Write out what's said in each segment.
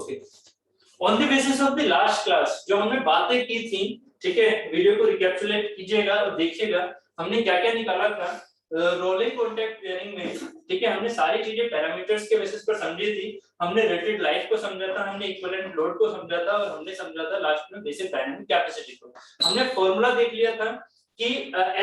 Okay, on the basis of the last class जो हमने बातें की थी, ठीक है, वीडियो को रिकैप्चुलेट कीजिएगा और देखिएगा हमने क्या क्या निकाला था रोलिंग कॉन्टैक्ट बेयरिंग में, ठीक है। हमने सारी चीजें पैरामीटर्स के बेसिस पर समझी थी, हमने रेटेड लाइफ को समझा था, हमने इक्विवेलेंट लोड को समझा था और हमने समझा था लास्ट में बेसिक डायनामिक कैपेसिटी को। हमने फॉर्मूला देख लिया था कि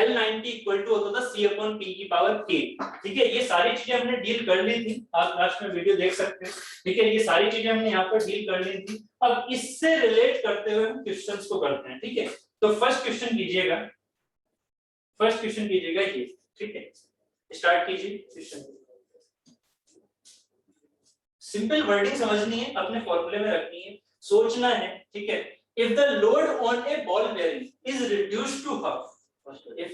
L90 इक्वल टू होता था C अपॉन P की पावर K, ठीक है। ये सारी चीजें हमने डील कर ली थी, आप लास्ट में वीडियो देख सकते हैं, ठीक है। ये सारी चीजें हमने यहाँ पर डील कर ली थी। अब इससे रिलेट करते हुए हम क्वेश्चंस को करते हैं, ठीक है। तो फर्स्ट क्वेश्चन कीजिएगा, फर्स्ट क्वेश्चन कीजिएगा ये, ठीक है। स्टार्ट कीजिए क्वेश्चन। सिंपल वर्डिंग समझनी है, अपने फॉर्मूले में रखनी है, सोचना है, ठीक है। If the load on a ball bearing is reduced to half, if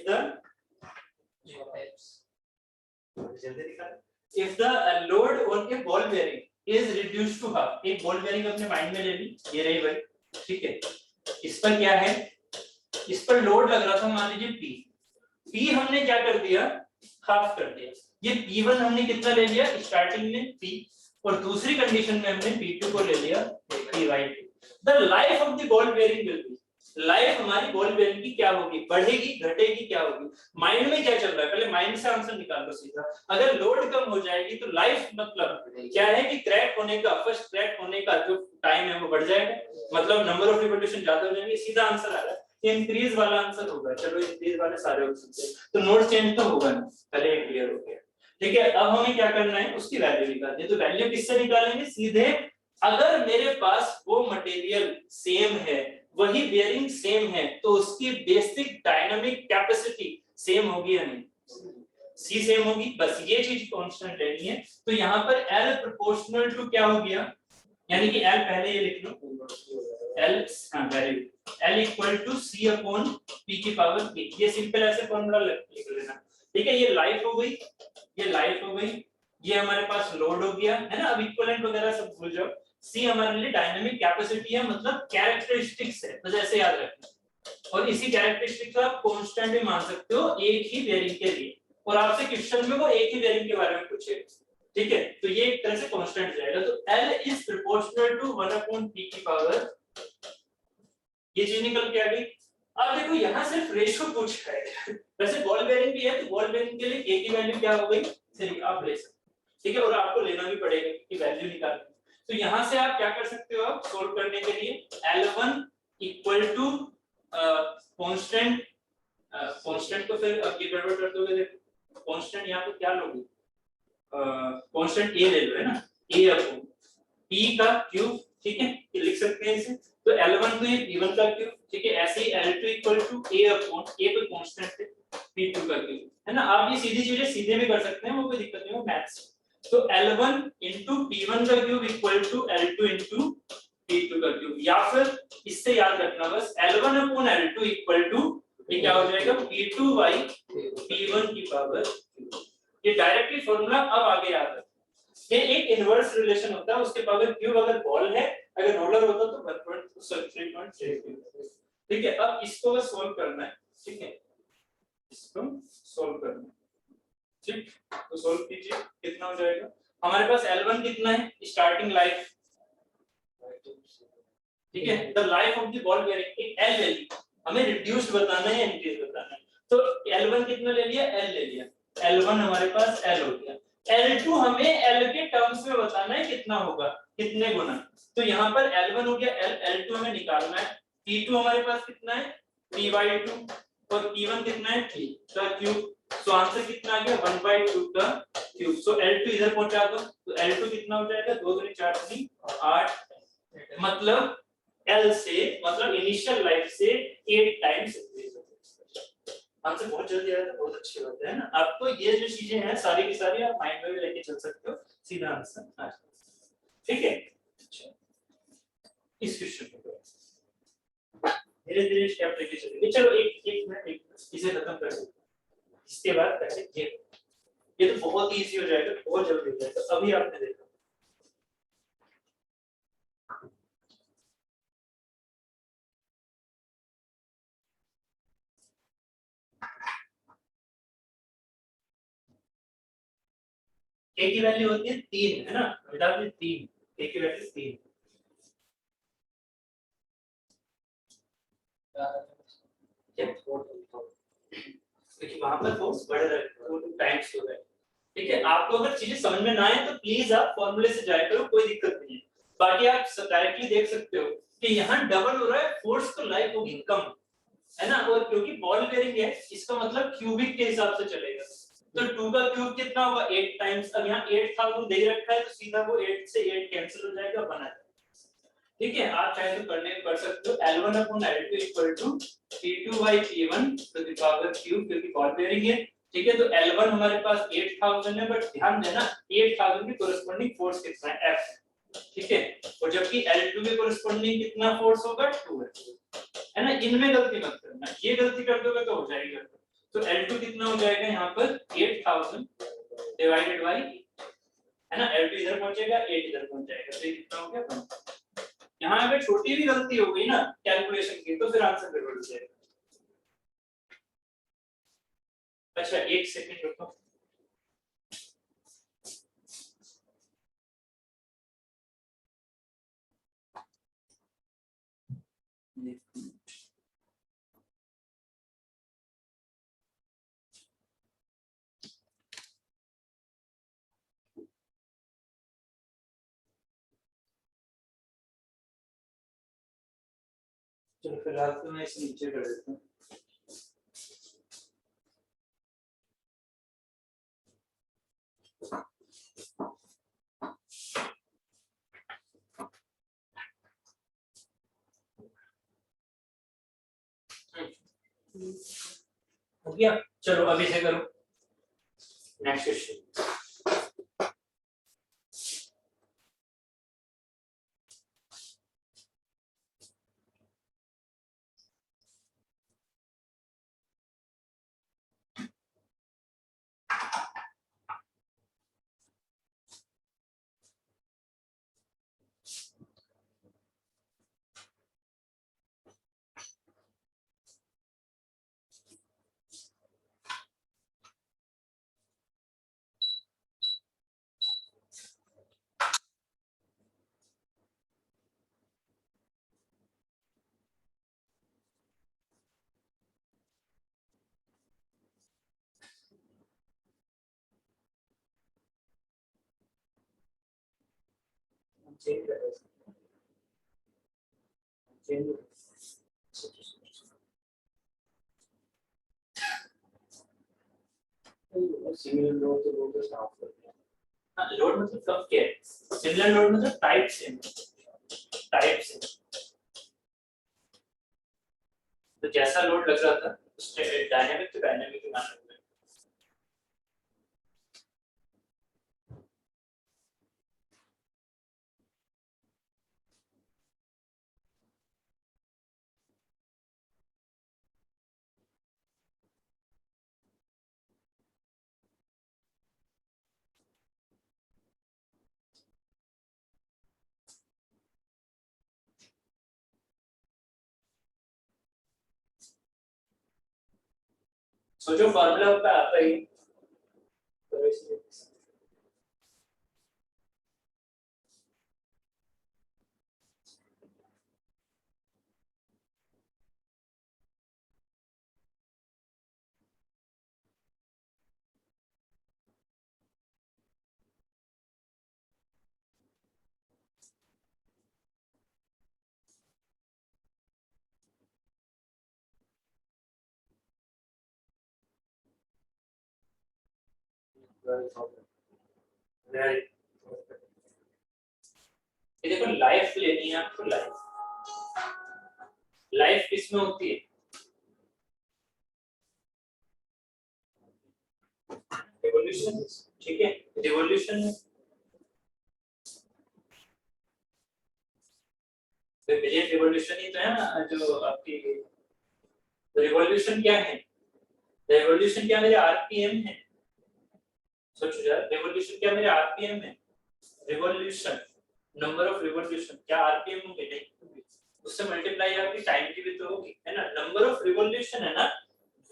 the load on a ball bearing is reduced to half, एक बॉल बेयरिंग अपने माइंड में ले ली, ये रही भाई, ठीक है। इस पर क्या है, इस पर लोड लग रहा था मान लीजिए P हमने क्या कर दिया, हाफ कर दिया। ये P1 हमने कितना ले लिया स्टार्टिंग में P, और दूसरी कंडीशन में हमने P2 को ले लिया P2। The life of the ball bearing will be, life हमारी बॉल बेयरिंग की क्या होगी, बढ़ेगी घटेगी क्या होगी। माइंड में क्या चल रहा है, पहले माइंड से आंसर निकाल लो सीधा। अगर लोड कम हो जाएगी तो लाइफ मतलब क्या है कि क्रैक होने का, फर्स्ट क्रैक होने का जो टाइम है वो बढ़ जाएगा, मतलब नंबर ऑफ रिवोल्यूशन ज्यादा हो जाएंगे, सीधा आंसर आ रहा है। इंक्रीज वाला आंसर होगा, चलो इंक्रीज वाले सारे ऑप्शन से तो नोट चेंज तो होगा ना, पहले क्लियर हो गया, ठीक है। अब हमें क्या करना है, उसकी वैल्यू निकालनी है। तो वैल्यू किससे निकालेंगे, सीधे अगर मेरे पास वो मटेरियल सेम है, वही बेयरिंग सेम है, तो उसकी बेसिक डायनामिक कैपेसिटी सेम होगी या नहीं, सी सेम होगी, बस ये चीज कांस्टेंट रहनी है। तो यहाँ पर L प्रोपोर्शनल टू क्या हो गया, यानी कि L पहले ये लिख लो, L हाँ very L equal to C upon P की पावर K, ये सिंपल ऐसे फॉर्मूला लिख लेना, ठीक है। ये लाइफ हो गई, ये लाइफ हो गई, ये हमारे पास लोड हो गया है ना। अब इक्विवेलेंट वगैरह सब भूल जाओ, सी हमारे लिए डायनामिक कैपेसिटी है, मतलब कैरेक्टरिस्टिक्स है, बस ऐसे याद रखना। और इसी कैरेक्टरिस्टिक को आप कांस्टेंट भी मान सकते हो एक ही बेयरिंग के लिए, और आपसे क्वेश्चन में वो एक ही बेयरिंग के बारे में पूछे, ठीक है। तो ये एक तरह से कांस्टेंट जाएगा। तो L is proportional to 1 upon P की पावर, ये चीज निकल के आ गई। अब देखो यहाँ सिर्फ रेशियो पूछ रहा है, वैसे बॉल बेयरिंग भी है तो बॉल बेयरिंग के लिए K की वैल्यू क्या हो गई 3, आप ले सकते, ठीक है। और आपको लेना भी पड़ेगा कि वैल्यू निकालनी। तो यहां से आप क्या कर सकते हो, आप सोल्व करने के लिए L1 equal to constant, constant को फिर अब ये गड़बड़ कर दोगे, देखो कांस्टेंट यहाँ पे क्या लोगे, कांस्टेंट A ले लो, है ना, A अपॉन P का क्यूब, ठीक है, ये लिख सकते हैं इसे। तो L1 तो ये P1 का क्यूब, ठीक है। ऐसे ही L2 equal to A upon A तो कांस्टेंट है P2 का क्यूब, है ना। आप ये सीधी चीजें सीधे भी कर सकते हैं, वो कोई दिक्कत नहीं है मैथ्स। तो L1 into P1 का cube equal to L2 into P2 का क्यूब, या फिर इससे याद रखना बस L1 upon L2 equal to ये क्या हो जाएगा P2 by P1 की पावर। ये डायरेक्टली फॉर्मूला अब आगे याद रखना, ये एक इनवर्स रिलेशन होता है, उसके पावर क्यूब अगर बॉल है, अगर रोलर होता तो 1.3, ठीक है। अब इसको बस सोल्व करना है, ठीक है, इसको सोल्व करना है, ठीक। तो सोल्व कीजिए, कितना हो जाएगा हमारे पास L1 कितना है स्टार्टिंग लाइफ, ठीक है। The life of the ball bearing की L वैल्यू हमें रिड्यूस्ड बताना है, इंक्रीज बताना है। तो L1 कितना ले लिया, L ले लिया, L1 हमारे पास L हो गया। L2 हमें L के टर्म्स में बताना है कितना होगा, कितने गुना। तो यहाँ पर L1 हो गया L, L2 हमें निकालना है। P2 हमारे पास कितना है P/2 और P1 कितना है P का क्यूब। सो आंसर कितना आ गया 1/2 का क्यूब। सो L2 इधर पहुंचा दो, तो L2 कितना हो जाएगा 2 दूनी 4 दूनी 8, मतलब L से मतलब इनिशियल लाइफ से 8 टाइम्स इंक्रीज हो गया। आंसर बहुत जल्दी आया, बहुत अच्छी बात है ना। आपको ये जो चीजें हैं सारी की सारी आप माइंड में भी लेके चल सकते हो, सीधा आंसर आ जाएगा, ठीक है। अच्छा, इस क्वेश्चन को धीरे धीरे स्टेप लेके चलेंगे। चलो एक मिनट इसे खत्म कर देते हैं, इसके बाद पहले ये तो बहुत इजी हो जाएगा, बहुत जल्दी हो जाएगा। अभी आपने देखा K की वैल्यू होती है 3, है ना, बता दें 3, K की वैल्यू 3। क्योंकि वहां पर फोर्स बढ़ रहा है, 2 टाइम्स हो रहा है। ठीक है, आपको अगर चीजें समझ में ना आए तो प्लीज आप फॉर्मूले से जाया करो, कोई दिक्कत नहीं है। बाकी आप डायरेक्टली देख सकते हो कि यहाँ डबल हो रहा है, फोर्स तो लाइफ होगी कम, है ना। और क्योंकि बॉल बेयरिंग है, इसका मतलब क्यूबिक के हिसाब से चलेगा, तो 2 का क्यूब कितना होगा 8 टाइम्स। अब यहाँ 8 था वो दे रखा है, तो सीधा वो 8 से 8 कैंसिल हो जाएगा, बना जाएगा। ठीक है, आप चाहे तो कर सकते हो L1 upon L2 equal to P2 by P1 to the power cube, क्योंकि बॉल बेयरिंग है। ठीक है, तो L1 हमारे पास 8000 है, बट ध्यान देना 8000 के कोरिस्पोंडिंग फोर्स कितना है, F। ठीक है, और जबकि L2 के कोरिस्पोंडिंग कितना फोर्स होगा, 2 है ना। इनमें गलती मत करना, ये गलती कर दोगे तो हो जाएगा। तो L2 कितना हो जाएगा यहाँ पर 8000 डिवाइडेड बाय, है ना, L2 इधर पहुंचेगा, 8 इधर पहुंच जाएगा, तो ये कितना हो गया। यहाँ अगर छोटी भी गलती हो गई ना कैलकुलेशन की, तो फिर आंसर गड़बड़ हो जाएगा। अच्छा, 1 सेकंड रुको। चलो फिलहाल तो मैं इसे नीचे कर देता हूँ। हो गया, चलो अभी से करो नेक्स्ट क्वेश्चन। चेंज कर दो, चेंज सिमिलर लोड तो लोड साफ कर दिया। हां, लोड मतलब कब क्या है, सिमिलर लोड मतलब टाइप सेम, टाइप सेम। तो जैसा लोड लग रहा था डायनामिक तो डायनामिक ही माना। सोचो फार्मूला आपका आता ही, तो इसलिए ये देखो लाइफ लेनी है आपको, लाइफ, लाइफ किसमें होती है, रिवॉल्यूशन। ठीक है, रिवॉल्यूशन में तो मिलियन रिवॉल्यूशन ही तो है ना जो आपकी। रिवॉल्यूशन क्या है, रिवॉल्यूशन क्या मेरे आरपीएम है। सोचो यार, रिवॉल्यूशन क्या मेरे आरपीएम है, रिवॉल्यूशन नंबर ऑफ रिवॉल्यूशन क्या आरपीएम होंगे, नहीं, उससे मल्टीप्लाई आपकी टाइम की भी तो होगी, है ना। नंबर ऑफ रिवॉल्यूशन है ना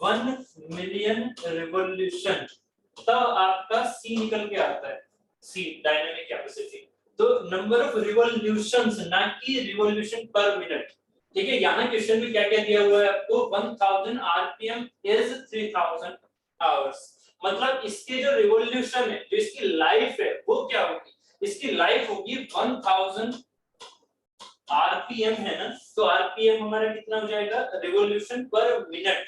1 मिलियन रिवॉल्यूशन, तब आपका सी निकल के आता है, सी डायनामिक कैपेसिटी। तो नंबर ऑफ रिवॉल्यूशंस ना कि रिवॉल्यूशन पर मिनट, ठीक है, यहाँ क्वेश्चन में क्या क्या दिया हुआ है आपको, 1000 आरपीएम इज 3000 आवर्स, मतलब इसके जो रिवॉल्यूशन है, जो इसकी लाइफ है वो क्या होगी, इसकी लाइफ होगी 1000 आरपीएम है ना, तो आरपीएम हमारा कितना हो जाएगा, रिवॉल्यूशन पर मिनट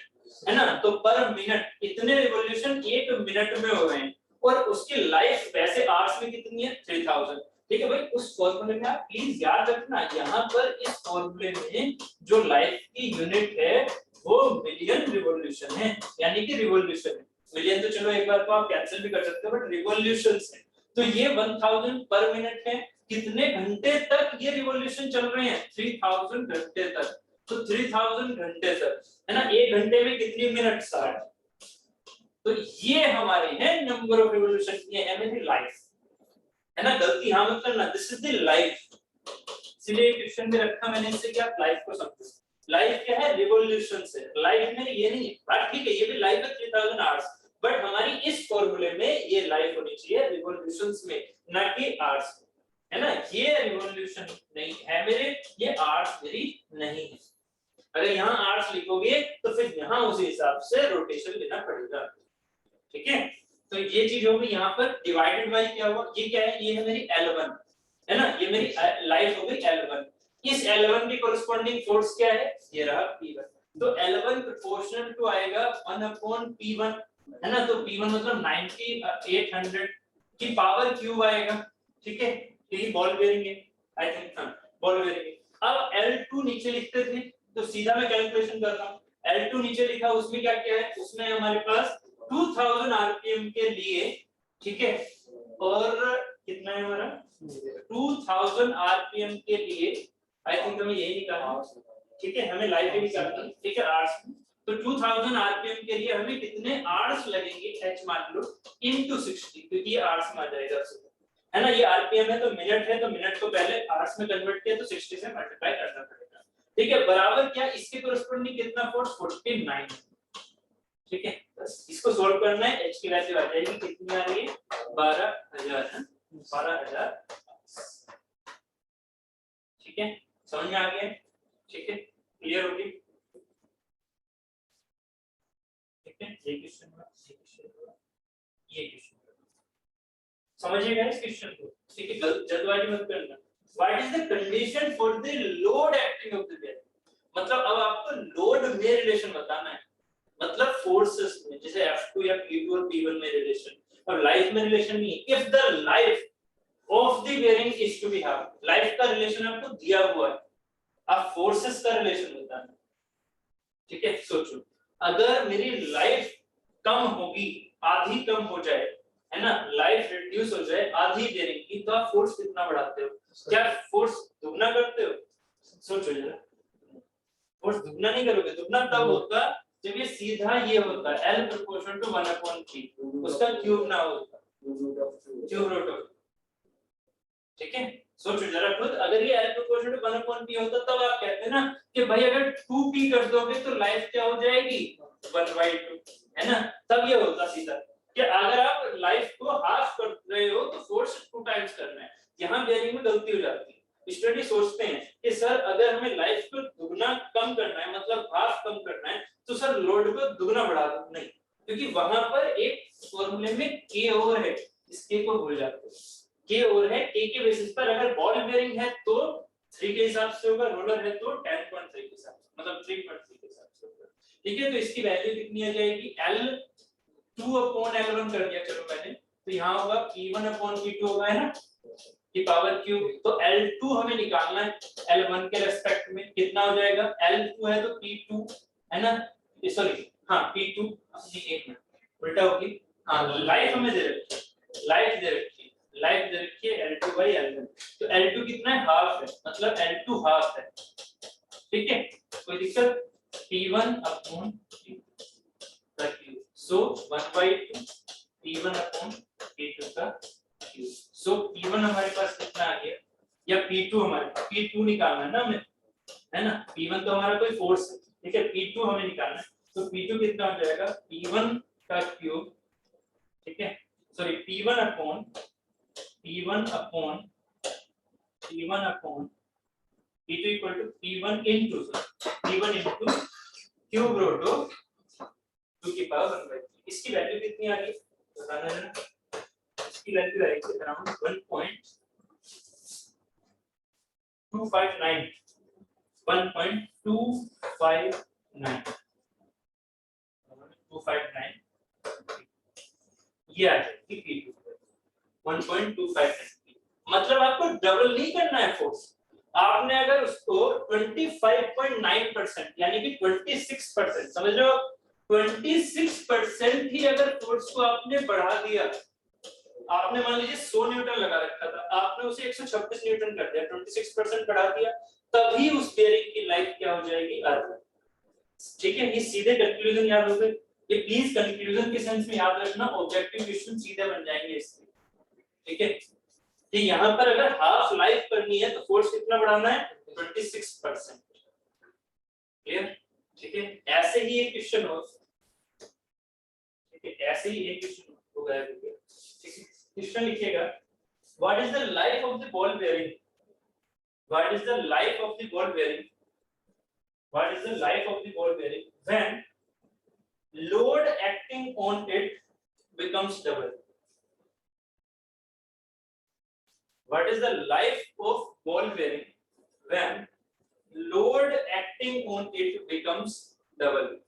है ना, तो पर मिनट इतने रिवॉल्यूशन एक मिनट में हो रहे हैं, और उसकी लाइफ वैसे आवर्स में कितनी है, 3000। ठीक है भाई, उस फॉर्मूले में आप प्लीज याद रखना, यहाँ पर इस फॉर्मूले में जो लाइफ की यूनिट है वो मिलियन रिवॉल्यूशन है, यानी कि रिवॉल्यूशन है, मिलियन तो चलो एक बार को आप कैंसिल भी कर सकते हो, बट रिवॉल्यूशंस है, तो ये 1000 पर मिनट है, कितने घंटे तक ये रिवॉल्यूशन चल रहे हैं, 3000 घंटे तक, तो 3000 घंटे तक है ना, एक घंटे में कितनी मिनट, 60, तो ये हमारे हैं नंबर ऑफ रिवॉल्यूशन, ये है मेरी लाइफ है ना, गलती हाँ मत करना, दिस इज द लाइफ, इसलिए क्वेश्चन में रखा मैंने इससे कि आप लाइफ को समझो, लाइफ क्या है, रिवॉल्यूशन से, लाइफ में ये नहीं है, बात ठीक है, ये भी लाइफ है 3000 आवर्स, बट हमारी इस फॉर्मूले में ये लाइफ होनी चाहिए रिवॉल्यूशंस में, ना कि आवर्स, है ना, ये रिवॉल्यूशन नहीं है मेरे, ये आवर्स मेरी नहीं है, अगर यहाँ आवर्स लिखोगे तो फिर यहाँ उसी हिसाब से रोटेशन लेना पड़ेगा, ठीक है, तो ये चीज होगी, यहाँ पर डिवाइडेड बाय क्या हुआ, ये क्या है, ये है मेरी L1 है ना, ये मेरी लाइफ हो गई L1, इस L1 की कोरिस्पोंडिंग फोर्स क्या है, ये रहा P1, तो L1 प्रोपोर्शनल टू आएगा 1/P1 है ना, तो P1 मतलब 9800 की पावर क्यूब आएगा, ठीक है, यही बॉल बेयरिंग है, आई थिंक हाँ बॉल बेयरिंग। अब L2 नीचे लिखते थे, तो सीधा मैं कैलकुलेशन कर रहा हूँ, L2 नीचे लिखा, उसमें क्या क्या है, उसमें हमारे पास 2000 आरपीएम के लिए, ठीक है, और कितना है हमारा 2000 आरपीएम के लिए, आई थिंक हमें यही निकालना, ठीक है, हमें लाइफ भी निकालना, ठीक है, आवर्स, तो 2000 आरपीएम के लिए हमें कितने आवर्स लगेंगे, h मान लो इनटू 60, क्योंकि ये आवर्स में आ जाएगा है ना, ये आरपीएम है तो मिनट को पहले आवर्स में कन्वर्ट किया तो 60 से मल्टीप्लाई करना पड़ेगा, ठीक है, बराबर क्या, इसके कोरिस्पोंडिंग कितना फोर्स, 49, ठीक है, बस इसको सोल्व करना है, h की वैल्यू आ जाएगी कितनी आ रही है, 12000 है, 12000, ठीक है, समझ में आ गया, ठीक है, क्लियर हो गई, ठीक है, ये क्वेश्चन ये क्वेश्चन समझिएगा इस क्वेश्चन को, ठीक है, जल्दबाजी मत करना, what is the condition for the load acting of the bear, मतलब अब आपको लोड में रिलेशन बताना है, मतलब फोर्सेस में, जैसे F2 या P2 और P1 में रिलेशन, और लाइफ में रिलेशन नहीं है, if the life of the bearing is to be half, life का रिलेशन आपको दिया हुआ है, अब फोर्सेस का रिलेशन बताना है, ठीक है, सोचो, अगर मेरी लाइफ कम होगी, आधी कम हो जाए, है ना, लाइफ रिड्यूस हो जाए आधी बेयरिंग की, तो आप फोर्स कितना बढ़ाते हो, क्या फोर्स दुगना करते हो, सोचो जरा, फोर्स दुगना नहीं करोगे, दुगना तब होता जब ये सीधा ये होता है L प्रोपोर्शनल टू 1/3, उसका क्यूब ना होता, क्यूब रूट ऑफ, ठीक है, सोचो जरा खुद, अगर ये L प्रोपोर्शनल टू 1/p होता तब आप कहते ना कि भाई अगर 2p कर दोगे तो लाइफ क्या हो जाएगी, 1/2, है ना, तब ये होता सीधा कि अगर आप लाइफ को हाफ कर रहे हो तो फोर्स 2 टाइम्स करना है, यहाँ बेयरिंग में गलती हो जाती है, स्टूडेंट सोचते हैं कि सर अगर हमें लाइफ को दुगना कम करना है, मतलब हाफ कम करना है, तो सर लोड को दुगना बढ़ा दो, नहीं, क्योंकि वहां पर एक फॉर्मूले में k और है, इस k को भूल जाते हो, k और है, k के बेसिस पर अगर बॉल बेयरिंग है तो 3 के हिसाब से होगा, रोलर है तो 10.3 के हिसाब से, मतलब 3.3 के हिसाब से होगा, ठीक है, तो इसकी वैल्यू कितनी आ जाएगी, L2/L1 कर दिया चलो मैंने, तो यहाँ होगा P1/P2 होगा, है ना, की पावर क्यूब, तो L2 हमें निकालना है L1 के रेस्पेक्ट में, कितना हो जाएगा, L2 है तो P2 है ना, सॉरी हाँ P2, एक मिनट उल्टा होगी, हाँ लाइफ हमें दे रखी है, लाइफ दे रखी है L2/L1, तो L2 कितना है, हाफ है, मतलब L2 हाफ है, ठीक है, कोई दिक्कत, P1/P2 सो 1/2 P1/P2 का क्यूब, सो P1 हमारे पास कितना आ गया, या P2 हमारे पास, P2 निकालना है ना हमें, है ना, P1 तो हमारा कोई फोर्स है, ठीक है, P2 हमें निकालना है, तो P2 कितना हो जाएगा, P1 का क्यूब, ठीक है, sorry P1/P1/P2 equal to P1 into cube root of 2 की पावर 1/3। इसकी वैल्यू कितनी आ रही है बताना है ना। इसकी वैल्यू आएगी अराउंड 1.259 259 ये आ जाएगी P2 1.259। मतलब आपको डबल नहीं करना है फोर्स। आपने अगर उसको 25.9% यानी कि 26% समझ रहे हो, 26% ही अगर फोर्स को आपने बढ़ा दिया, आपने मान लीजिए 100 न्यूटन लगा रखा था, आपने उसे 126 न्यूटन कर दिया, 26% बढ़ा दिया, तभी उस बेयरिंग की लाइफ क्या हो जाएगी, आधी। ठीक है, ये सीधे कंक्लूजन याद हो गए। ये प्लीज कंक्लूजन के सेंस में याद रखना, ऑब्जेक्टिव क्वेश्चन सीधे बन जाएंगे इससे। ठीक है, कि यहाँ पर अगर हाफ लाइफ करनी है तो फोर्स कितना बढ़ाना है, 26%। क्लियर? ठीक है, ऐसे ही एक क्वेश्चन हो, ठीक है, ऐसे ही एक क्वेश्चन होगा। ठीक है, क्वेश्चन लिखिएगा, what is the life of the ball bearing, what is the life of the ball bearing, what is the life of the ball bearing when load acting on it becomes double. What is the life of ball bearing when load acting on it becomes double?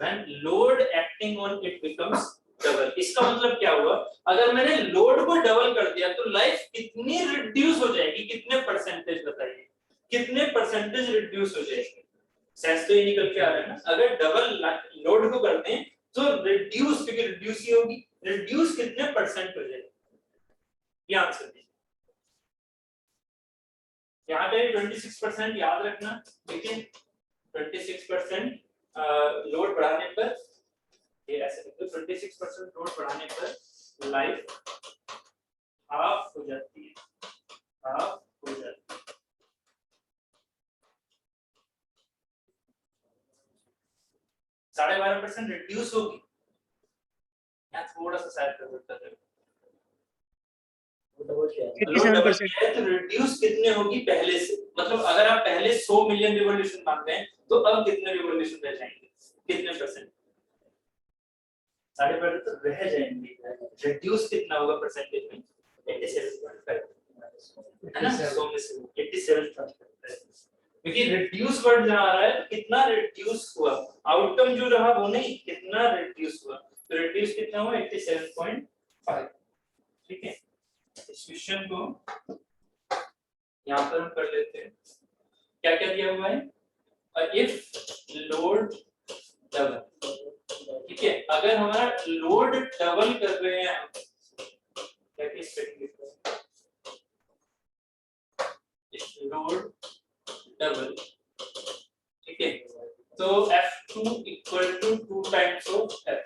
When load acting on it becomes double. इसका मतलब क्या हुआ, अगर मैंने load को double कर दिया तो लाइफ कितनी रिड्यूस हो जाएगी, कितने परसेंटेज बताइए, कितने परसेंटेज रिड्यूस हो जाएगी। सेंस तो ये निकल के आ रहा है ना, अगर डबल लोड को कर दें तो रिड्यूस, क्योंकि रिड्यूस ही होगी, रिड्यूस कितने परसेंट हो जाएगी, ये आंसर दीजिए। यहाँ पे 26% याद रखना, ठीक है, 26% लोड बढ़ाने पर, ये ऐसे लिख दो, 26% लोड बढ़ाने पर लाइफ हाफ हो जाती है, हाफ हो जाती है। 12.5% रिड्यूस होगी, यहाँ थोड़ा सा साइड कर देता है, तो रिड्यूस कितने होगी पहले से, मतलब अगर आप पहले 100 मिलियन रिवॉल्यूशन मानते हैं तो अब कितने रिवॉल्यूशन रह जाएंगे, कितने परसेंट, 12.5 तो रह जाएंगे। रिड्यूस कितना होगा परसेंटेज में, 87.5 है ना, 100 में से 87.5, क्योंकि रिड्यूस वर्ड जहां आ रहा है कितना रिड्यूस हुआ, आउटकम जो रहा वो नहीं, कितना रिड्यूस हुआ, तो रिड्यूस कितना हुआ 87.5। ठीक है, इस क्वेश्चन को यहाँ पर हम कर लेते हैं, क्या क्या दिया हुआ है, इफ लोड डबल, ठीक है, अगर हमारा लोड डबल कर रहे हैं, क्या किस करेंगे, इफ लोड डबल, ठीक है, तो F2 equal to 2 times of F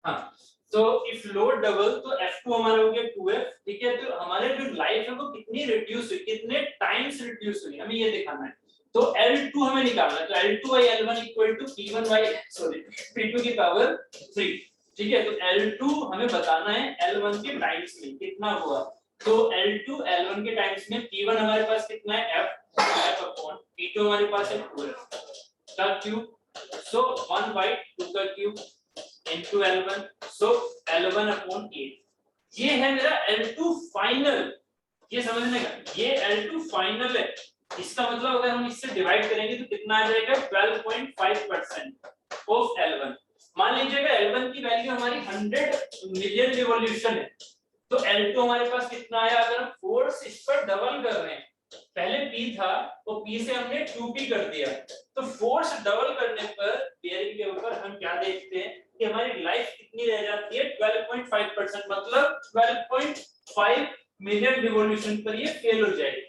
हाँ, तो इफ लोड डबल तो F2 हमारा हो गया 2F, ठीक है। तो हमारे जो लाइफ है वो कितनी रिड्यूस हुई, कितने टाइम्स रिड्यूस हुई, हमें ये दिखाना है। तो L2 हमें निकालना है, तो L2/L1 इक्वल टू P2 की पावर 3, ठीक है। तो L2 हमें बताना है L1 के टाइम्स में कितना हुआ। तो L2 L1 के टाइम्स में P1 हमारे पास कितना है F अपॉन P2 हमारे पास है 2F का क्यूब, सो 1/2 का cube into L1, so L1 upon 8, ये है मेरा L2 फाइनल। ये समझने का, ये L2 फाइनल है। इसका मतलब अगर हम इससे डिवाइड करेंगे तो कितना आ जाएगा 12.5% ऑफ L1। मान लीजिएगा L1 की वैल्यू हमारी 100 मिलियन रिवॉल्यूशन है, तो L2 हमारे पास कितना आया। अगर हम फोर्स इस पर डबल कर रहे हैं, पहले P था तो P से हमने 2P कर दिया, तो फोर्स डबल करने पर बेयरिंग के ऊपर हम क्या देखते हैं कि हमारी लाइफ कितनी रह जाती है 12.5%, मतलब 12.5 मिलियन रिवॉल्यूशन पर ये फेल हो जाएगी।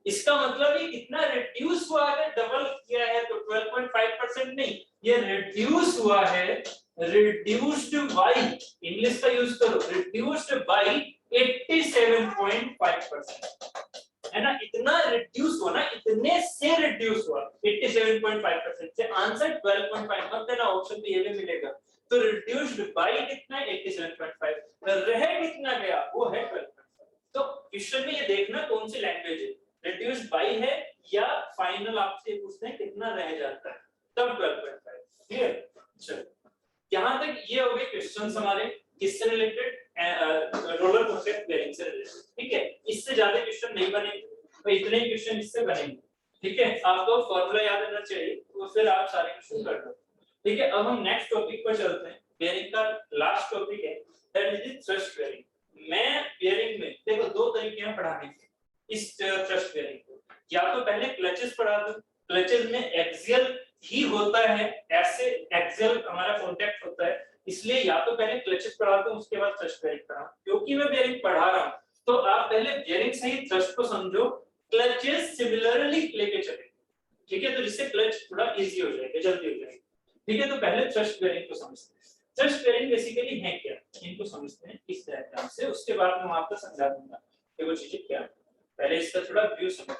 इसका मतलब ये कितना रिड्यूस हुआ है, डबल किया है तो 12.5% नहीं, ये रिड्यूस हुआ है, रिड्यूस्ड बाय, इंग्लिश का यूज करो, रिड्यूस्ड बाय 87.5%, है ना। इतना रिड्यूस हुआ ना, इतने से रिड्यूस हुआ 87.5% से, आंसर 12.5 मत देना, ऑप्शन पे ये भी मिलेगा। तो रिड्यूस्ड बाय कितना 87.5, रह कितना गया वो है 12.5। तो क्वेश्चन में ये देखना कौन सी लैंग्वेज है, रिड्यूस्ड बाय है या फाइनल आपसे पूछते हैं कितना रह जाता है, तब 12.5। क्लियर। चलो यहां तक ये हो गए क्वेश्चंस हमारे किससे रिलेटेड, रोलर कोस्टर बेयरिंग से रिलेटेड, ठीक है। इससे ज्यादा क्वेश्चन नहीं बनेंगे, तो इतने ही क्वेश्चन इससे बनेंगे, ठीक है। आपको फॉर्मूला याद रहना चाहिए, तो फिर आप सारे क्वेश्चन कर दो, ठीक है। अब हम नेक्स्ट टॉपिक पर चलते हैं, बेयरिंग का लास्ट टॉपिक है, that is the thrust bearing. मैं बेयरिंग में देखो दो तरीके हैं पढ़ाने के इस थ्रस्ट बेयरिंग को, या तो पहले क्लचेस पढ़ा दो, क्लचेस में एक्सियल ही होता है, ऐसे एक्सियल हमारा कांटेक्ट होता है, इसलिए या तो पहले क्लचेस पढ़ाता हूं उसके बाद थ्रस्ट बेयरिंग पढ़ाऊं। क्योंकि मैं बेयरिंग पढ़ा रहा हूं तो आप पहले बेयरिंग से ही थ्रस्ट को समझो, क्लचेस सिमिलरली लेके चले, ठीक है। तो जिससे क्लच थोड़ा इजी हो जाएगा, जल्दी हो जाएगा, ठीक है। तो पहले थ्रस्ट बेयरिंग को समझते हैं। थ्रस्ट बेयरिंग बेसिकली है क्या, इनको समझते हैं इस डायग्राम से, उसके बाद मैं आपको समझा दूंगा कि वो चीजें क्या। पहले इसका थोड़ा व्यू समझते हैं।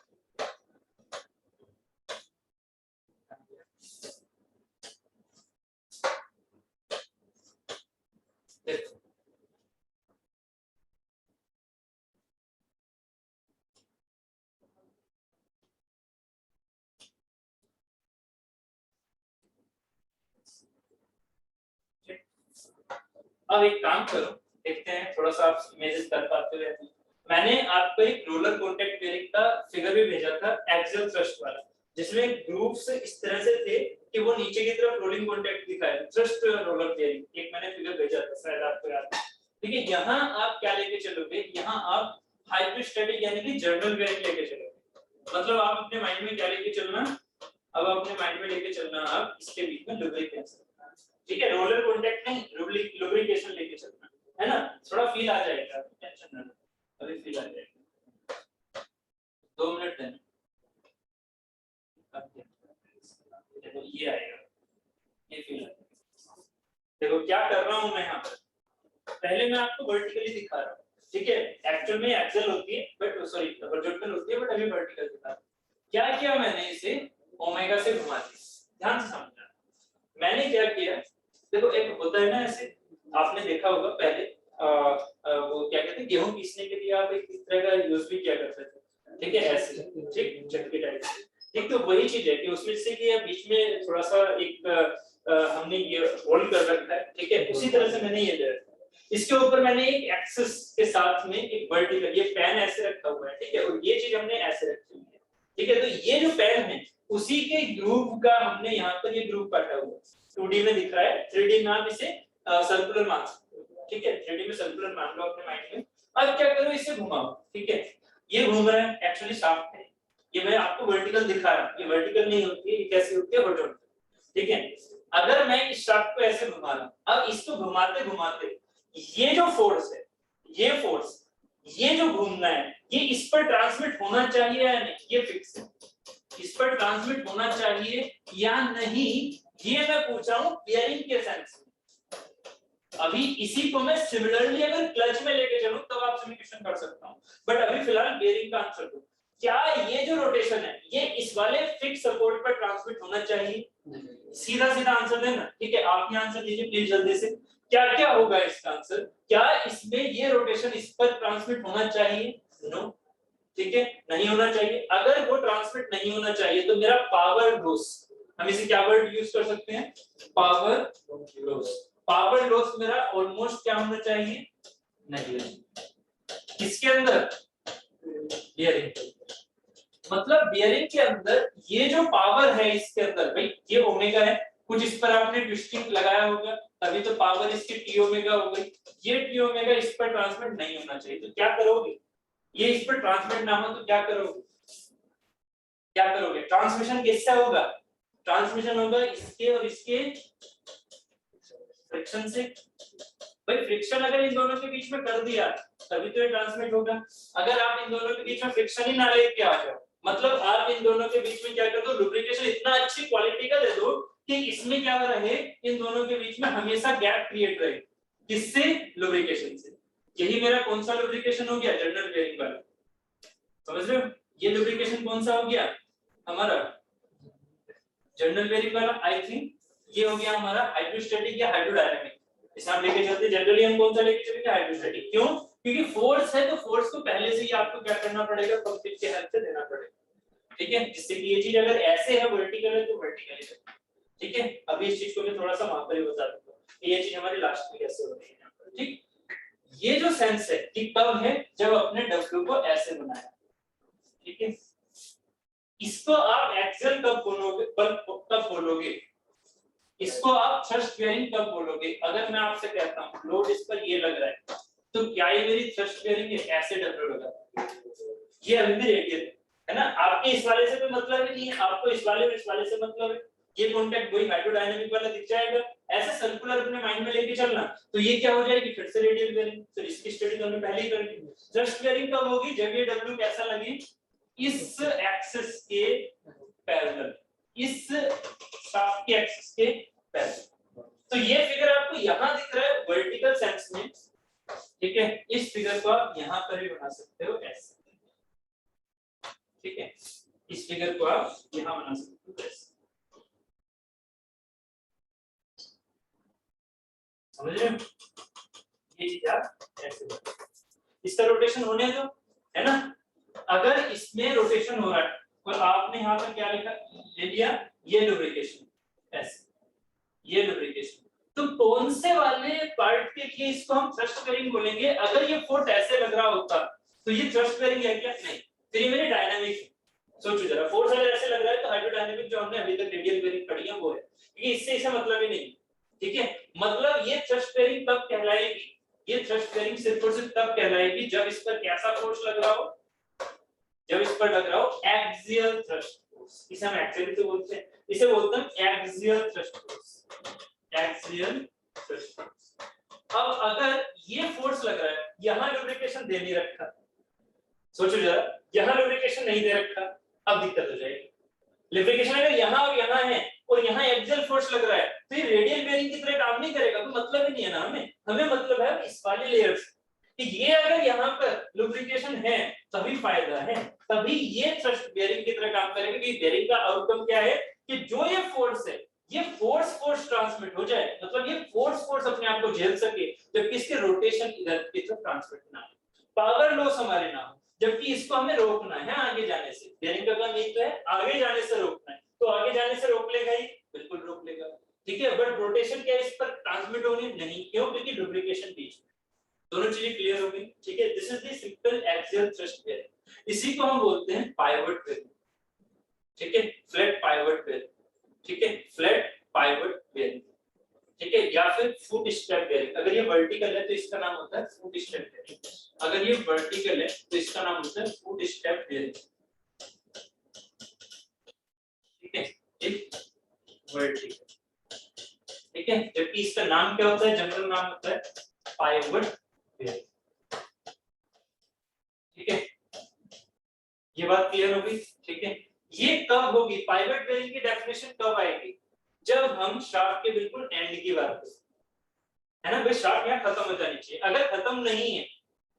अब एक काम करो, देखते हैं थोड़ा सा आप इमेजेस कर पाते हो या नहीं। मैंने आपको एक रोलर कॉन्टैक्ट बेयरिंग का फिगर भी भेजा था, एक्सियल थ्रस्ट वाला, जिसमें ग्रूव्स इस तरह से थे कि वो नीचे की तरफ रोलिंग कॉन्टैक्ट दिखाए, थ्रस्ट रोलर बेयरिंग, एक मैंने फिगर भेजा था, शायद आपको याद है। ठीक है, यहाँ आप क्या लेके चलोगे, यहाँ आप हाइड्रोस्टैटिक यानी कि जर्नल बेयरिंग लेके चलोगे। मतलब आप अपने माइंड में क्या लेके चलना, अब अपने माइंड में लेके चलना आप इसके बीच में लुब्रिकेशन, ठीक है। रोलर कॉन्टैक्ट नहीं, लुब्रिकेशन लेके चलना, है ना। थोड़ा फील आ जाएगा, टेंशन ना लो, अभी फील आ जाएगा। 2 मिनट देना, देखो ये आएगा, ये फील आएगा। देखो क्या कर रहा हूं मैं यहाँ पर, पहले मैं आपको वर्टिकली दिखा रहा हूँ, ठीक है। एक्चुअल में एक्सल होती है, बट सॉरी हॉरिजॉन्टल होती है, बट अभी वर्टिकल दिखा रहा हूँ। क्या किया मैंने, इसे ओमेगा से घुमा दिया, ध्यान से समझना। मैंने क्या किया, देखो एक होता है ना ऐसे, आपने देखा होगा पहले वो क्या कहते हैं गेहूं पीसने के लिए आप एक इस तरह का यूज भी किया करते थे, ठीक है, ऐसे, ठीक चक्की टाइप से, ठीक। तो वही चीज है कि उसमें से कि बीच में थोड़ा सा एक हमने ये होल्ड कर रखा है, ठीक है। उसी तरह से मैंने ये ले रखा है, इसके ऊपर मैंने एक एक्सिस के साथ में एक वर्टिकल, ये पेन ऐसे रखा हुआ है, ठीक है, और ये चीज हमने ऐसे रखी हुई है, ठीक है। तो ये जो पेन है उसी के ग्रुप का हमने यहाँ पर ये ग्रुप काटा हुआ है, 2D में दिख रहा है, 3D में आप इसे सर्कुलर मान सकते हो, ठीक है। 3D में सर्कुलर मान लो अपने माइंड में। अब क्या करो, इसे घुमाओ, ठीक है। ये घूम रहा है, एक्चुअली शाफ्ट है, ये मैं आपको वर्टिकल दिखा रहा हूं, ये वर्टिकल नहीं होती है, ये कैसी होती है, हॉरिजॉन्टल, ठीक है। अगर मैं इस शाफ्ट को ऐसे घुमा रहा हूं, अब इसको घुमाते घुमाते ये जो फोर्स है, ये फोर्स, ये जो घूमना है, ये इस पर ट्रांसमिट होना चाहिए या नहीं, ये फिक्स है, इस पर ट्रांसमिट होना चाहिए या नहीं, ये मैं पूछ रहा हूं बेयरिंग के सेंस में, अभी इसी को मैं सिमिलरली अगर क्लच में लेके चलूं तब आप सब्स्टिट्यूशन कर सकता हूं, बट अभी फिलहाल बेयरिंग का आंसर दो। क्या ये जो रोटेशन है ये इस वाले फिक्स सपोर्ट पर ट्रांसमिट होना चाहिए? सीधा सीधा आंसर देना, ठीक है। आप ये आंसर दीजिए प्लीज जल्दी से। क्या क्या होगा इसका आंसर? क्या इसमें ये रोटेशन इस पर ट्रांसमिट होना चाहिए? नो, ठीक है, नहीं होना चाहिए। अगर वो ट्रांसमिट नहीं होना चाहिए तो मेरा पावर लॉस, हम इसे क्या वर्ड यूज कर सकते हैं? Power loss. पावर लॉस मेरा ऑलमोस्ट क्या होना चाहिए? नेगलिजिबल। किसके अंदर? बियरिंग। मतलब बियरिंग के अंदर ये जो पावर है इसके अंदर, भाई ये ओमेगा है, कुछ इस पर आपने ट्विस्टिंग लगाया होगा तभी तो पावर इसकी टी ओमेगा हो गई। ये टी ओमेगा इस पर ट्रांसमिट नहीं होना चाहिए, तो क्या करोगे? ये इस पर ट्रांसमिट ना हो तो क्या करोगे? क्या करोगे? ट्रांसमिशन किससे होगा? ट्रांसमिशन होगा इसके और इसके फ्रिक्शन से। भाई फ्रिक्शन अगर इन दोनों के बीच में कर दिया तभी तो ये ट्रांसमिट होगा। अगर आप इन दोनों के बीच में फ्रिक्शन ही ना लेके आ जाओ, मतलब आप इन दोनों के बीच में क्या कर दो? लुब्रिकेशन इतना अच्छी क्वालिटी का दे दो कि इसमें क्या रहे, इन दोनों के बीच में हमेशा गैप क्रिएट रहे। किससे? लुब्रिकेशन से। यही मेरा कौन सा लुब्रिकेशन हो गया? जनरल बेयरिंग वाला। समझ रहे हो? ये लुब्रिकेशन कौन सा हो गया हमारा? जनरल बेयरिंग वाला। आई थिंक ये हो गया हमारा हाइड्रोस्टैटिक या हाइड्रोडायनामिक। इसे हम लेके चलते जनरली हम कौन सा लेके चलेंगे? हाइड्रोस्टैटिक। क्यों? क्योंकि फोर्स है तो फोर्स को पहले से ही आपको क्या करना पड़ेगा? पंपिंग के हेल्प से देना पड़ेगा, ठीक है। जिससे कि ये चीज अगर ऐसे है वर्टिकल है तो वर्टिकली है, ठीक है। अभी इस चीज को मैं थोड़ा सा वहां पर ही बता दूंगा ये चीज हमारी लास्ट में कैसे होती है यहाँ पर, ठीक। ये जो सेंस है कि कब है? जब अपने W को ऐसे बनाया, ठीक है। इसको आप एक्सेल कब बोलोगे? कब बोलोगे? इसको आप थ्रस्ट बेयरिंग कब बोलोगे? अगर मैं आपसे कहता हूं लोड इस पर ये लग रहा है तो क्या ये मेरी थ्रस्ट बेयरिंग है? ऐसे W लगा, ये अभी भी रेडियल है ना। आपके इस वाले से कोई मतलब ही नहीं है, आपको इस वाले और इस वाले से मतलब है। ये कांटेक्ट वही हाइड्रोडायनामिक वाला दिख जाएगा। ऐसे सर्कुलर अपने माइंड में लेके चलना तो ये क्या हो जाएगी? फिर से रेडियल बेयरिंग। तो इसकी स्टडी तो हमने पहले ही कर ली। थ्रस्ट बेयरिंग कब होगी? जब ये W कैसा लगे? इस एक्सिस के पैरेलल, इस शाफ्ट के एक्सिस के पैरेलल। तो ये फिगर आपको यहां दिख रहा है वर्टिकल सेंस में, ठीक है। इस फिगर को आप यहां पर भी बना सकते हो ऐसे, ठीक है। इस फिगर को आप यहां बना सकते हो ऐसे, समझ रहे हो? ये चीज आप ऐसे बना, इसका रोटेशन होने दो, है ना। अगर इसमें रोटेशन हो रहा है और आपने यहां पर क्या लिखा ले लिया? ये लुब्रिकेशन ऐसे, ये लुब्रिकेशन, तो कौन से वाले पार्ट के लिए इसको हम थ्रस्ट बेयरिंग बोलेंगे? अगर ये फोर्स ऐसे लग रहा होता तो ये थ्रस्ट बेयरिंग है क्या? नहीं, फिर ये मेरी डायनामिक। सोचो जरा, फोर्स अगर ऐसे लग रहा है तो हाइड्रोडायनामिक जो हमने अभी तक रेडियल बेयरिंग पढ़ी है वो है, क्योंकि इससे इसका मतलब ही नहीं, ठीक है। मतलब ये थ्रस्ट बेयरिंग कब कहलाएगी? ये थ्रस्ट बेयरिंग सिर्फ और सिर्फ तब कहलाएगी जब इस पर कैसा फोर्स लग रहा हो? जब इस पर लग रहा हो एक्सियल थ्रस्ट फोर्स। इसे हम एक्सियल तो बोलते हैं, इसे बोलते हैं axial thrust force, axial thrust force. अब अगर ये फोर्स लग रहा है, यहां लुब्रिकेशन दे नहीं रखा, सोचो जरा, यहां लुब्रिकेशन नहीं दे रखा, अब दिक्कत हो जाएगी। लुब्रिकेशन अगर यहां और यहां है और यहां एक्सियल फोर्स लग रहा है तो ये रेडियल बेयरिंग की तरह काम नहीं करेगा, तो मतलब ही नहीं है ना हमें मतलब है इस वाले लेयर्स कि ये अगर यहां पर लुब्रिकेशन है तभी फायदा है, तभी ये थ्रस्ट बेयरिंग की तरह काम करेगा। कि बेयरिंग का आउटकम क्या है? कि जो ये फोर्स है ये फोर्स ट्रांसमिट हो जाए, मतलब ये फोर्स अपने आप को झेल सके, जबकि इसके रोटेशन इधर की तरफ ट्रांसमिट ना हो, पावर लॉस हमारे ना हो, जबकि इसको हमें रोकना है आगे जाने से। बेयरिंग का काम यही तो है, आगे जाने से रोकना है, तो आगे जाने से रोक लेगा ही, बिल्कुल रोक लेगा, ठीक है। बट रोटेशन क्या इस पर ट्रांसमिट होनी नहीं, क्यों? क्योंकि लुब्रिकेशन बीच में। दोनों चीजें क्लियर हो गई, ठीक है। This is the simple axial thrust bearing. इसी को हम बोलते हैं पाइवट बेयरिंग, ठीक है, फ्लैट पाइवट बेयरिंग, ठीक है, फ्लैट पाइवट बेयरिंग, ठीक है, या फिर फुट स्टेप बेयरिंग। अगर ये वर्टिकल है तो इसका नाम होता है फुट स्टेप बेयरिंग, अगर ये वर्टिकल है तो इसका नाम होता है फुट स्टेप बेयरिंग, ठीक है, एक वर्टिकल, ठीक है। जबकि इसका नाम क्या होता है? जनरल नाम होता है पाइवट बेयरिंग, ठीक है। ये बात क्लियर हो गई, ठीक है। ये कब होगी? पाइवट बेयरिंग की डेफिनेशन कब आएगी? जब हम शाफ्ट के बिल्कुल एंड की बात करें, है ना भाई, शाफ्ट यहाँ खत्म हो जानी चाहिए। अगर खत्म नहीं है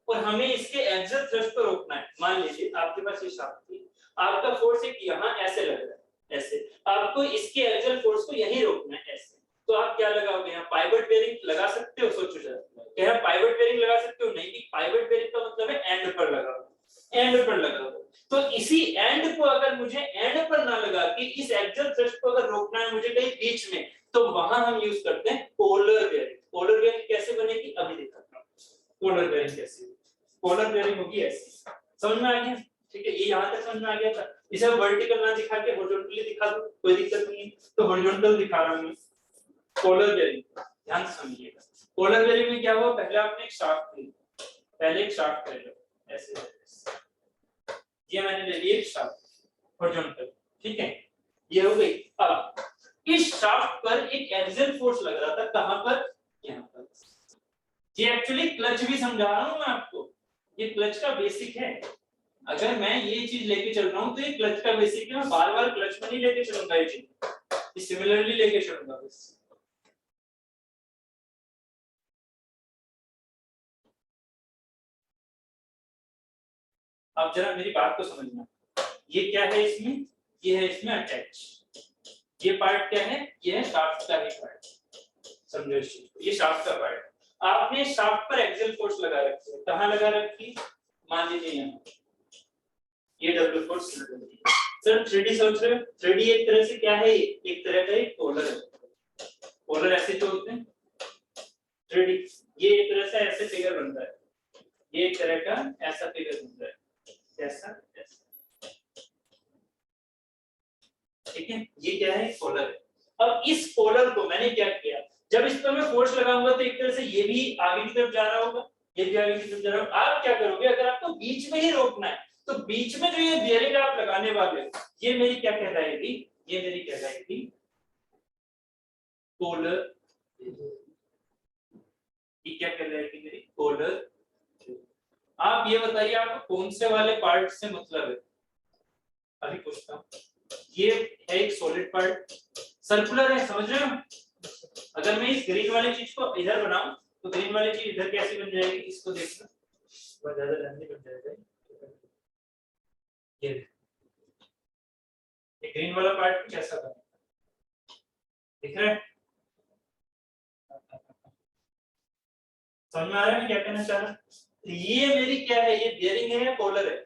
और हमें इसके एक्सियल थ्रस्ट को रोकना है, मान लीजिए आपके पास ये शाफ्ट थी, आपका फोर्स एक यहाँ ऐसे लग रहा है, ऐसे आपको इसके एक्सियल फोर्स को यहीं रोकना है ऐसे, तो आप क्या लगाओगे यहाँ, पाइवट बेयरिंग लगा सकते हो। सोचो जरा, क्या पाइवट बेयरिंग लगा सकते हो? नहीं, पाइवट बेयरिंग का मतलब है एंड पर लगाओ, एंड पर लगाओ। तो इसी एंड को अगर मुझे एंड पर ना लगा के इस एक्सियल थ्रस्ट को अगर रोकना है मुझे कहीं बीच में, तो वहां हम यूज करते हैं पोलर बेयरिंग। पोलर बेयरिंग कैसे बनेगी अभी दिखाता हूं। पोलर बेयरिंग कैसे, पोलर बेयरिंग होगी ऐसी, समझ में आ गया? ठीक है, ये यहाँ तक समझ में आ गया था। इसे वर्टिकल ना दिखा के हॉरिजॉन्टली दिखा दो, कोई दिक्कत नहीं है। तो हॉरिजॉन्टल दिखा रहा हूं मैं पोलर बेयरिंग, ध्यान से समझिएगा। पोलर बेयरिंग में क्या हुआ, पहले आपने एक शाफ्ट ली, पहले एक शाफ्ट ले लो ऐसे, ये मैंने ले ली एक शाफ्ट हॉरिजॉन्टल, ठीक है, ये हो गई। अब इस शाफ्ट पर एक एक्सियल फोर्स लग रहा था, कहां पर, यहां पर। ये एक्चुअली क्लच भी समझा रहा हूं मैं आपको, ये क्लच का बेसिक है। अगर मैं ये चीज लेके चल रहा हूं तो ये क्लच का बेसिक है, मैं बार-बार क्लच में नहीं लेके चलूंगा, ये चीज सिमिलरली लेके चलूंगा बस। अब जरा मेरी बात को समझना, ये क्या है इसमें, ये है इसमें अटैच, ये पार्ट क्या है, ये है शाफ्ट का ही पार्ट, समझो इस चीज को, ये शाफ्ट का पार्ट। आपने शाफ्ट पर एक्सियल फोर्स लगा रखी है, कहां लगा रखी, मान लीजिए यहाँ, ये डब्ल्यू फोर्स लगा रखी है। सर 3D सोच रहे हो, 3D एक तरह से क्या है, एक तरह का एक पोलर है। पोलर ऐसे तो होते हैं 3D, ये एक तरह से ऐसे फिगर बनता है, ये एक तरह का ऐसा फिगर बनता है, ऐसा ऐसा, ठीक है, ये क्या है, पोलर है। अब इस पोलर को मैंने क्या किया, जब इस पर मैं फोर्स लगाऊंगा तो एक तरह से ये भी आगे की तरफ जा रहा होगा, ये भी आगे की तरफ जा रहा होगा। आप क्या करोगे, अगर आपको बीच में ही रोकना है तो बीच में जो ये बेयरिंग आप लगाने वाले हो, ये मेरी क्या कहलाएगी, ये मेरी कहलाएगी पोलर, ये क्या कहलाएगी मेरी पोलर। आप ये बताइए आपको कौन से वाले पार्ट से मतलब है, अभी पूछता हूँ। ये है एक सॉलिड पार्ट, सर्कुलर है, समझ रहे हो? अगर मैं इस ग्रीन वाली चीज को इधर बनाऊं तो ग्रीन वाली चीज इधर कैसे बन जाएगी, इसको देखना, बहुत ज्यादा लंबी बन जाएगा। ये ग्रीन वाला पार्ट कुछ ऐसा बनेगा, दिख रहा है? समझ में आ रहा है मैं क्या कहना चाह रहा हूं? ये मेरी क्या है, ये बेयरिंग है या पोलर है,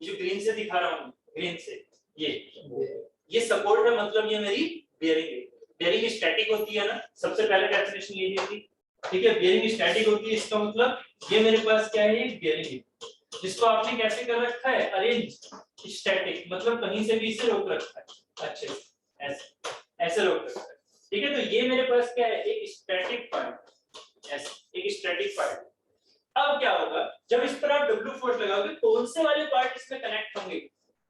जो ग्रीन से दिखा रहा हूं, ग्रीन से ये सपोर्ट है, मतलब ये मेरी बेयरिंग है। बेयरिंग स्टैटिक होती है ना, सबसे पहले डेफिनेशन ये थी, ठीक है, बेयरिंग स्टैटिक होती है, इसका मतलब ये मेरे पास क्या है, बेयरिंग है, जिसको आपने कैसे कर रखा है, अरेंज स्टैटिक, मतलब कहीं से भी इसे रोक रखा है, अच्छे ऐसे ऐसे रोक रखा है, ठीक है। तो ये मेरे पास क्या है, एक स्टैटिक पार्ट, ऐसे एक स्टैटिक पार्ट। अब क्या होगा, जब इस पर आप डब्ल्यू फोर्स लगाओगे, कौन से वाले पार्ट इसमें कनेक्ट होंगे,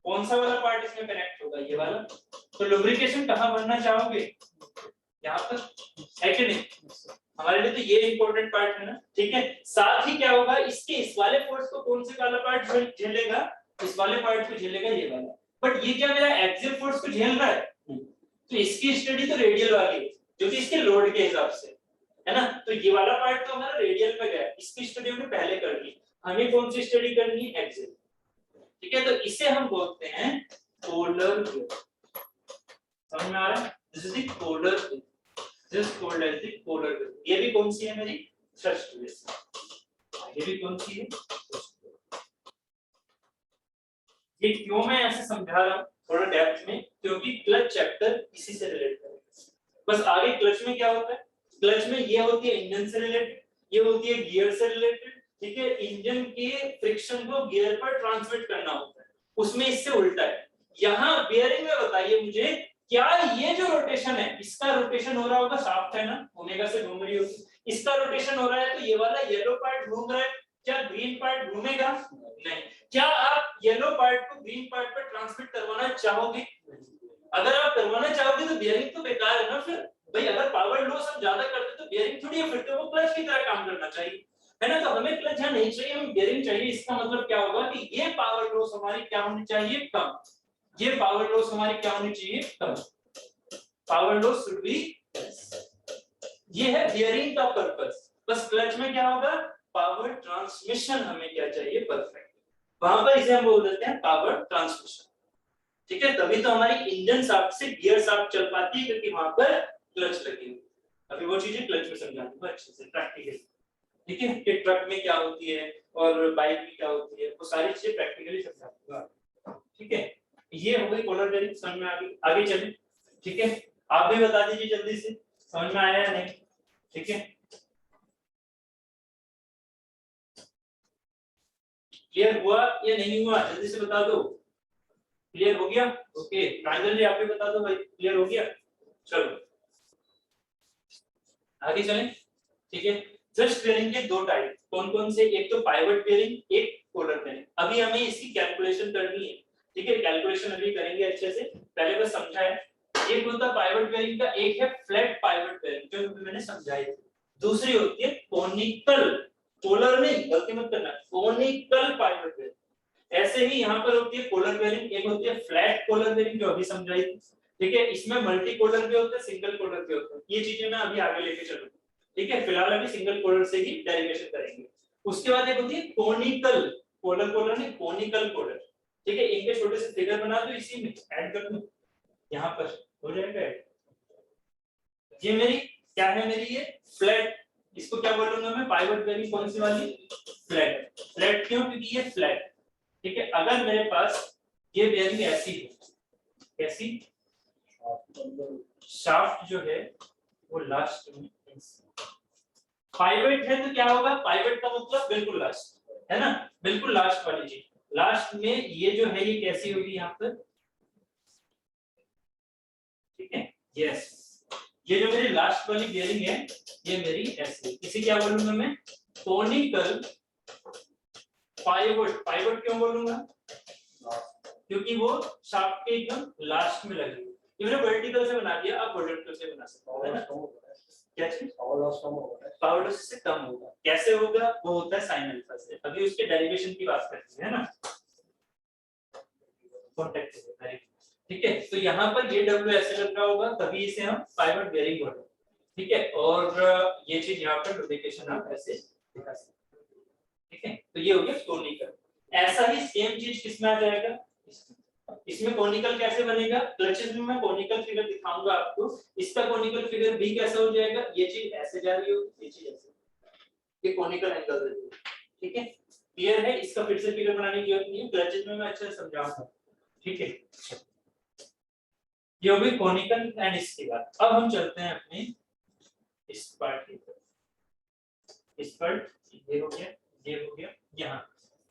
कौन सा वाला पार्ट इसमें कनेक्ट होगा, ये वाला। तो लुब्रिकेशन कहां भरना चाहोगे, यहाँ पर, है कि नहीं? हमारे लिए तो ये इंपॉर्टेंट पार्ट है ना, ठीक है। साथ ही क्या होगा, इसके इस वाले फोर्स को कौन से वाला पार्ट झेलेगा, इस वाले पार्ट को झेलेगा ये वाला। बट ये क्या मेरा एक्सियल फोर्स को झेल रहा है, तो इसकी स्टडी तो रेडियल वाली है, जो कि इसके लोड के हिसाब से है ना। तो ये वाला पार्ट तो हमारा रेडियल में गया, इसकी स्टडी हमने पहले कर ली, हमें कौन सी स्टडी करनी है, एक्सियल, ठीक है। तो इसे हम बोलते हैं पोलर, समझ में आ रहा है, this is the polar, this is called as the polar. ये भी कौन सी है मेरी, थ्रस्ट बेस, ये भी कौन सी है, ये क्यों मैं ऐसे समझा रहा हूं थोड़ा डेप्थ में, क्योंकि क्लच चैप्टर इसी से रिलेट करेगा। बस आगे क्लच में क्या होता है, क्लच में ये होती है इंजन से रिलेटेड, ये होती है गियर से रिलेटेड, ठीक है। इंजन के फ्रिक्शन को गियर पर ट्रांसमिट करना होता है, उसमें इससे उल्टा है। यहाँ बेयरिंग में बताइए मुझे, क्या ये जो रोटेशन है, इसका रोटेशन हो रहा होगा, शाफ्ट है ना, ओमेगा से घूम रही होगी, इसका रोटेशन हो रहा है, तो ये वाला येलो पार्ट घूम रहा है, क्या ग्रीन पार्ट घूमेगा, नहीं। क्या आप येलो पार्ट को ग्रीन पार्ट पर ट्रांसमिट करवाना चाहोगे, अगर आप करवाना चाहोगे तो बेयरिंग तो बेकार है ना फिर भाई। अगर पावर लॉस हम ज्यादा करते तो बेयरिंग थोड़ी है, फिर तो वो क्लच की तरह काम करना चाहिए, है ना। तो हमें क्लच यहाँ नहीं चाहिए, हमें बेयरिंग चाहिए। इसका मतलब क्या होगा कि ये पावर लॉस हमारी क्या होनी चाहिए, कम, ये पावर लॉस हमारी क्या होनी चाहिए, कम, पावर लॉस शुड बी, ये है बियरिंग का पर्पस। बस क्लच में क्या होगा, पावर ट्रांसमिशन हमें क्या चाहिए, परफेक्ट, वहां पर इसे हम बोल देते हैं पावर ट्रांसमिशन। ठीक है, तभी तो हमारी इंजन शाफ्ट से गियर शाफ्ट चल पाती है, क्योंकि वहां पर क्लच लगी हुई। अभी वो चीजें क्लच में समझा दूंगा अच्छे से प्रैक्टिकली। ठीक है, कि ट्रक में क्या होती है और बाइक में क्या होती है, वो सारी चीजें प्रैक्टिकली समझा दूंगा। ठीक है, ये हो गई कॉलर बेयरिंग, समझ में आ गई। आगे चलें। ठीक है, आप भी बता दीजिए जल्दी से, समझ में आया या नहीं। ठीक है, क्लियर हुआ या नहीं हुआ, जल्दी से बता दो। क्लियर हो गया? ओके, प्रांजल जी आप भी बता दो भाई, क्लियर हो गया? चलो आगे चलें। ठीक है, थ्रस्ट बेयरिंग के दो टाइप, कौन कौन से, एक तो पाइवट बेयरिंग, एक कॉलर बेयरिंग। अभी हमें इसकी कैलकुलेशन करनी है। ठीक है, कैलकुलेशन अभी करेंगे अच्छे से, पहले बस समझा है। एक होता है पाइवट बेयरिंग का, एक है फ्लैट पाइवट बेयरिंग जो मैंने समझाई थी। दूसरी होती है कोनिकल, कॉलर नहीं, गलती मत करना, कोनिकल पाइवट बेयरिंग। ऐसे ही यहाँ पर होती है कॉलर बेयरिंग, एक होती है फ्लैट कॉलर बेयरिंग जो अभी समझाई थी। ठीक है, इसमें मल्टी कॉलर भी होते हैं, सिंगल कॉलर भी होते हैं, ये चीजें मैं अभी आगे लेके चलूंगा। ठीक है, फिलहाल अभी सिंगल कॉलर से ही डेरिवेशन करेंगे। उसके बाद एक होती है कोनिकल, कॉलर कॉलर नहीं, कोनिकल कॉलर। ठीक है, इनके छोटे से फिगर बना दो, इसी में ऐड कर दो, यहाँ पर हो जाएगा ऐड। ये मेरी क्या है, मेरी ये फ्लैट, इसको क्या बोलूंगा मैं, पाइवट बेयरिंग कौन सी वाली, फ्लैट। फ्लैट क्यों, क्योंकि ये फ्लैट। ठीक है, अगर मेरे पास ये बेयरिंग ऐसी है, कैसी, शाफ्ट जो है वो लास्ट में, पाइवट है तो क्या होगा, पाइवट का मतलब बिल्कुल लास्ट, है ना, बिल्कुल लास्ट वाली चीज। लास्ट में ये जो है ये कैसी होगी यहाँ पर। ठीक है, यस, ये जो मेरी लास्ट वाली बेयरिंग है ये मेरी ऐसी, इसे क्या बोलूंगा मैं, कोनिकल पाइवट। पाइवट क्यों बोलूंगा, क्योंकि वो शाफ्ट के एकदम लास्ट में लगी। ये मैंने वर्टिकल से बना दिया, आप हॉरिजॉन्टल से बना सकते हो, है ना। क्या चीज, पावर लॉस से कम होगा, कैसे होगा, वो होता है साइन अल्फा से। अभी उसके डेरिवेशन की बात करते हैं, है ना, कॉन्टैक्ट से। ठीक है, तो यहाँ पर ये डब्ल्यू ऐसे लग रहा होगा, तभी इसे हम पाइवट बेयरिंग बोलते हैं। ठीक है, और ये चीज यहाँ पर लुब्रिकेशन आप ऐसे दिखा सकते हैं। ठीक है, तो ये हो गया कोनिकल। ऐसा ही सेम चीज किसमें आ जाएगा, इसमें कोनिकल कैसे बनेगा, क्लचेस में मैं कोनिकल फिगर दिखाऊंगा आपको। इसका कोनिकल फिगर भी कैसा हो जाएगा, ये चीज ऐसे जा रही होगी, ये चीज ऐसे, ये कोनिकल एंगल देती है। ठीक है, क्लियर है, इसका फिर से फिगर बनाने की जरूरत नहीं है, क्लचेस में मैं अच्छे से समझाऊंगा। ठीक है, ये हो गई कोनिकल एंड इसके बाद अब हम चलते हैं अपने इस पार्ट की तरफ। इस पार्ट ये हो गया, ये हो गया। यहाँ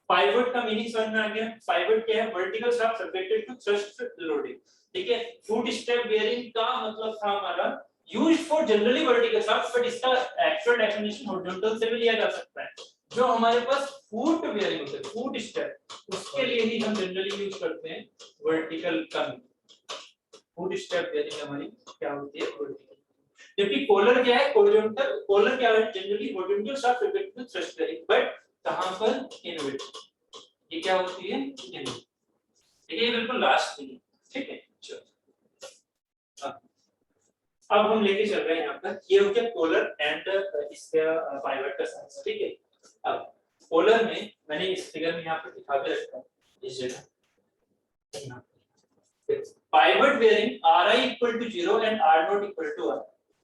पाइवट का मीनिंग समझ में आ गया। पाइवट क्या है, vertical shaft subjected to thrust loading. ठीक है, फुट स्टेप बेयरिंग का मतलब था हमारा used for generally vertical shaft, but इसका एक्चुअल डेफिनेशन हॉरिजॉन्टल से भी लिया जा सकता है। जो हमारे पास फुट बेयरिंग होते हैं, फुट स्टेप, उसके लिए ही हम जनरली यूज करते हैं वर्टिकल का। फुट स्टेप बेयरिंग हमारी क्या होती है, वर्टिकल। जबकि कॉलर क्या है, हॉरिजॉन्टल। कॉलर क्या है, generally horizontal shaft subjected to thrust bearing, but कहां पर, इनवर्ट। ये क्या होती है, इनवर्ट। ठीक है, ये बिल्कुल लास्ट में। ठीक है, चलो अब हम लेके चल रहे हैं यहाँ पर, ये हो गया कॉलर एंड इसका पाइवट का साइज। ठीक है, अब कॉलर में मैंने इस फिगर में यहाँ पर दिखा के रखा है, इस जगह pivot bearing Ri equal to 0 and R not equal to R।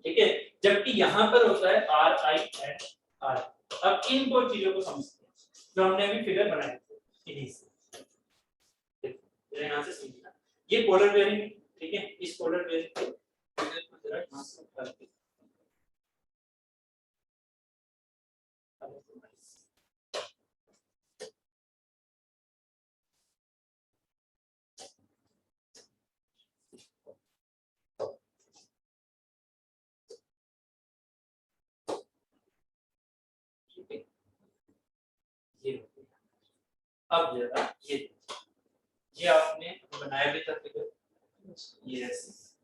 ठीक है, जबकि यहाँ पर होता है Ri एंड R। अब इन दो चीजों को समझते हैं जो हमने अभी फिगर बनाए थे, इन्हीं से यहाँ से समझना। ये कॉलर बेयरिंग, ठीक है, इस कॉलर बेयरिंग को फिगर को जरा यहाँ से करके ये अब जरा ये आपने बनाया भी था फिगर, यस,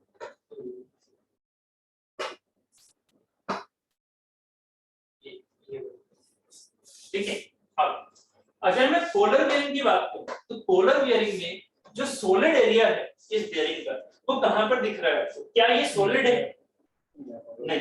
ठीक है। अब अगर मैं पोलर बेयरिंग की बात करूं तो पोलर बेयरिंग में जो सॉलिड एरिया है इस बेयरिंग का वो कहां पर दिख रहा है आपको, क्या ये सॉलिड है, नहीं,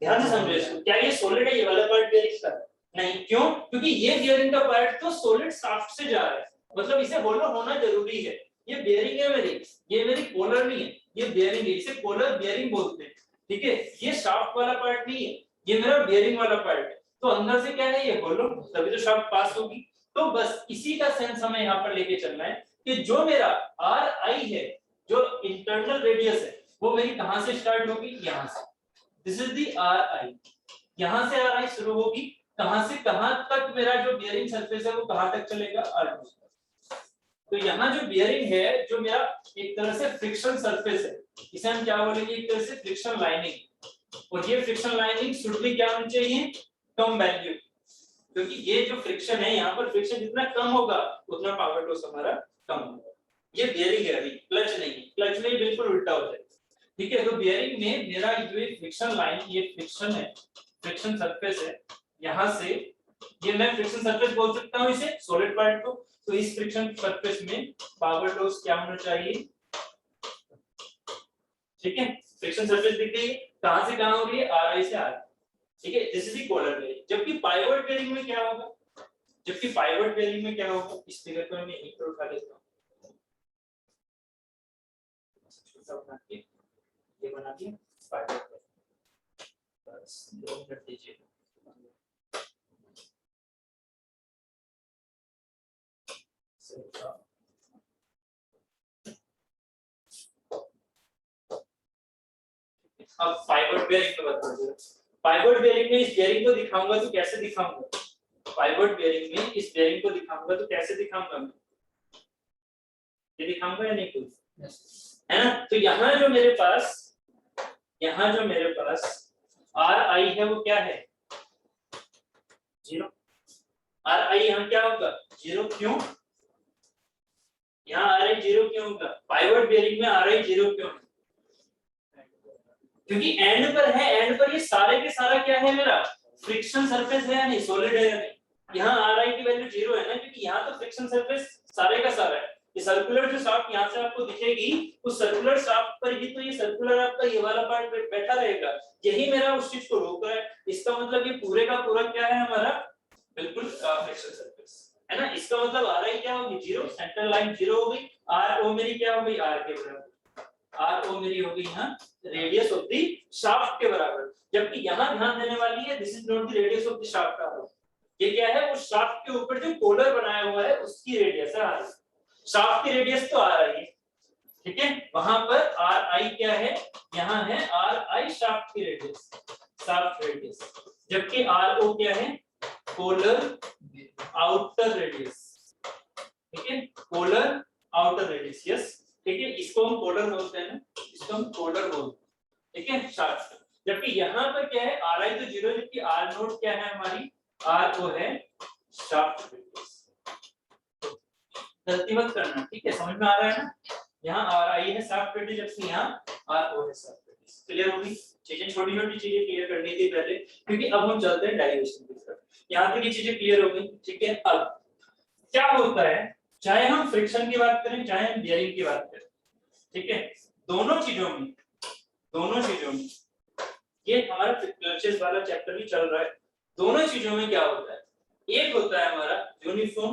ध्यान से समझो इसको, क्या ये सॉलिड है ये वाला पार्ट बेयरिंग का? नहीं, क्यों? क्योंकि ये बेयरिंग का पार्ट तो सॉलिड शाफ्ट से जा रहा है, मतलब इसे होलो होना जरूरी है। ये बेयरिंग है मेरी, ये मेरी पोलर नहीं है, ये बेयरिंग है, इसे पोलर बेयरिंग बोलते हैं, ठीक है। ये शाफ्ट वाला पार्ट नहीं है, ये मेरा बेयरिंग वाला पार्ट है। तो अंदर से क्या है, ये होलो, तभी तो शाफ्ट पास होगी। तो बस इसी का सेंस हमें यहाँ पर लेके चलना है कि जो मेरा आर आई है, जो इंटरनल रेडियस है, वो मेरी कहां से स्टार्ट होगी, यहां से। दिस इज दी आर आई, यहां से आर आई शुरू होगी, कहां से कहां तक मेरा जो बियरिंग सरफेस है वो कहां तक चलेगा, R2। तो यहाँ जो बियरिंग है, जो मेरा एक तरह से फ्रिक्शन सरफेस है, इसे हम क्या बोलेंगे, एक तरह से फ्रिक्शन लाइनिंग। और ये फ्रिक्शन लाइनिंग शुड भी क्या होनी चाहिए, कम वैल्यू, क्योंकि ये जो फ्रिक्शन है, यहाँ पर फ्रिक्शन जितना कम होगा उतना पावर लॉस हमारा कम होगा। ये बियरिंग है, अभी क्लच नहीं है, क्लच में बिल्कुल उल्टा हो जाएगा, ठीक है। तो बियरिंग में मेरा जो फ्रिक्शन लाइन, ये फ्रिक्शन है, फ्रिक्शन सरफेस है, यहाँ से ये मैं फ्रिक्शन सरफेस बोल सकता हूँ इसे, सॉलिड पार्ट को। तो इस फ्रिक्शन सरफेस में पावर लॉस क्या होना चाहिए, ठीक है। फ्रिक्शन सरफेस दिख रही है, कहां से कहां हो रही है, आर आई से आर, ठीक है। This is the polar bearing. जबकि पाइवट बेयरिंग में क्या होगा, जबकि पाइवट बेयरिंग में क्या होगा, इस फिगर को मैं यहीं पर उठा लेता हूं, छोटा बना के ये बना दिया पाइवट, बस 2 मिनट दीजिए। अब पाइवट बेयरिंग का बता दो। पाइवट बेयरिंग में इस बेयरिंग को दिखाऊंगा तो कैसे दिखाऊंगा, पाइवट बेयरिंग में इस बेयरिंग को दिखाऊंगा तो कैसे दिखाऊंगा मैं, ये दिखाऊंगा या नहीं कुछ, है ना। तो यहाँ जो मेरे पास, यहाँ जो मेरे पास आर आई है वो क्या है, 0। आर आई यहाँ क्या होगा, 0, क्यों? यहाँ आर आई 0 क्यों होगा, पाइवट बेयरिंग में आर आई 0 क्यों? क्योंकि एंड पर है, एंड पर ये सारे के सारा क्या है मेरा, फ्रिक्शन सरफेस है या नहीं, सॉलिड है या नहीं। यहाँ आर आई की वैल्यू 0 है ना, क्योंकि यहाँ तो फ्रिक्शन सरफेस सारे का सारा है। ये सर्कुलर जो शाफ्ट यहाँ से आपको दिखेगी, उस सर्कुलर शाफ्ट पर ही तो ये सर्कुलर आपका ये वाला पार्ट बैठा रहेगा, यही मेरा उस चीज को रोक रहा है। इसका मतलब ये पूरे का पूरा क्या है हमारा, बिल्कुल फ्रिक्शन सरफेस है ना। इसका मतलब आर आई क्या होगी, 0, सेंट्रल लाइन 0 हो गई, आर ओ मेरी क्या हो गई, आर के बराबर, आर ओ मेरी हो गई यहाँ रेडियस ऑफ द शाफ्ट के बराबर। जबकि यहाँ ध्यान देने वाली है, this is not the radius of the shaft R, ये क्या है, वो शाफ्ट के ऊपर जो पोलर बनाया हुआ है उसकी रेडियस है आर। शाफ्ट की रेडियस तो आर आई है, ठीक है। वहां पर आर आई क्या है, यहाँ है आर आई शाफ्ट की रेडियस, शाफ्ट रेडियस। जबकि आर ओ क्या है, पोलर आउटर रेडियस, ठीक है, पोलर आउटर रेडियस, यस, ठीक है। इसको हम पोलर बोलते हैं ना, इसको हम पोलर बोलते हैं, ठीक है, शाफ्ट। जबकि यहाँ पर क्या है, आर आई तो 0, जबकि आर नोट क्या है हमारी, आर ओ है शाफ्ट रेडियस। गलती मत करना, ठीक है, समझ में आ रहा है ना। यहाँ आर आई है शाफ्ट रेडियस, जबकि यहाँ आर ओ है शाफ्ट रेडियस। क्लियर होगी चीजें, छोटी छोटी चीजें क्लियर करनी थी पहले, क्योंकि अब हम चलते हैं डेरिवेशन की तरफ। यहाँ तक ये चीजें क्लियर हो गई, ठीक है। अब क्या होता है, चाहे हम फ्रिक्शन की बात करें, चाहे हम बियरिंग की बात करें, ठीक है, दोनों चीजों में, दोनों चीजों में, ये हमारा क्लचेस वाला चैप्टर भी चल रहा है, दोनों चीजों में क्या होता है, एक होता है हमारा यूनिफॉर्म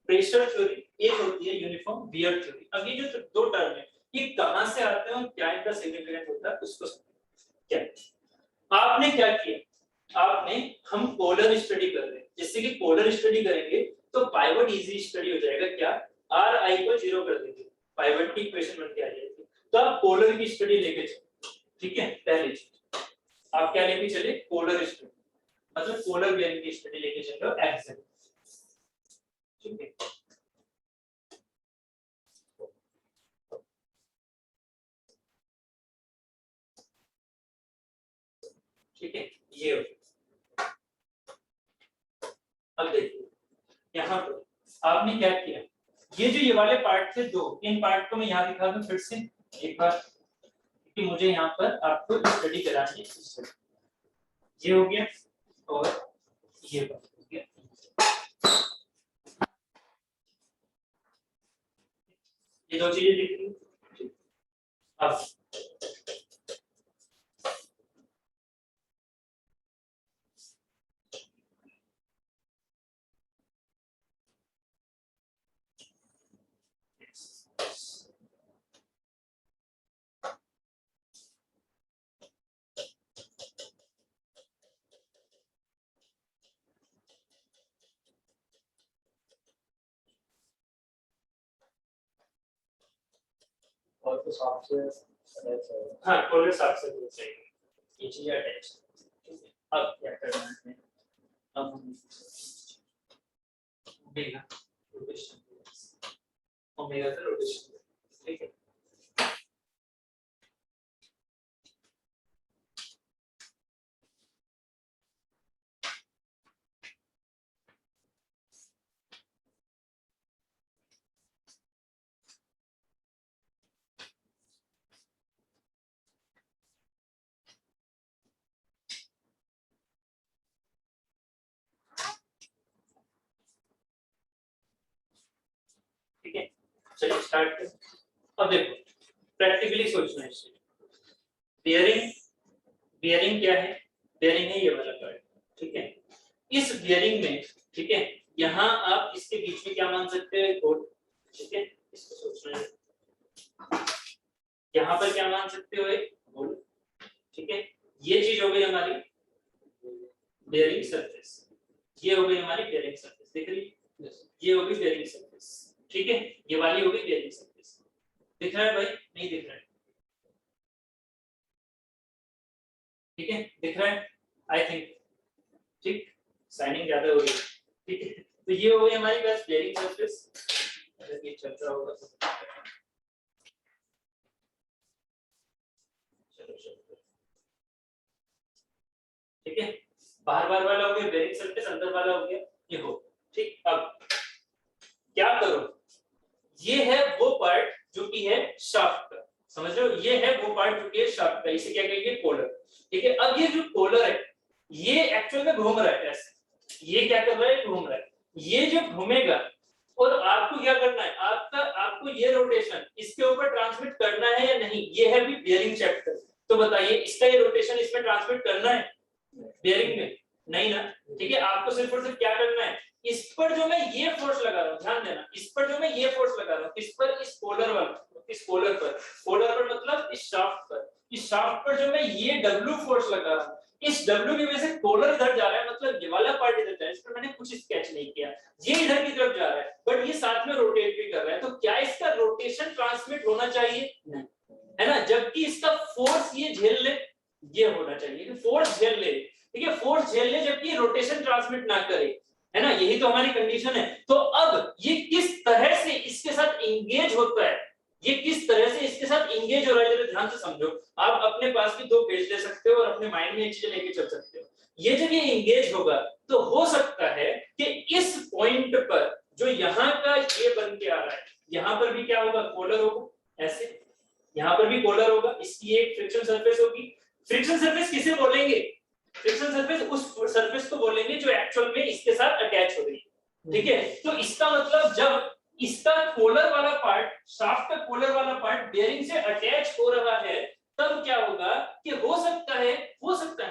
प्रेशर थ्योरी, एक होती है यूनिफॉर्म बियर थ्योरी। अब ये जो दो टर्म है, ये कहां से आते हैं और क्या इनका सिग्निफिकेंट होता है उसको क्या, आपने क्या किया, आपने, हम पोलर स्टडी कर रहे हैं, जिससे कि पोलर स्टडी करेंगे तो पाइवट इजी स्टडी हो जाएगा, क्या, आर आई को 0 कर देंगे, पाइवट की इक्वेशन बन के आ जाएगी। तो आप पोलर की स्टडी लेके चलो, ठीक है। पहली चीज आप क्या लेके चले, पोलर स्टडी, मतलब पोलर बेयरिंग की स्टडी लेके चलो एक्सेल, ठीक है। ठीक है, ये अब देखिए यहाँ पर आपने क्या किया, ये जो ये वाले पार्ट थे दो, इन पार्ट को मैं यहाँ दिखा दूं फिर से एक बार, कि मुझे यहाँ पर आपको स्टडी करानी है। ये हो गया और ये हो गया, ये दो चीजें दिख रही हैं। अब तो साफ से हाँ कोलर साफ से होना चाहिए, ये चीज अटैच। अब क्या करना है, अब ओमेगा रोटेशन, ओमेगा का रोटेशन, ठीक है। ठीक है, चलिए स्टार्ट करें। अब देखो प्रैक्टिकली सोचना है इससे। बियरिंग, बियरिंग क्या है, बियरिंग है ये वाला पार्ट, ठीक है। इस बियरिंग में, ठीक है, यहाँ आप इसके बीच में क्या मान सकते हो, कोड, ठीक है, इसको सोचना है। यहाँ पर क्या मान सकते हो, एक होल, ठीक है। ये चीज हो गई हमारी बियरिंग सरफेस, ये हो गई हमारी बियरिंग सरफेस, देख रही, ये हो गई बियरिंग सरफेस, ठीक है। ये वाली हो गई बियरिंग सरफेस, दिख रहा है भाई, नहीं दिख रहा है, ठीक है, दिख रहा है आई थिंक, ठीक, साइनिंग ज्यादा हो रही है, ठीक है। तो ये हो गई हमारी बस बियरिंग सरफेस, अगर ये चल रहा होगा तो ठीक है। बाहर बाहर वाला हो गया बेरिंग सरफेस, अंदर वाला हो गया ये हो, ठीक। अब क्या करो, ये है वो पार्ट जो कि है शाफ्ट का, समझ रहे हो, ये है वो पार्ट जो कि है शाफ्ट का, इसे क्या कहेंगे, पोलर, ठीक है। अब ये जो पोलर है ये एक्चुअल में घूम रहा है ऐसे, ये क्या कर रहा है, घूम रहा है, ये जब घूमेगा और आपको क्या करना है, आपको ये रोटेशन इसके ऊपर ट्रांसमिट करना है या नहीं, ये है भी बियरिंग चैप्टर। तो बताइए इसका ये रोटेशन इसमें ट्रांसमिट करना है बियरिंग में, नहीं ना, ठीक है। आपको सिर्फ और सिर्फ क्या करना है, इस पर जो मैं ये फोर्स लगा रहा हूँ, ध्यान देना, इस पर जो मैं ये फोर्स लगा रहा हूँ, किस पर, इस पोलर वाला, इस पोलर पर मतलब इस शाफ्ट पर, इस शाफ्ट पर जो मैं ये W फोर्स लगा रहा हूँ, इस W की वजह से पोलर इधर जा रहा है, मतलब ये वाला पार्ट इधर जा रहा है, इस पर मैंने कुछ स्केच नहीं किया, ये इधर की तरफ जा रहा है, बट ये साथ में रोटेट भी कर रहा है, तो क्या इसका रोटेशन ट्रांसमिट होना चाहिए, है ना, जबकि इसका फोर्स ये झेल ले, ये होना चाहिए कि फोर्स झेल ले, ठीक है, फोर्स झेल ले जबकि रोटेशन ट्रांसमिट ना करे, है ना, यही तो हमारी कंडीशन है। तो अब ये किस तरह से इसके साथ एंगेज होता है, ये किस तरह से इसके साथ एंगेज हो रहा है, जरा ध्यान से समझो। आप अपने पास भी दो पेज ले सकते हो और अपने माइंड में एक चीज लेके चल सकते हो। ये जब ये एंगेज होगा तो हो सकता है कि इस पॉइंट पर जो यहाँ का ये बन के आ रहा है, यहाँ पर भी क्या होगा, पोलर होगा ऐसे, यहाँ पर भी पोलर होगा, इसकी एक फ्रिक्शन सरफेस होगी। फ्रिक्शन सरफेस किसे बोलेंगे, फ्रिक्शन सरफेस उस सरफेस को बोलेंगे जो एक्चुअल में इसके साथ अटैच हो रही है, ठीक है। तो इसका मतलब जब इसका पोलर वाला पार्ट, शाफ्ट का पोलर वाला पार्ट बेयरिंग से अटैच हो रहा है, तब क्या होगा कि हो सकता है,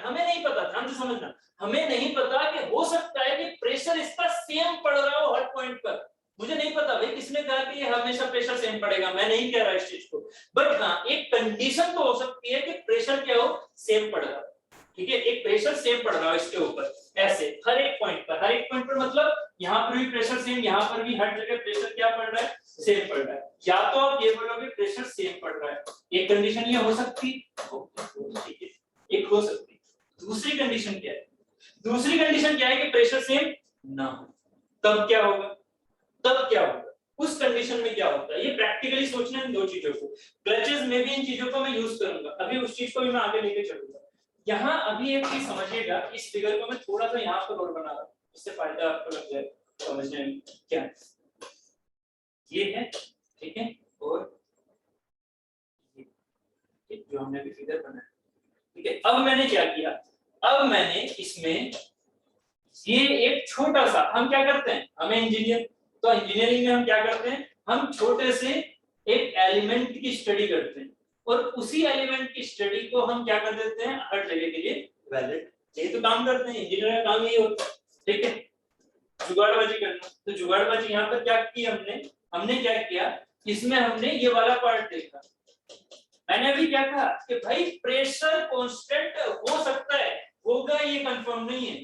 हमें नहीं पता, ध्यान से समझना, हमें नहीं पता कि हो सकता है कि प्रेशर इसका सेम पड़ रहा हो हर पॉइंट पर, मुझे नहीं पता भाई किसने कहा कि ये हमेशा प्रेशर सेम पड़ेगा, मैं नहीं कह रहा इस चीज को, बट हाँ एक कंडीशन तो हो सकती है कि प्रेशर क्या हो, सेम पड़ रहा, ठीक है, एक प्रेशर सेम पड़ रहा है इसके ऊपर ऐसे हर एक पॉइंट पर, मतलब यहाँ पर भी प्रेशर सेम, यहाँ पर भी हर जगह प्रेशर क्या पड़ रहा है, सेम पड़ रहा है। या तो आप ये बोलोगे प्रेशर सेम पड़ रहा है, एक कंडीशन ये हो सकती है, एक हो सकती, दूसरी कंडीशन क्या है, दूसरी कंडीशन क्या है कि प्रेशर सेम ना हो, तब क्या होगा, उस कंडीशन में क्या होता है, ये प्रैक्टिकली सोचना है इन दो चीजों को। क्लचेस में भी इन चीजों को मैं यूज करूंगा, अभी उस चीज को भी मैं आगे लेके चलूंगा। यहाँ अभी एक चीज समझिएगा, इस फिगर को मैं थोड़ा सा यहाँ पर और बना रहा हूँ, इससे फायदा आपको लग जाए समझने में। क्या ये है, ठीक है, और ये जो हमने अभी फिगर बनाया, ठीक है। अब मैंने क्या किया, अब मैंने इसमें ये एक छोटा सा, हम क्या करते हैं, हमें इंजीनियर, तो इंजीनियरिंग में हम क्या करते हैं, हम छोटे से एक एलिमेंट की स्टडी करते हैं और उसी एलिमेंट की स्टडी को हम क्या कर देते हैं हर जगह के लिए वैलिड, यही तो काम करते हैं इंजीनियर का काम यही होता है, ठीक है, जुगाड़बाजी करना। तो जुगाड़बाजी यहाँ पर क्या की हमने क्या किया, इसमें हमने ये वाला पार्ट देखा, मैंने अभी क्या कहा कि भाई प्रेशर कांस्टेंट हो सकता है, होगा ये कंफर्म नहीं है,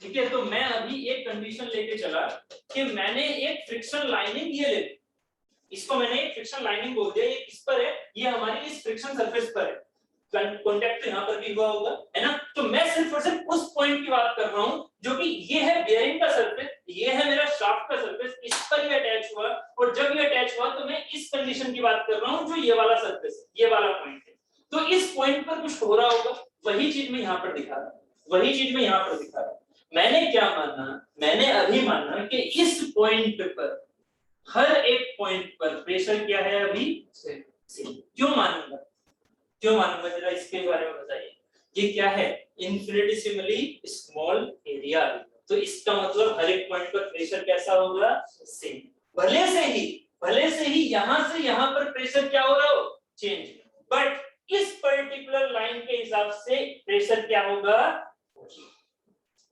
ठीक है। तो मैं अभी एक कंडीशन लेके चला कि मैंने एक फ्रिक्शन लाइनिंग ये ले, इसको मैंने फ्रिक्शन लाइनिंग बोल दिया, ये किस पर है, ये हमारी इस फ्रिक्शन सरफेस पर है, कांटेक्ट तो यहाँ पर भी हुआ होगा, है ना। तो मैं सिर्फ और सिर्फ उस पॉइंट की बात कर रहा हूँ जो कि ये है बेयरिंग का सरफेस, ये है मेरा शाफ्ट का सरफेस, इस पर ये अटैच हुआ, और जब ये अटैच हुआ तो मैं इस कंडीशन की बात कर रहा हूँ जो ये वाला सरफेस है, ये वाला पॉइंट है। तो इस पॉइंट पर कुछ हो रहा होगा, वही चीज मैं यहाँ पर दिखा रहा हूँ, वही चीज मैं यहाँ पर दिखा रहा हूँ। मैंने क्या माना, मैंने अभी माना कि इस पॉइंट पर, हर एक पॉइंट पर प्रेशर क्या है अभी सेम। क्यों मानूंगा, क्यों मानूंगा, जरा इसके बारे में बताइए। ये क्या है, इनफिनिटेसिमली स्मॉल एरिया, तो इसका मतलब हर एक पॉइंट पर प्रेशर कैसा होगा, सेम। भले से ही यहां से यहां पर प्रेशर क्या हो रहा हो, चेंज, बट इस पर्टिकुलर लाइन के हिसाब से प्रेशर क्या होगा।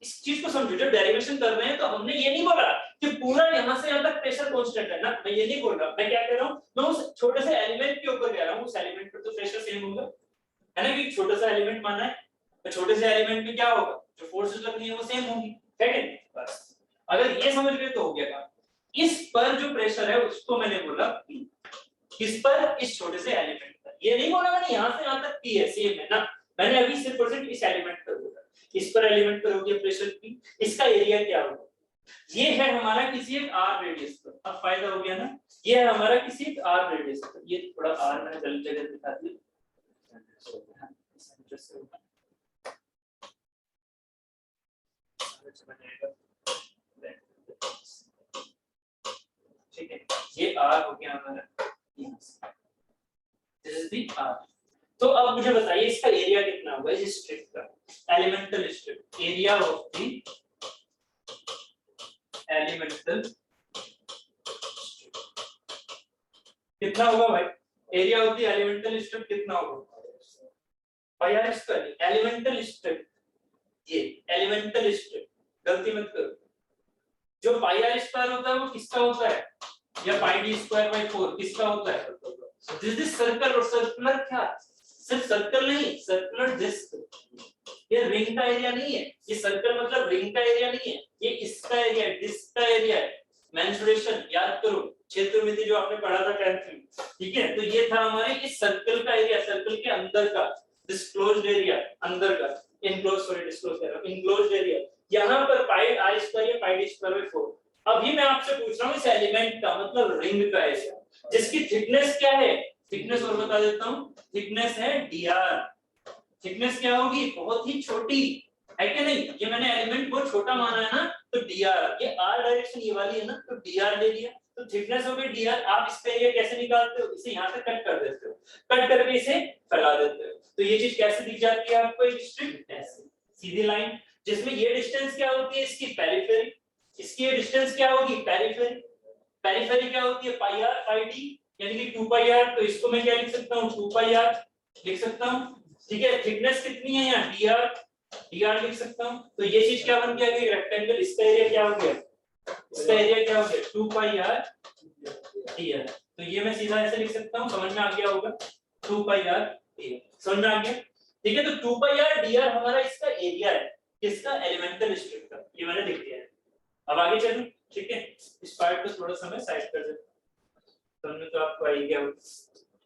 इस चीज को समझो, जब डेरिवेशन कर रहे हैं तो हमने ये नहीं बोला कि पूरा यहां से यहां तक प्रेशर कांस्टेंट है ना, मैं ये नहीं बोल रहा, मैं क्या कह रहा हूं, मैं उस छोटे से एलिमेंट के ऊपर कह रहा हूं, उस एलिमेंट पर तो प्रेशर सेम होगा, है ना, कि छोटा सा एलिमेंट माना है, तो छोटे से एलिमेंट में क्या होगा, जो फोर्सेस लग रही है वो सेम होंगी, है कि नहीं। बस अगर ये समझ गए तो हो गया काम। इस पर जो प्रेशर है उसको मैंने बोला P, किस पर, इस छोटे से एलिमेंट पर, ये नहीं बोला मैंने यहां से यहां तक P है सेम है ना, मैंने अभी सिर्फ और सिर्फ इस एलिमेंट पर बोला, इस पर एलिमेंट पर हो गया प्रेशर P, इसका एरिया क्या होगा, ये है हमारा किसी एक r रेडियस पर, अब फायदा हो गया ना, ये है हमारा किसी एक r रेडियस पर, ये थोड़ा r मैंने गलत जगह दिखा दिया, ठीक है, ये r हो गया हमारा, दिस इज द r। तो अब मुझे बताइए इसका एरिया कितना होगा इस स्ट्रिप का, elemental strip, area of the elemental कितना होगा भाई, area of the elemental strip कितना होगा, पाई आर स्क्वायर, एलिमेंटल स्ट्रिप, ये एलिमेंटल स्ट्रिप, गलती मत करो, जो पाई आर स्क्वायर होता है वो किसका होता है, या पाई डी स्क्वायर बाय 4 किसका होता है, दिस इज सर्कल, और सर्कुलर क्या, सिर्फ सर्कल नहीं, सर्कुलर डिस्क, ये रिंग का एरिया नहीं है, ये सर्कल मतलब रिंग का एरिया नहीं है, ये इसका एरिया है, डिस्क का एरिया है, मेंसुरेशन याद करो, क्षेत्रमिति जो आपने पढ़ा था 10th में, ठीक है। तो ये था हमारे इस सर्कल का एरिया, सर्कल के अंदर का डिस्क्लोज्ड एरिया, अंदर का इनक्लोज, सॉरी डिस्क्लोज कह रहा हूं, इनक्लोज्ड एरिया, यहां पर पाई आर स्क्वायर या पाई डी स्क्वायर बाय 4। अभी मैं आपसे पूछ रहा हूं इस एलिमेंट का मतलब रिंग का एरिया, जिसकी थिकनेस क्या है, थिकनेस और बता देता हूं, थिकनेस है dr, थिकनेस क्या होगी, बहुत ही छोटी, है कि नहीं, ये मैंने एलिमेंट को छोटा माना है ना, तो dr, ये r डायरेक्शन ये वाली है ना, तो dr ले लिया, तो थिकनेस हो गई dr। आप इसका एरिया कैसे निकालते हो, इसे यहां से कट कर देते हो, कट करके इसे फैला देते हो, तो ये चीज कैसे दिख जाती है आपको, एक स्ट्रिप ऐसे सीधी लाइन, जिसमें ये डिस्टेंस क्या होती है इसकी, पेरिफेरी, इसकी ये डिस्टेंस क्या होगी, पेरिफेरी, पेरिफेरी क्या होती है, पाई आर पाई डी, यानी कि 2 पाई आर, तो इसको मैं क्या लिख सकता हूं, 2 पाई आर लिख सकता हूं, ठीक है। थिकनेस कितनी है यहाँ, dr लिख सकता हूं, तो ये चीज क्या बन गया, रेक्टेंगल, इसका एरिया क्या हो गया, इसका एरिया क्या हो गया, 2 पाई आर dr, तो ये मैं सीधा ऐसे लिख सकता हूं, समझ में आ गया होगा, 2 पाई आर dr, समझ में आ गया, ठीक है। तो 2 पाई आर dr हमारा इसका एरिया है, किसका, एलिमेंटल स्ट्रिप का, ये मैंने लिख दिया है। अब आगे चलूं, ठीक है, इस पार्ट को थोड़ा सा मैं साइड कर देता हूं, समझ में तो आपको आई गया होगा,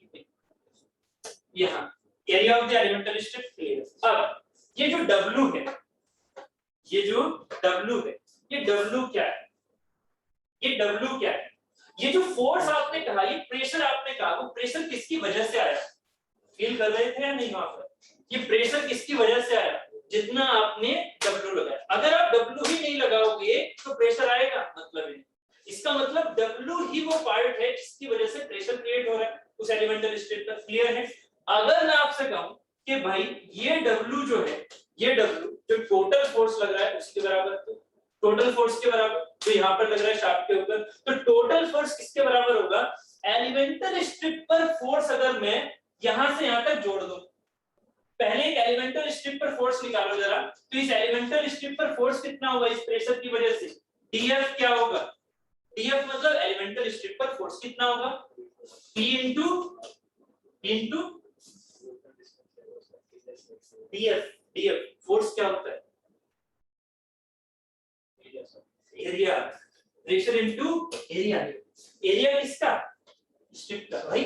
ठीक है। यहाँ area of the elemental strip clear. अब ये जो W है, ये जो W है, ये W क्या है, ये W क्या है, ये जो फोर्स आपने कहा, ये प्रेशर आपने कहा, वो प्रेशर किसकी वजह से आया, फील कर रहे थे या नहीं वहां पर, ये प्रेशर किसकी वजह से आया, जितना आपने W लगाया, अगर आप W ही नहीं लगाओगे तो प्रेशर आएगा, मतलब है इसका मतलब W ही वो पार्ट है जिसकी वजह से प्रेशर क्रिएट हो रहा है उस एलिमेंटल स्टेट पर, क्लियर है। अगर मैं आपसे कहूं कि भाई ये W जो है, ये W जो टोटल फोर्स लग रहा है उसके बराबर, तो टोटल फोर्स के बराबर, तो यहाँ पर लग रहा है शाफ्ट के ऊपर, तो टोटल फोर्स किसके बराबर होगा, एलिमेंटल स्ट्रिप पर फोर्स अगर मैं यहां से यहां तक जोड़ दूं, पहले एक एलिमेंटल स्ट्रिप पर फोर्स निकालो जरा, तो इस एलिमेंटल स्ट्रिप पर फोर्स कितना होगा इस प्रेशर की वजह से, df क्या होगा, df मतलब एलिमेंटल स्ट्रिप पर फोर्स कितना होगा, p into df फोर्स क्या होता है, area, pressure into area, area किसका, स्ट्रिप का। भाई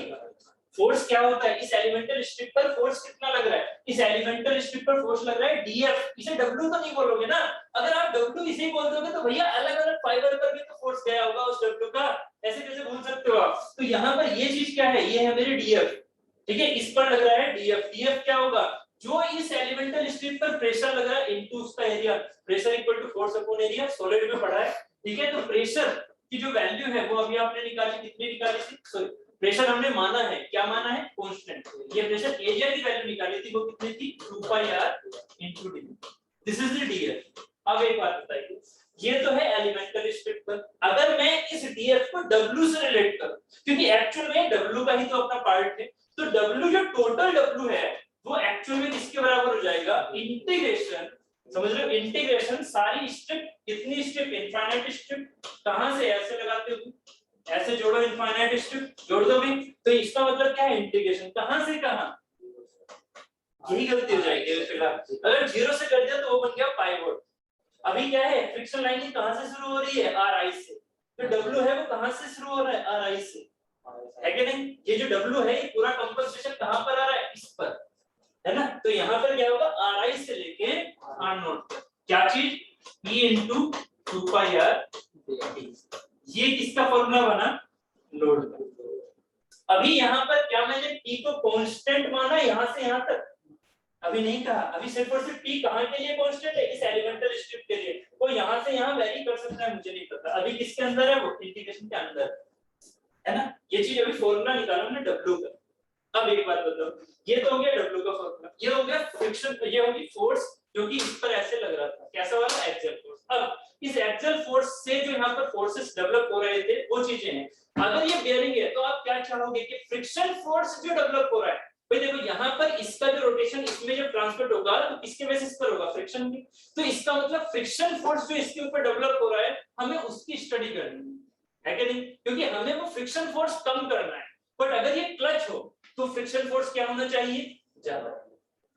फोर्स क्या होता है, इस एलिमेंटल स्ट्रिप पर फोर्स कितना लग रहा है, इस एलिमेंटल स्ट्रिप पर फोर्स लग रहा है डीएफ। इसे डब्ल्यू तो नहीं बोलोगे ना, अगर आप डब्ल्यू इसे ही बोल दोगे तो भैया अलग अलग फाइबर पर भी तो फोर्स गया होगा उस डब्ल्यू का, ऐसे कैसे बोल सकते हो आप। तो यहाँ पर ये चीज क्या है, ये है मेरे डीएफ, ठीक है, इस पर लग रहा है डीएफ। डीएफ क्या होगा, जो इस एलिमेंटल स्ट्रिप पर प्रेशर लग रहा है इनटू उसका area, pressure equal to force upon area, solid में पढ़ा है, ठीक है। तो प्रेशर की जो वैल्यू है वो अभी आपने निकाली, कितनी निकाली थी, सॉरी प्रेशर हमने माना है, क्या माना है, कांस्टेंट। ये प्रेशर एरिया की वैल्यू निकाली थी, वो कितनी थी 2 पाई r into D, this is the DF. अब एक बात बताइए, ये तो है एलिमेंटल स्ट्रिप पर, अगर मैं इस डीएफ को w से रिलेट करूं, क्योंकि एक्चुअल में w का ही तो अपना पार्ट है, तो w जो टोटल w है वो एक्चुअल में किसके बराबर हो जाएगा, इंटीग्रेशन, समझ रहे हो, इंटीग्रेशन सारी स्ट्रिप, कितनी स्ट्रिप, इनफाइनाइट स्ट्रिप, कहां से ऐसे लगाते हो, ऐसे जोड़ो, इनफाइनाइट स्ट्रिप जोड़ दो भी, तो इसका मतलब क्या है, इंटीग्रेशन कहां से कहां, यही गलती हो जाएगी अगर 0 से कर दिया तो वो बन गया पाइवोट। अभी क्या है, फ्रिक्शन लाइन कहां से शुरू हो रही है, आर आई से, तो डब्ल्यू है वो कहां से शुरू हो रहा है, आर आई से, है कि नहीं। ये जो डब्ल्यू है ये पूरा कंपनसेशन कहां पर आ रहा है, इस पर, है ना। तो यहाँ पर क्या होगा, आर आई से लेके आर नोट, क्या चीज, ई इंटू 2 पाई आर, ये किसका फॉर्मूला बना, लोड का। अभी यहाँ पर क्या मैंने टी को कांस्टेंट माना यहां से यहां तक, अभी नहीं कहा, अभी सिर्फ और सिर्फ टी कहां के लिए कांस्टेंट है, इस एलिमेंटल स्ट्रिप के लिए, वो यहां से यहां वेरी कर सकता है, मुझे नहीं पता अभी किसके अंदर है, वो इंटीग्रेशन के अंदर है ना। ये चीज अभी फॉर्मूला निकाला हमने डब्ल्यू का। अब एक बात बताओ, ये तो हो गया डब्ल्यू का फॉर्मूला, ये हो गया फ्रिक्शन, ये होगी फोर्स जो कि इस पर ऐसे लग रहा था, कैसा वाला, एक्सियल फोर्स। अब इस एक्सियल फोर्स से जो यहाँ पर फोर्सेस डेवलप हो रहे थे वो चीजें हैं। अगर ये बेयरिंग है तो आप क्या चाहोगे कि फ्रिक्शन फोर्स जो डेवलप हो रहा है, भाई देखो यहाँ पर इसका जो रोटेशन इसमें जब ट्रांसमिट होगा तो किसके बेसिस पर होगा, फ्रिक्शन की, तो इसका मतलब फ्रिक्शन फोर्स जो इसके ऊपर डेवलप हो रहा है हमें उसकी स्टडी करनी है कि नहीं, क्योंकि हमें वो फ्रिक्शन फोर्स कम करना है। बट अगर ये क्लच हो तो फ्रिक्शन फोर्स क्या होना चाहिए, ज्यादा।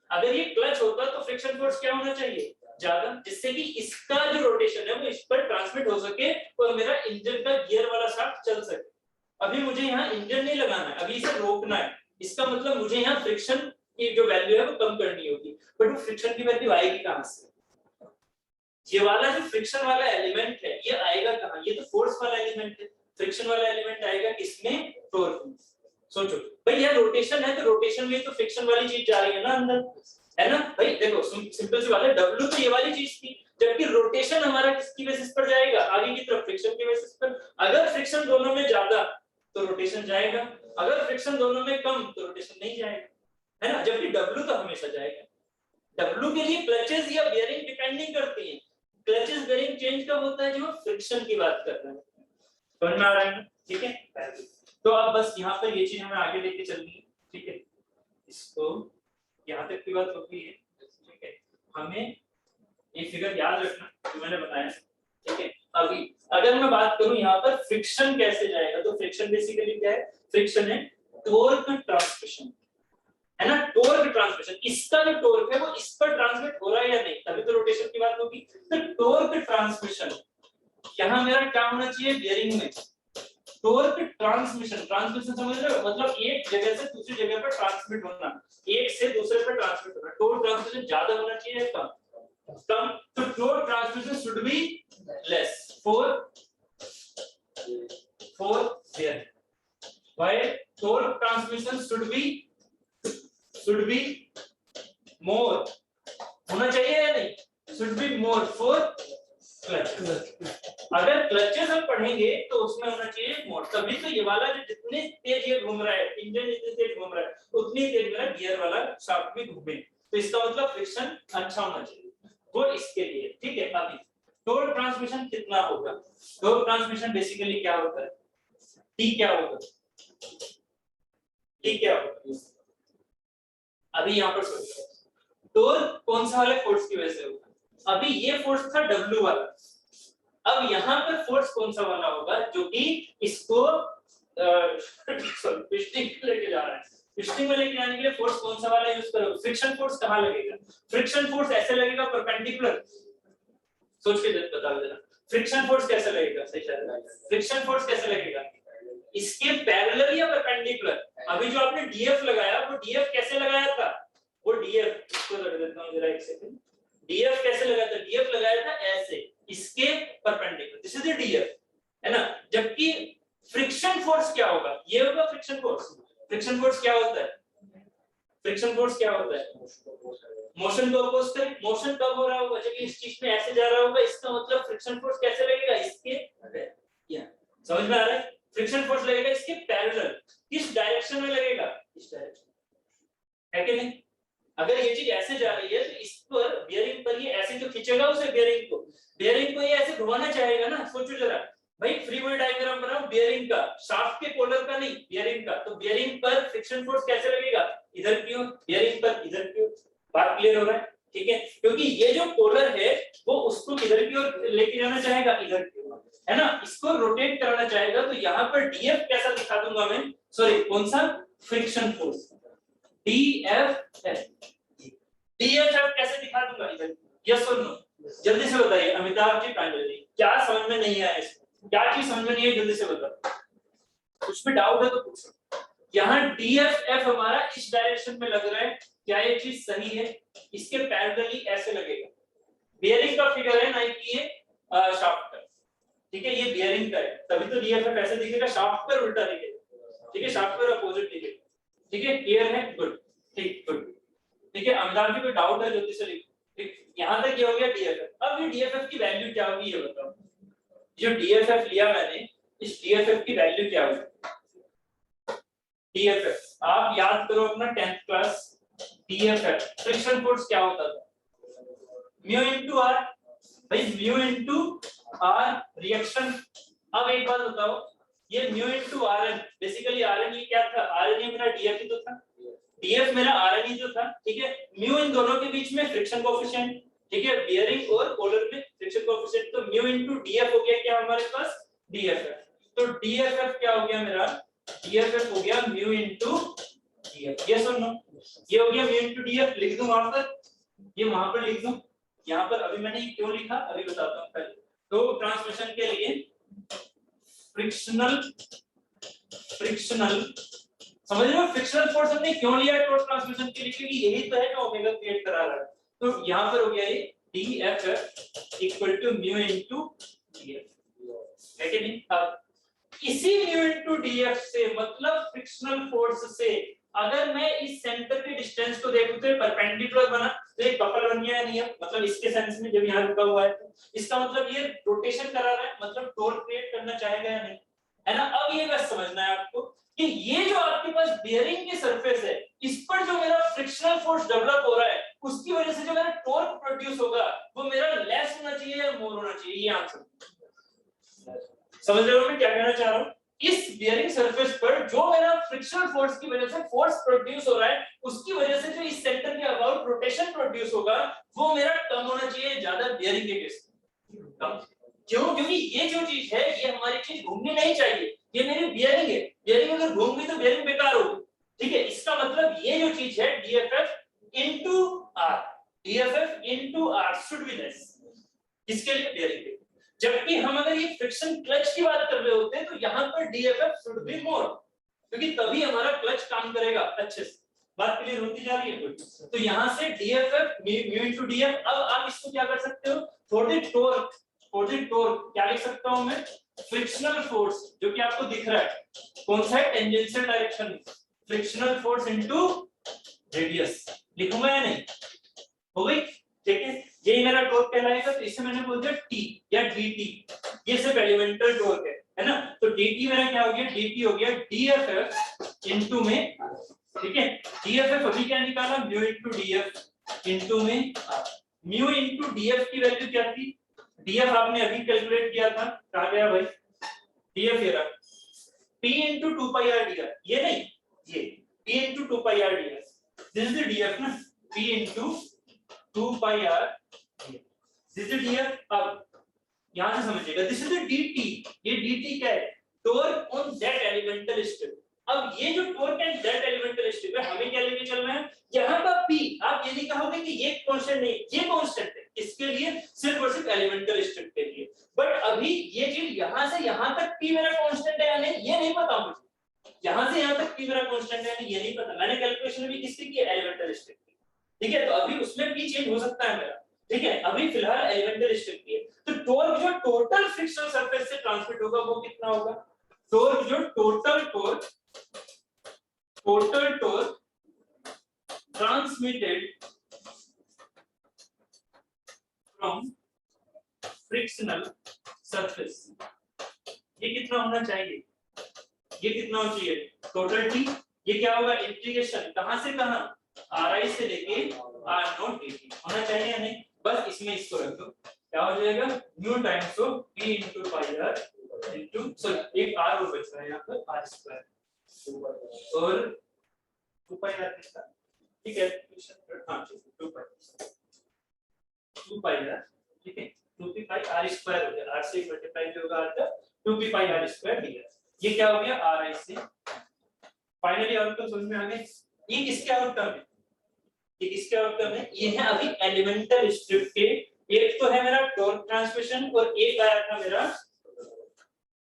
अगर ये क्लच होता तो फ्रिक्शन फोर्स क्या होना चाहिए, ज्यादा, जिससे कि इसका जो रोटेशन है वो इस पर ट्रांसमिट हो सके और मेरा इंजन का गियर वाला शाफ्ट चल सके। अभी मुझे यहाँ इंजन नहीं लगाना है, अभी इसे रोकना है, इसका मतलब मुझे यहाँ फ्रिक्शन की जो वैल्यू है वो कम करनी होगी, बट वो फ्रिक्शन की वैल्यू आएगी कहां से, ये वाला जो फ्रिक्शन वाला एलिमेंट है ये आएगा कहां, ये तो फोर्स वाला एलिमेंट है, फ्रिक्शन वाला एलिमेंट आएगा किसमें, टॉर्क में। सोचो भाई ये रोटेशन है तो रोटेशन में तो फ्रिक्शन वाली चीज जा रही है ना अंदर, है ना। भाई देखो सिंपल सी बात है, W तो ये वाली चीज थी, जबकि रोटेशन हमारा किसकी बेसिस पर जाएगा, आगे की तरफ फ्रिक्शन की बेसिस पर। अगर फ्रिक्शन दोनों में ज्यादा तो रोटेशन जाएगा, अगर फ्रिक्शन दोनों में कम तो रोटेशन नहीं जाएगा, है ना। जबकि W तो हमेशा जाएगा। W के लिए क्लचेस या बेयरिंग डिपेंड नहीं करती है, क्लचेस बेयरिंग चेंज कब होता है, जब हम फ्रिक्शन की बात कर रहे हैं, समझ में आ रहा है, ठीक है। तो अब बस यहाँ पर ये चीज हमें आगे लेके चलनी है, ठीक है, इसको यहाँ तक की बात होती है, ठीक है। हमें ये फिगर याद रखना जो मैंने बताया, ठीक है। अभी अगर मैं बात करूं यहाँ पर फ्रिक्शन कैसे जाएगा, तो फ्रिक्शन बेसिकली क्या है, फ्रिक्शन है टॉर्क ट्रांसमिशन, है ना, टॉर्क ट्रांसमिशन। इसका जो टॉर्क है वो इस पर ट्रांसमिट हो रहा है या नहीं, तभी तो रोटेशन की बात होगी। तो टॉर्क ट्रांसमिशन यहाँ मेरा क्या होना चाहिए, बेयरिंग में टॉर्क ट्रांसमिशन, ट्रांसमिशन समझ रहे हो, मतलब एक जगह से दूसरी जगह पर ट्रांसमिट होना, एक से दूसरे पर ट्रांसमिट होना। टॉर्क ट्रांसमिशन ज्यादा होना चाहिए कम, कम, तो torque transmission should be less for their, while torque transmission should be more, होना चाहिए या नहीं, should be more for clutch. अगर क्लचेस हम पढ़ेंगे तो उसमें होना चाहिए मोर, तभी तो ये वाला जो जितने तेज ये घूम रहा है, इंजन जितने तेज घूम रहा है उतनी तेज मेरा गियर वाला शाफ्ट भी घूमे, तो इसका मतलब फ्रिक्शन अच्छा होना चाहिए, वो इसके लिए, ठीक है। अभी टॉर्क ट्रांसमिशन कितना होगा, टॉर्क ट्रांसमिशन बेसिकली क्या होता है, टी क्या होगा, टी क्या होगा, अभी यहाँ पर सोचो टॉर्क कौन सा वाले फोर्स की वजह से होगा, अभी ये फोर्स था W वाला, अब यहाँ पर फोर्स कौन सा वाला होगा जो कि इसको ट्विस्टिंग लेके जा रहा है, ट्विस्टिंग में लेके जाने के लिए फोर्स कौन सा वाला यूज करोगे, फ्रिक्शन फोर्स कहाँ लगेगा, फ्रिक्शन फोर्स ऐसे लगेगा परपेंडिकुलर, सोच के बता देना फ्रिक्शन फोर्स कैसे लगेगा, सही शायद फ्रिक्शन फोर्स कैसे लगेगा, इसके पैरेलल या परपेंडिकुलर? अभी जो आपने डीएफ लगाया वो डीएफ कैसे लगाया था? वो डीएफ इसको लगा देता हूं जरा एक सेकंड। डीएफ कैसे लगाया था? डीएफ लगाया था ऐसे, इसके perpendicular, this is the DF, है ना। जबकि फ्रिक्शन फोर्स क्या होगा? ये होगा फ्रिक्शन फोर्स। फ्रिक्शन फोर्स क्या होता है? फ्रिक्शन फोर्स क्या होता है? मोशन को अपोज करें। मोशन कब हो रहा होगा? जब इस चीज में ऐसे जा रहा होगा, इसका मतलब फ्रिक्शन फोर्स कैसे लगेगा? इसके या समझ में आ रहा है? फ्रिक्शन फोर्स लगेगा इसके पैरेलल। किस डायरेक्शन में लगेगा? इस डायरेक्शन, है कि नहीं? अगर ये चीज ऐसे जा रही है तो इस पर बेयरिंग पर ये ऐसे जो खींचेगा उसे बेयरिंग को ये ऐसे घुमाना चाहेगा ना। सोचो जरा भाई, फ्री बॉडी डायग्राम बनाओ बेयरिंग का, शाफ्ट के पोलर का नहीं, बेयरिंग का। तो बेयरिंग पर फ्रिक्शन फोर्स कैसे लगेगा? इधर की ओर, बेयरिंग पर इधर की ओर। बात क्लियर हो रहा है? ठीक है, क्योंकि ये जो पोलर है वो उसको किधर की ओर लेके जाना चाहेगा? इधर की ओर, है ना। इसको रोटेट कराना चाहेगा। तो यहाँ पर डीएफ कैसा दिखा दूंगा मैं? सॉरी, कौन सा? फ्रिक्शन फोर्स, डीएफ कैसे दिखा दूंगा? इधर। यस और नो? जल्दी से बताइए अमिताभ जी, प्रांजल जी, क्या समझ में नहीं आया इसमें? क्या चीज समझ में नहीं है? जल्दी से बताओ। कुछ भी डाउट है तो पूछो। यहाँ डीएफ हमारा इस डायरेक्शन में लग रहा है, क्या ये चीज सही है? इसके पैरेलली ऐसे लगेगा। बेयरिंग का फिगर है ना कि ये शाफ्ट का, ठीक है, ये बेयरिंग का है, तभी तो डीएफ ऐसे दिखेगा, शाफ्ट पर उल्टा दिखेगा, ठीक है, शाफ्ट पर अपोजिट दिखेगा। ठीक है, क्लियर है? गुड, ठीक, गुड, ठीक है। अमिताभ जी कोई डाउट है? जल्दी से लिखो। ठीक, यहाँ तक ये हो गया डीएफएफ। अब ये डीएफएफ की वैल्यू क्या होगी ये बताओ। जो डीएफएफ लिया मैंने, इस डीएफएफ की वैल्यू क्या होगी? डीएफएफ आप याद करो अपना 10th class. DFF friction force क्या होता था? Mu into R. भाई म्यू इनटू आर रिएक्शन। अब एक बात बताओ, ये mu into RN, basically RN ये क्या था? आरएन ये मेरा डीएफ ही तो था, डीएफ मेरा आरएन ही जो था, ठीक है। म्यू इन दोनों के बीच में फ्रिक्शन कोएफिशिएंट, ठीक है, बेयरिंग और पोलर में फ्रिक्शन कोएफिशिएंट, तो म्यू इनटू डीएफ हो गया क्या हमारे पास? डीएफएफ। तो डीएफएफ क्या हो गया मेरा? डीएफएफ हो गया म्यू इनटू डीएफ। यस और नो? ये हो गया म्यू इनटू डीएफ। लिख दूं वहां पर, ये वहां पर लिख दूं, यहाँ पर अभी मैंने क्यों लिखा अभी बताता हूँ पहले। तो ट्रांसमिशन के लिए फ्रिक्शनल समझ रहे हो? फ्रिक्शनल फोर्स हमने क्यों लिया टोटल ट्रांसमिशन के लिए? क्योंकि यही तो है जो ओमेगा क्रिएट करा रहा है। तो यहाँ पर हो गया ये DFF equal to mu into DF, है कि नहीं? अब इसी म्यू इनटू डीएफ से मतलब फ्रिक्शनल फोर्स से अगर मैं इस सेंटर के डिस्टेंस को देखूं तो परपेंडिकुलर बना, तो एक कपल बन गया नहीं है, मतलब इसके सेंस में जब यहाँ रुका हुआ है तो इसका मतलब ये रोटेशन करा रहा है, मतलब टॉर्क क्रिएट करना चाहेगा या नहीं, है ना। अब ये बस समझना है आपको कि ये जो आपके पास बेयरिंग की सरफेस है, इस पर जो मेरा फ्रिक्शनल फोर्स डेवलप हो रहा है, उसकी वजह से जो मेरा टॉर्क प्रोड्यूस होगा वो मेरा लेस होना चाहिए या मोर होना चाहिए? ये आंसर समझ रहे हो मैं क्या कहना चाह रहा हूँ? इस बेयरिंग सरफेस पर जो मेरा फ्रिक्शनल फोर्स की वजह से फोर्स प्रोड्यूस हो रहा है, उसकी वजह से जो इस सेंटर के अबाउट रोटेशन प्रोड्यूस होगा वो मेरा कम होना चाहिए ज्यादा बेयरिंग के केस कम। क्यों? क्योंकि ये जो चीज है ये हमारी चीज घूमनी नहीं चाहिए, ये मेरी बेयरिंग है, बेयरिंग अगर घूम गई तो बेयरिंग बेकार होगी, ठीक है। इसका मतलब ये जो चीज है DFF into R, DFF into R should be less, किसके लिए? बेयरिंग के। जबकि हम अगर ये फ्रिक्शन क्लच की बात कर रहे होते हैं तो यहाँ पर DFF शुड बी मोर, क्योंकि तभी हमारा क्लच काम करेगा अच्छे से। बात क्लियर होती जा रही है? तो यहाँ से DFF म्यू इनटू डीएफ। अब आप इसको क्या कर सकते हो? फॉर द टॉर्क क्या लिख सकता हूं मैं? फ्रिक्शनल फोर्स, जो कि आपको दिख रहा है कौन सा है? टेंजेंशियल डायरेक्शन में, फ्रिक्शनल फोर्स इनटू रेडियस। लिखूंगा या नहीं? हो गई, ठीक है। यही मेरा टॉर्क कहलाएगा, तो इसे मैंने बोल दिया T या DT, ये सब एलिमेंटल टॉर्क है ना। तो DT मेरा क्या हो गया? DT हो गया DFF इनटू में, ठीक है। DFF अभी क्या निकाला? म्यू इनटू डीएफ इनटू में म्यू इनटू डीएफ की वैल्यू क्या थी? डीएफ आपने अभी कैलकुलेट किया था, कहां गया भाई? डीएफ ये रहा, P इनटू 2 पाई r dr, ये नहीं, ये P into 2 pi r dr, this is the DF ना, P into 2 pi r, this is DF. अब यहां से समझिएगा, दिस इज द dt, ये dt क्या है? Torque on that elemental strip. अब ये जो torque and that elemental strip है, हमें क्या लेके चलना है? यहाँ पर P आप ये नहीं कहोगे कि ये कांस्टेंट नहीं, ये कांस्टेंट है इसके लिए, सिर्फ और सिर्फ एलिमेंटल स्ट्रिप के लिए। बट अभी ये चीज यहाँ से यहाँ तक P मेरा कांस्टेंट है या नहीं ये नहीं पता मुझे, यहाँ से यहाँ तक P मेरा कांस्टेंट है या नहीं ये नहीं पता। मैंने कैलकुलेशन भी किसकी की है, एलिमेंटल स्ट्रिप की, ठीक है। तो अभी उसमें P चेंज हो सकता है मेरा, ठीक है। अभी फिलहाल एलिमेंटल स्ट्रिप की है। तो टॉर्क जो टोटल फ्रिक्शनल सरफेस से ट्रांसमिट होगा वो कितना होगा, टॉर्क जो total torque transmitted from frictional surface, ये कितना होना चाहिए, ये कितना होना चाहिए टोटल T, ये क्या होगा इंटीग्रेशन कहां से कहां, Ri से लेके R0 dt होना चाहिए या नहीं। बस इसमें इसको रख दो, क्या हो जाएगा new times of P into pi r into, sorry एक R और बच रहा है यहाँ पर R स्क्वायर और 2 pi r कितना, ठीक है। हाँ 2 pi r, ठीक है 2 pi r स्क्वायर हो गया, r से मल्टीप्लाई जो होगा आता 2 pi r स्क्वायर दिया। ये क्या हो गया r i से। फाइनली आउटकम समझ में आ गए। ये किसके आउटकम है, ये किसके आउटकम है, ये है अभी एलिमेंटल स्ट्रिप के। एक तो है मेरा टॉर्क ट्रांसमिशन और एक आया था मेरा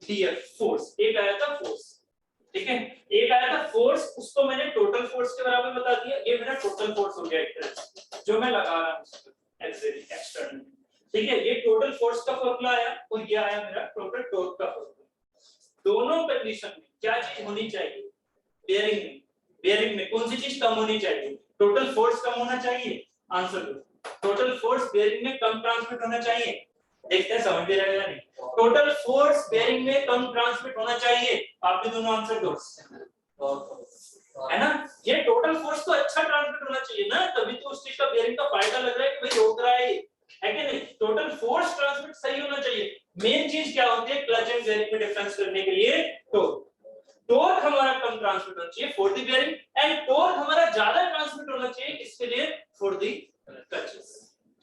शियर फोर्स, एक आया था फोर्स, ठीक है। एक आया था फोर्स, उसको मैंने टोटल फोर्स के बराबर बता दिया, ये मेरा टोटल फोर्स हो गया एक तरह से जो मैं लगा रहा हूं एक्सटर्नल, ठीक है। ये टोटल फोर्स का फॉर्मूला आया और ये आया मेरा टोटल टॉर्क का फॉर्मूला। दोनों कंडीशन में क्या चीज होनी चाहिए, बेयरिंग में कौन सी चीज कम होनी चाहिए, टोटल फोर्स कम होना चाहिए। आंसर दो, टोटल फोर्स बेयरिंग में कम ट्रांसमिट होना चाहिए। देखते हैं समझ में आएगा नहीं। टोटल फोर्स बेयरिंग में कम ट्रांसमिट होना चाहिए, आप भी दोनों आंसर दो, है ना। ये टोटल फोर्स तो अच्छा ट्रांसमिट होना चाहिए ना, तभी तो उस चीज का बेयरिंग का फायदा लग रहा है कि भाई रोक रहा है कि नहीं। टोटल फोर्स ट्रांसमिट सही होना चाहिए। मेन चीज क्या होती है क्लच एंड बेयरिंग में डिफरेंस करने के लिए, तो टॉर्क हमारा कम ट्रांसमिट होना चाहिए for the bearing and torque हमारा ज्यादा ट्रांसमिट होना चाहिए इसके लिए फॉर द क्लचेस,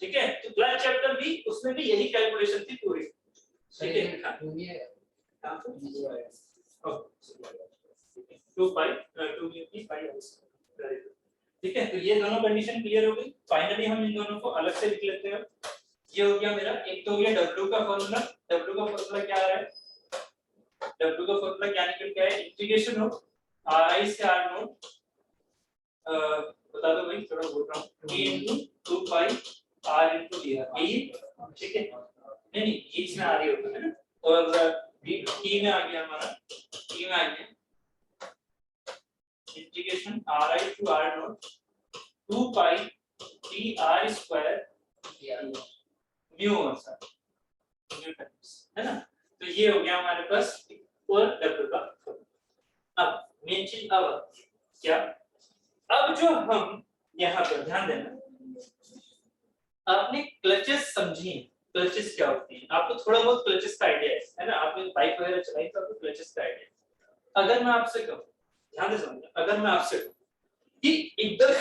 ठीक है। तो क्लच चैप्टर भी उसमें भी यही कैलकुलेशन थी पूरी, ठीक है। 2 pi 2 की pi ठीक है। तो ये दोनों कंडीशन क्लियर हो गई। फाइनली हम इन दोनों को अलग से लिख लेते हैं। ये हो गया मेरा, एक तो हो गया W का फॉर्मूला। W का फॉर्मूला क्या आ रहा है, W का फॉर्मूला क्या निकल के आया, इंटीग्रेशन ऑफ Ri से R0 बता दो भाई, थोड़ा बोल रहा हूं, T into 2 pi R into dr, यही ठीक है। नहीं ये इसमें आ रही होता है ना, और T में आ गया हमारा, T में आ गया integration Ri to R0 2 pi T R square mu है ना। तो ये हो गया हमारे पास और W का। अब मेन चीज अब क्या, अब जो हम यहाँ पर ध्यान देना, आपने क्लचेस समझी, क्लचेस क्या होती हैं, आपको थोड़ा बहुत क्लचेस का आइडिया है ना, आपने बाइक वगैरह चलाई तो आपको क्लचेस का आइडिया। अगर मैं आपसे कहूँ, ध्यान से समझना, अगर मैं आपसे कहूँ कि एकदम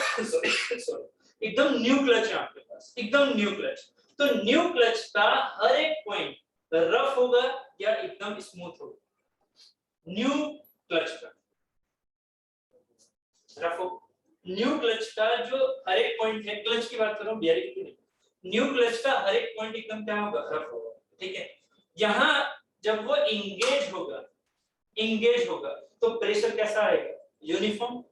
एकदम न्यू क्लच है आपके पास, एकदम न्यू क्लच, तो न्यू क्लच का हर एक पॉइंट रफ होगा या एकदम स्मूथ होगा, न्यू क्लच का रफ होगा। न्यू क्लच का जो हर एक पॉइंट है, क्लच की बात कर रहा हूं बेयरिंग की नहीं, न्यू क्लच का हर एक पॉइंट एकदम क्या होगा, रफ होगा, ठीक है। यहाँ जब वो इंगेज होगा तो प्रेशर कैसा आएगा, यूनिफॉर्म।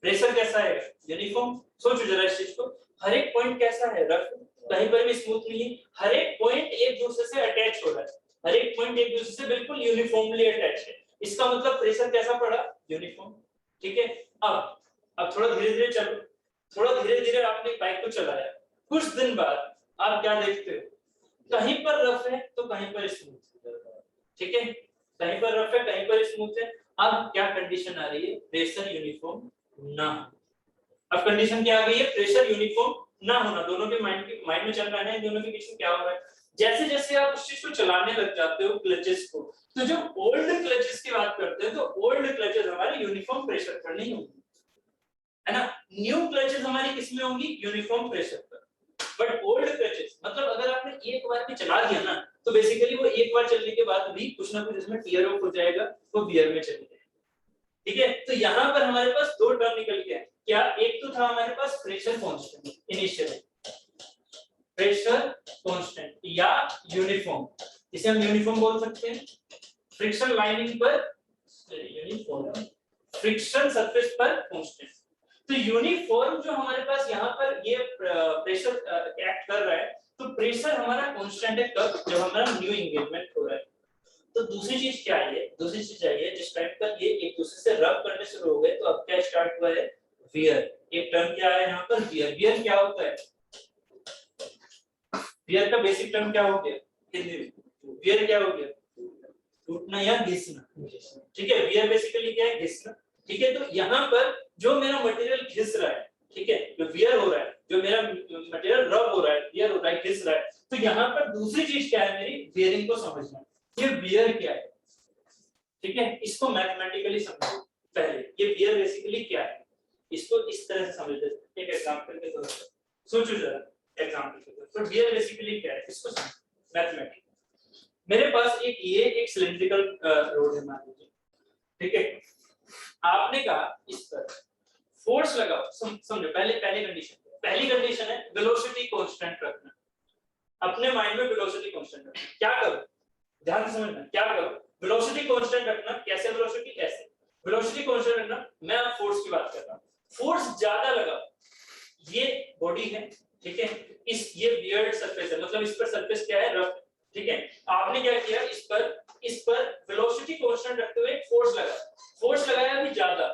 प्रेशर कैसा आएगा, यूनिफॉर्म। सोचो जरा इस चीज को, हर एक पॉइंट कैसा है, रफ, कहीं पर भी स्मूथ नहीं है, हर एक पॉइंट एक दूसरे से अटैच हो रहा है, हर एक पॉइंट एक दूसरे से बिल्कुल यूनिफॉर्मली अटैच है। इसका मतलब प्रेशर कैसा पड़ा, यूनिफॉर्म, ठीक है। अब थोड़ा धीरे-धीरे चलो, थोड़ा धीरे-धीरे आपने बाइक को चलाया, कुछ दिन बाद आप क्या देखते हो, कहीं पर रफ है तो कहीं पर स्मूथ, ठीक है, कहीं पर रफ है कहीं पर स्मूथ है। अब क्या कंडीशन आ रही है, प्रेशर यूनिफॉर्म ना। अब कंडीशन क्या आ गई है, प्रेशर यूनिफॉर्म ना होना। दोनों के माइंड में चल रहा है ना, दोनों के बीच में क्या हो रहा है, जैसे जैसे आप उस चीज को चलाने लग जाते हो क्लचेस को, तो जब ओल्ड क्लचेस की बात करते हैं तो ओल्ड क्लचेस हमारे यूनिफॉर्म प्रेशर पर नहीं होंगे, है ना। न्यू क्लचेस हमारी किसमें होंगी, यूनिफॉर्म प्रेशर पर। बट ओल्ड क्लचेस मतलब अगर आपने एक बार भी चला दिया ना, तो बेसिकली वो एक बार चलने के बाद भी कुछ ना कुछ इसमें टियर ऑफ हो जाएगा, वो वियर में चले जाएगा, ठीक है। तो यहाँ पर हमारे पास दो टर्म निकल के आए, क्या एक तो था हमारे पास pressure constant initially, pressure constant या यूनिफॉर्म, इसे हम यूनिफॉर्म बोल सकते हैं। फ्रिक्शन लाइनिंग पर यूनिफॉर्म, फ्रिक्शन सरफेस पर कांस्टेंट। तो यूनिफॉर्म जो हमारे पास यहाँ पर ये प्रेशर एक्ट कर रहा है, तो प्रेशर हमारा कांस्टेंट है कब, जब हमारा न्यू एंगेजमेंट हो रहा है। तो दूसरी चीज क्या है, दूसरी चीज है जिस टाइम पर ये एक दूसरे से रब करने शुरू हो गए, तो अब क्या स्टार्ट हुआ है, वियर। एक टर्म क्या है यहाँ पर, वियर। वियर क्या होता है, वियर का बेसिक टर्म क्या हो गया हिंदी में, वियर क्या हो गया, टूटना या घिसना, ठीक है। वियर बेसिकली क्या है, घिसना, ठीक है। तो यहाँ पर जो मेरा मटेरियल घिस रहा है, ठीक है, जो वियर हो रहा है, जो मेरा मटेरियल रब हो रहा है, वियर हो रहा है, घिस रहा है, तो यहाँ पर दूसरी चीज क्या है मेरी, वियरिंग को समझना। ये वियर क्या है, ठीक है, इसको मैथमेटिकली समझो पहले। ये वियर बेसिकली क्या है, इसको इस तरह से समझ लेते हैं, एक एग्जांपल के तौर पर सोचो जरा, एग्जांपल के तौर पर वियर बेसिकली क्या है, इसको समझो मैथमेटिकली। मेरे पास एक सिलिंड्रिकल रोड है मान लीजिए, ठीक है। आपने कहा इस पर फोर्स लगाओ, समझो पहली कंडीशन है वेलोसिटी कांस्टेंट रखना। अपने माइंड में वेलोसिटी कांस्टेंट रखना, क्या करो, ध्यान से समझना, क्या करो, वेलोसिटी कांस्टेंट रखना। कैसे वेलोसिटी, ऐसे वेलोसिटी कांस्टेंट रखना। मैं अब फोर्स की बात कर रहा हूं, फोर्स ज्यादा लगाओ, ये बॉडी है, ठीक है, ये वियर्ड सरफेस है, मतलब इस पर सरफेस क्या है, रफ, ठीक है। आपने क्या किया, इस पर वेलोसिटी कांस्टेंट रखते हुए फोर्स लगा, फोर्स लगाया अभी ज्यादा,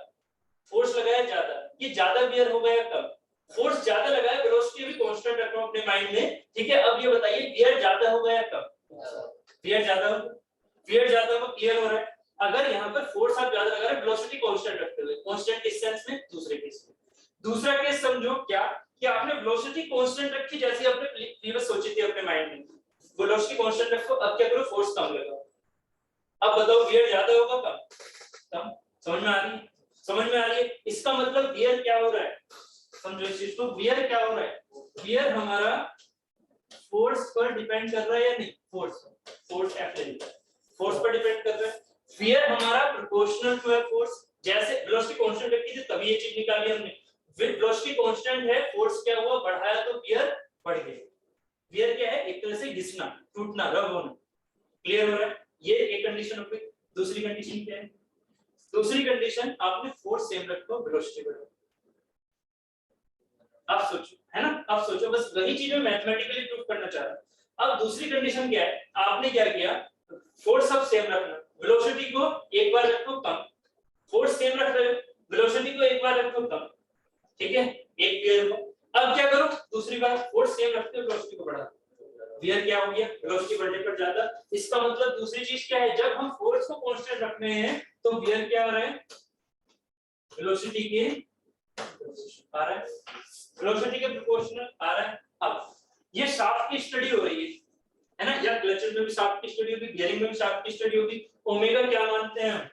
फोर्स लगाया ज्यादा, ये ज्यादा वियर हो गया कब, फोर्स ज्यादा लगाया, वेलोसिटी भी कांस्टेंट रखना अपने माइंड में, ठीक है। अब ये बताइए वियर ज्यादा हो गया कब, वियर ज्यादा हो, वियर ज्यादा हो, क्लियर हो रहा है। अगर यहाँ पर फोर्स आप ज्यादा लगा रहे हैं वेलोसिटी कांस्टेंट रखते हुए, कांस्टेंट किस सेंस में, दूसरे केस में। दूसरा केस समझो क्या, कि आपने वेलोसिटी कांस्टेंट रखी जैसे आपने प्रीवियस सोची थी अपने माइंड में, वेलोसिटी कांस्टेंट रखो, अब क्या करो, फोर्स कम लगाओ। अब बताओ वियर ज्यादा होगा कम, समझ में आ रही है, समझ में आ रही है। इसका मतलब वियर क्या हो रहा है, समझो इस चीज को, वियर क्या हो रहा है, वियर हमारा फोर्स पर डिपेंड कर रहा है या नहीं, फोर्स फोर्स पर डिपेंड कर रहा है। वियर हमारा प्रोपोर्शनल टू है फोर्स, जैसे वेलोसिटी कांस्टेंट रखी थी तभी ये चीज निकाली हमने, वेलोसिटी कांस्टेंट है, फोर्स क्या हुआ, बढ़ाया तो वियर बढ़ गया। वियर क्या है, एक तरह से घिसना, टूटना, रब होना, क्लियर हो रहा है। ये एक कंडीशन हो गई। दूसरी कंडीशन क्या है, दूसरी कंडीशन आपने फोर्स सेम रखो, वेलोसिटी बढ़ाओ। अब सोचो, है ना, अब सोचो, बस वही चीज मैं मैथमेटिकली प्रूव करना चाह रहा हूं। अब दूसरी कंडीशन क्या है, आपने क्या किया, फोर्स सब सेम रखना, वेलोसिटी को एक बार रखो कम, फोर्स सेम रख रहे हो, वेलोसिटी को एक बार रखो कम, ठीक है, एक वियर को। अब क्या करो, दूसरी बार फोर्स सेम रखते हो, वेलोसिटी को बढ़ा, वियर क्या हो गया, वेलोसिटी बढ़ने पर ज्यादा। इसका मतलब दूसरी चीज क्या है, जब हम फोर्स को कांस्टेंट रख रहे हैं तो वियर क्या हो रहा है, वेलोसिटी के आ रहा है, वेलोसिटी के प्रोपोर्शनल आ रहा है। अब ये शाफ्ट की स्टडी हो रही है ना, या क्लचर में भी शाफ्ट की स्टडी होगी, बियरिंग में भी शाफ्ट की स्टडी होगी। ओमेगा क्या मानते हैं हम,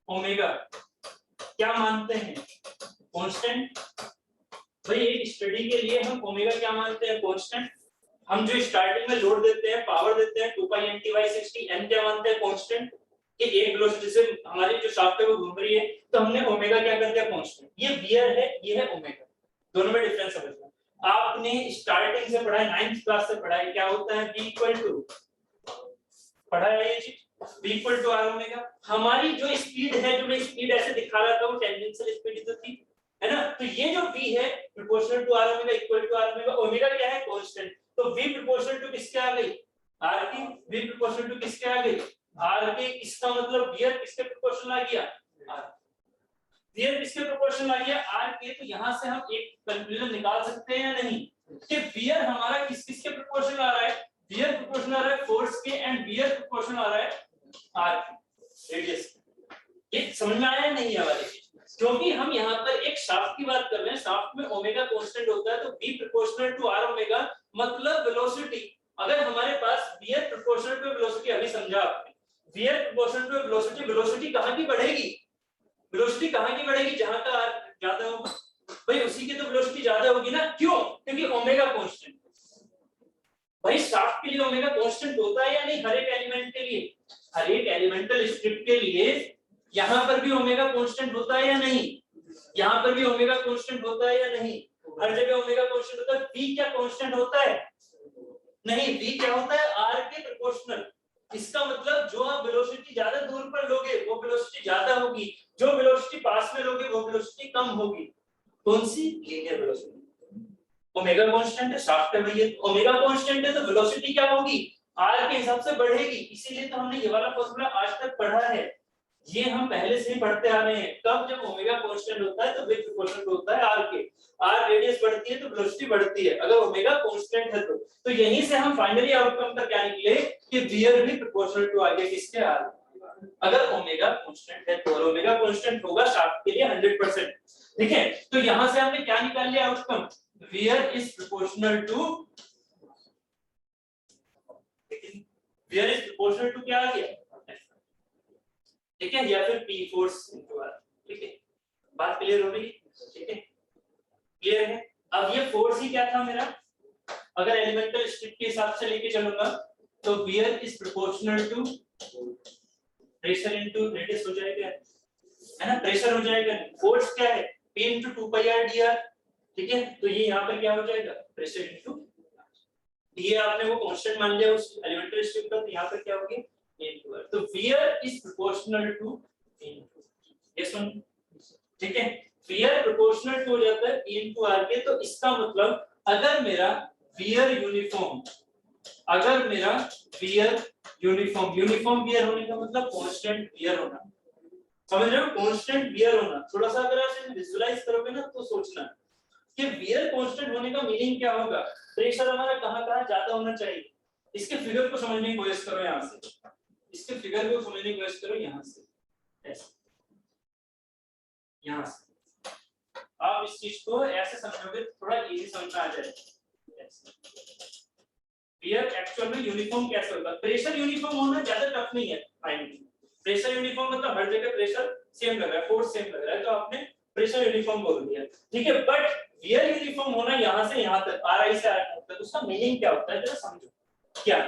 ओमेगा क्या मानते हैं, कांस्टेंट। भाई एक स्टडी के लिए हम ओमेगा क्या मानते हैं, कांस्टेंट। हम जो स्टार्टिंग में लोड देते हैं, पावर देते हैं 2 पाई nt/60, n क्या मानते हैं, कांस्टेंट, कि एक वेलोसिटी से हमारी जो शाफ्ट है वो घूम रही है, तो हमने ओमेगा क्या कर दिया, कांस्टेंट। ये वियर है, ये है ओमेगा, दोनों में डिफरेंस समझना। आपने स्टार्टिंग से पढ़ा है, 9th क्लास से पढ़ा है, क्या होता है, v इक्वल टू, पढ़ा है ये चीज, v equal to r omega. हमारी जो स्पीड है, जो मैं स्पीड ऐसे दिखा रहा था, वो टेंजेंशियल स्पीड तो थी, है ना। तो ये जो v है proportional to r omega, equal to r omega, ओमेगा क्या है, कांस्टेंट। तो v प्रोपोर्शनल टू किसके आ गई, r की, v प्रोपोर्शनल टू किसके आ गई, r के। इसका मतलब वियर किसके प्रोपोर्शनल आ गया, r, वियर किसके प्रोपोर्शनल आ गया, r के। तो यहां से हम एक कंक्लूजन निकाल सकते हैं या नहीं, कि वियर हमारा किस किसके प्रोपोर्शनल आ रहा है, वियर प्रोपोर्शनल आ रहा है फोर्स के, एंड वियर प्रोपोर्शनल आ रहा है r के, रेडियस। ये समझ में आया नहीं है वाली चीज, क्योंकि हम यहाँ पर एक शाफ्ट की बात कर रहे हैं, शाफ्ट में ओमेगा कांस्टेंट होता है, तो v proportional to r omega, मतलब वेलोसिटी। अगर हमारे पास वियर प्रोपोर्शनल टू वेलोसिटी, अभी समझा आपने, wear proportional to velocity, velocity कहां की बढ़ेगी, वेलोसिटी कहां की बढ़ेगी, जहां का r ज्यादा होगा, भाई उसी की तो वेलोसिटी ज्यादा होगी ना, क्यों, क्योंकि ओमेगा कांस्टेंट। भाई शाफ्ट के लिए ओमेगा कांस्टेंट होता है या नहीं, हर एक एलिमेंट के लिए, हर एक एलिमेंटल स्ट्रिप के लिए यहाँ पर भी ओमेगा कांस्टेंट होता है या नहीं, यहाँ पर भी ओमेगा कांस्टेंट होता है या नहीं? हर जगह ओमेगा कांस्टेंट होता है। v क्या कांस्टेंट होता है? नहीं, v क्या होता है? r के प्रोपोर्शनल। इसका मतलब जो आप वेलोसिटी ज्यादा दूर पर लोगे वो वेलोसिटी ज्यादा होगी, जो वेलोसिटी पास में लोगे वो वेलोसिटी कम होगी। कौन सी? Linear velocity. ओमेगा कांस्टेंट है, शाफ्ट है भैया, ओमेगा कांस्टेंट है तो वेलोसिटी क्या होगी? r के हिसाब से बढ़ेगी। इसीलिए तो हमने ये वाला फार्मूला आज तक पढ़ा है, ये हम पहले से ही पढ़ते आ रहे हैं। कब? जब ओमेगा कांस्टेंट होता है तो विद प्रोपोर्शनल होता है r के। r रेडियस बढ़ती है तो वेलोसिटी बढ़ती है, अगर ओमेगा कांस्टेंट है तो यहीं से हम फाइनली आउटकम तक क्या निकले कि वियर भी प्रोपोर्शनल टू आगे किसके? r। अगर ओमेगा कांस्टेंट है तो ओमेगा कांस्टेंट होगा शाफ्ट के लिए 100%। ठीक है, तो यहां से हमने क्या निकाल लिया outcome? Wear is proportional to, wear is proportional to क्या आ गया? ठीक है, या फिर P फोर्स इनटू R। ठीक है, बात क्लियर हो गई? ठीक है, क्लियर है? अब ये फोर्स ही क्या था मेरा? अगर एलिमेंटल स्ट्रिप के हिसाब से लेके चलूंगा तो wear is proportional to pressure into radius हो जाएगा, है ना? प्रेशर हो जाएगा। फोर्स क्या है? P इनटू 2 पाई r dr। ठीक है, तो ये यहाँ पर क्या हो जाएगा? प्रेशर इनटू, ये आपने वो कांस्टेंट मान लिया उस एलिमेंटल स्ट्रिप का, तो यहाँ पर क्या हो गया? Into r। तो wear is proportional to into, ये सुन, ठीक है, वियर प्रोपोर्शनल टू हो जाता है इनटू r के। तो इसका मतलब अगर मेरा वियर यूनिफॉर्म, अगर मेरा वियर यूनिफॉर्म, यूनिफॉर्म वियर होने का मतलब कांस्टेंट वियर होना, समझ रहे हो? कांस्टेंट वियर होना। थोड़ा सा अगर आप इसे विजुअलाइज करोगे ना तो सोचना कि वियर कांस्टेंट होने का मीनिंग क्या होगा? प्रेशर हमारा कहां-कहां ज्यादा होना चाहिए? इसके फिगर को समझने की कोशिश करो, यहां से इसके फिगर को समझने की कोशिश करो, यहां से ऐसे, यहां से आप इस चीज को ऐसे समझोगे थोड़ा इजी समझ में आ जाएगा। वियर एक्चुअल में यूनिफॉर्म कैसे होगा? प्रेशर यूनिफॉर्म होना ज्यादा टफ नहीं है फाइनली। प्रेशर यूनिफॉर्म मतलब हर जगह प्रेशर सेम लग रहा है, फोर्स सेम लग रहा है, तो आपने प्रेशर यूनिफॉर्म बोल दिया। ठीक है, बट वियर यूनिफॉर्म होना यहां से यहां तक, RI से RI तक, उसका मीनिंग क्या होता है जरा समझो। क्या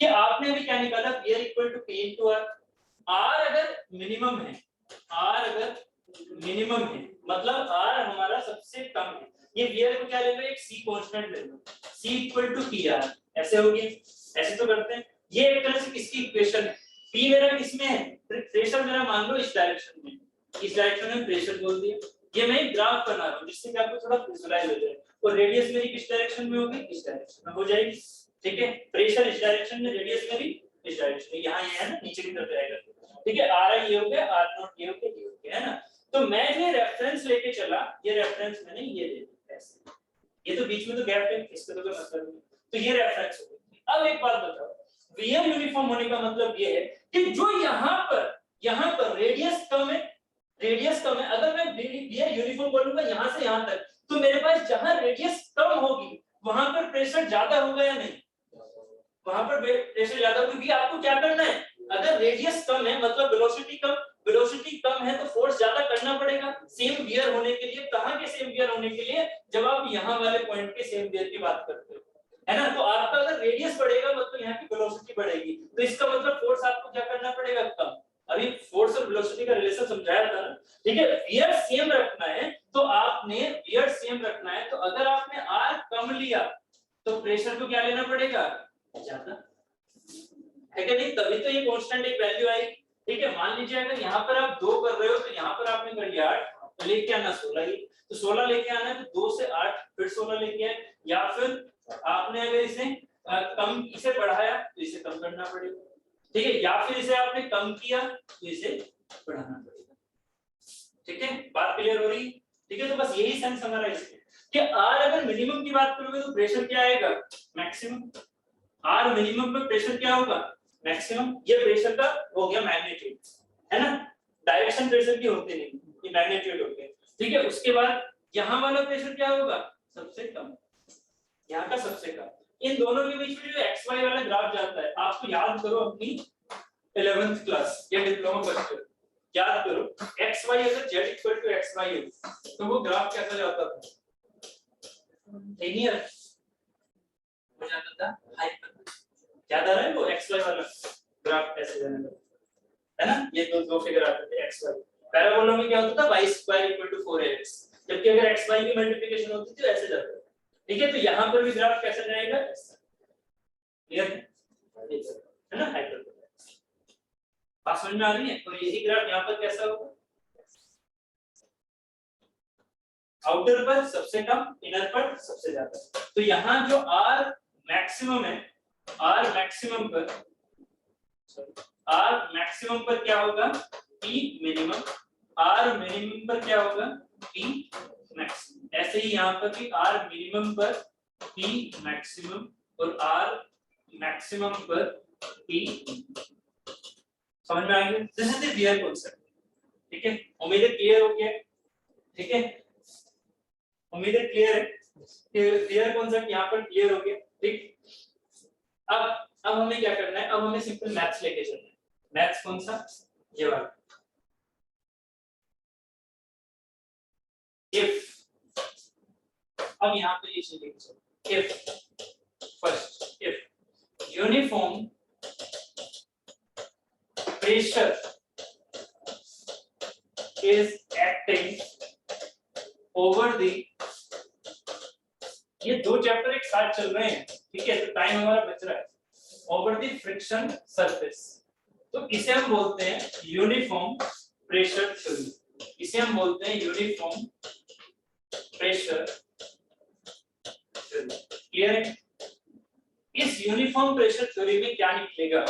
कि आपने अभी क्या निकाला? Wear equal to P into R। R अगर मिनिमम है, R अगर मिनिमम है मतलब R हमारा सबसे कम है, ये वियर को क्या ले लो? एक C कांस्टेंट ले लो, C इक्वल टू PR। ऐसे हो गया, ऐसे तो करते हैं। ये एक तरह से किसकी इक्वेशन है? P मेरा किसमें है? प्रेशर मेरा मान लो इस डायरेक्शन में, इस डायरेक्शन में प्रेशर बोल दिया। ये मैं एक ग्राफ बना रहा हूं जिससे कि आपको थोड़ा विजुअलाइज हो जाए। और रेडियस मेरी किस डायरेक्शन में होगी? इस डायरेक्शन में हो जाएगी। ठीक है, प्रेशर इस डायरेक्शन में, रेडियस मेरी इस डायरेक्शन में, यहाँ ये है ना, नीचे की तरफ जाएगा। ठीक है, RI ये हो गया, R0 ये हो गया, ये हो गया, है ना? तो मैं जो रेफरेंस लेके चला, ये रेफरेंस मैंने ये ले लिया ऐसे, ये तो बीच में तो गैप है, इसका तो कोई मतलब नहीं, तो ये रेफरेंस हो गया। अब एक बात बताओ, वियर यूनिफॉर्म होने का मतलब ये है कि जो यहाँ पर रेडियस कम है, रेडियस कम है, अगर मैं वियर यूनिफॉर्म बोलूंगा यहाँ से यहाँ तक, तो मेरे पास जहां रेडियस कम होगी वहां पर प्रेशर ज्यादा होगा या नहीं? वहां पर प्रेशर ज्यादा, क्योंकि आपको क्या करना है? अगर रेडियस कम है मतलब वेलोसिटी कम है तो फोर्स ज्यादा करना पड़ेगा सेम वियर होने के लिए। कहां के सेम वियर होने के लिए? जब आप यहां वाले पॉइंट के सेम वियर की बात करते हो, है ना? तो आपका अगर रेडियस बढ़ेगा मतलब यहाँ की वेलोसिटी बढ़ेगी, तो इसका मतलब फोर्स आपको क्या करना पड़ेगा? कम। अभी फोर्स और वेलोसिटी का रिलेशन समझाया था ना? ठीक है, वियर सेम रखना है तो आपने वियर सेम रखना है, तो अगर आपने R कम लिया तो प्रेशर को क्या लेना पड़ेगा? ज्यादा, है कि नहीं? तभी तो ये कांस्टेंट एक वैल्यू आई। ठीक है, मान लीजिए अगर यहाँ पर आप 2 कर रहे हो तो यहाँ पर आपने कर लिया 8, तो लेके आना 16 ही, तो 16 लेके आना है तो 2 से 8 फिर 16 लेके आए, या फिर आपने अगर इसे कम इसे बढ़ाया तो इसे कम करना पड़ेगा। ठीक है, या फिर इसे आपने कम किया तो इसे बढ़ाना पड़ेगा। ठीक है, बात क्लियर हो रही? ठीक है, तो बस यही सेंस हमारा इसमें कि R अगर मिनिमम की बात करोगे तो प्रेशर क्या आएगा? मैक्सिमम। R मिनिमम पे प्रेशर क्या होगा? मैक्सिमम। ये प्रेशर का हो गया मैग्नीट्यूड, है ना? डायरेक्शन प्रेशर की होती नहीं, ये मैग्नीट्यूड हो गया। ठीक है, उसके बाद यहाँ वाला प्रेशर क्या होगा? सबसे कम, यहाँ का सबसे कम। इन दोनों के बीच में जो XY वाला ग्राफ जाता है, आपको याद करो अपनी 11th क्लास या डिप्लोमा फर्स्ट ईयर, याद करो XY अगर Z इक्वल टू XY हो तो वो ग्राफ कैसा जाता था? लीनियर हो जाता था, हाइपर। याद आ रहा है वो XY वाला ग्राफ कैसे जाने का, है ना? ये दो फिगर आते थे XY, पैराबोला में क्या होता था y square equal to 4ax, जबकि अगर x y की मल्टीप्लिकेशन होती थी तो ऐसे जाता है। ठीक है, तो यहाँ पर भी ग्राफ कैसा जाएगा, क्लियर है ना, हाइपरबोला। बात समझ में आ रही है? तो यही ग्राफ यहाँ पर कैसा होगा, आउटर पर सबसे कम, इनर पर सबसे ज्यादा। तो यहाँ जो r मैक्सिमम है, r मैक्सिमम पर क्या होगा, p मिनिमम, r मिनिमम पर क्या होगा, p मैक्सिमम। ऐसे ही यहाँ पर भी r मिनिमम पर p मैक्सिमम और r मैक्सिमम पर p। समझ में आ गया? This is the real concept. ठीक है, उम्मीद है क्लियर हो गया। ठीक है, उम्मीद है क्लियर है, क्लियर कांसेप्ट यहाँ पर क्लियर हो गया। ठीक, अब हमें क्या करना है, अब हमें सिंपल मैथ्स लेके चलना है। मैथ्स कौन सा, ये वाला। इफ, अब यहाँ पे ये चीज लेके चलो, if first, if uniform pressure is acting over the, ये दो चैप्टर एक साथ चल रहे हैं, ठीक है, तो टाइम हमारा बच रहा है। ओवर द फ्रिक्शन सरफेस, तो इसे हम बोलते हैं यूनिफॉर्म प्रेशर थ्योरी। इसे हम बोलते हैं यूनिफॉर्म प्रेशर थ्योरी। क्लियर है? इस यूनिफॉर्म प्रेशर थ्योरी में क्या निकलेगा,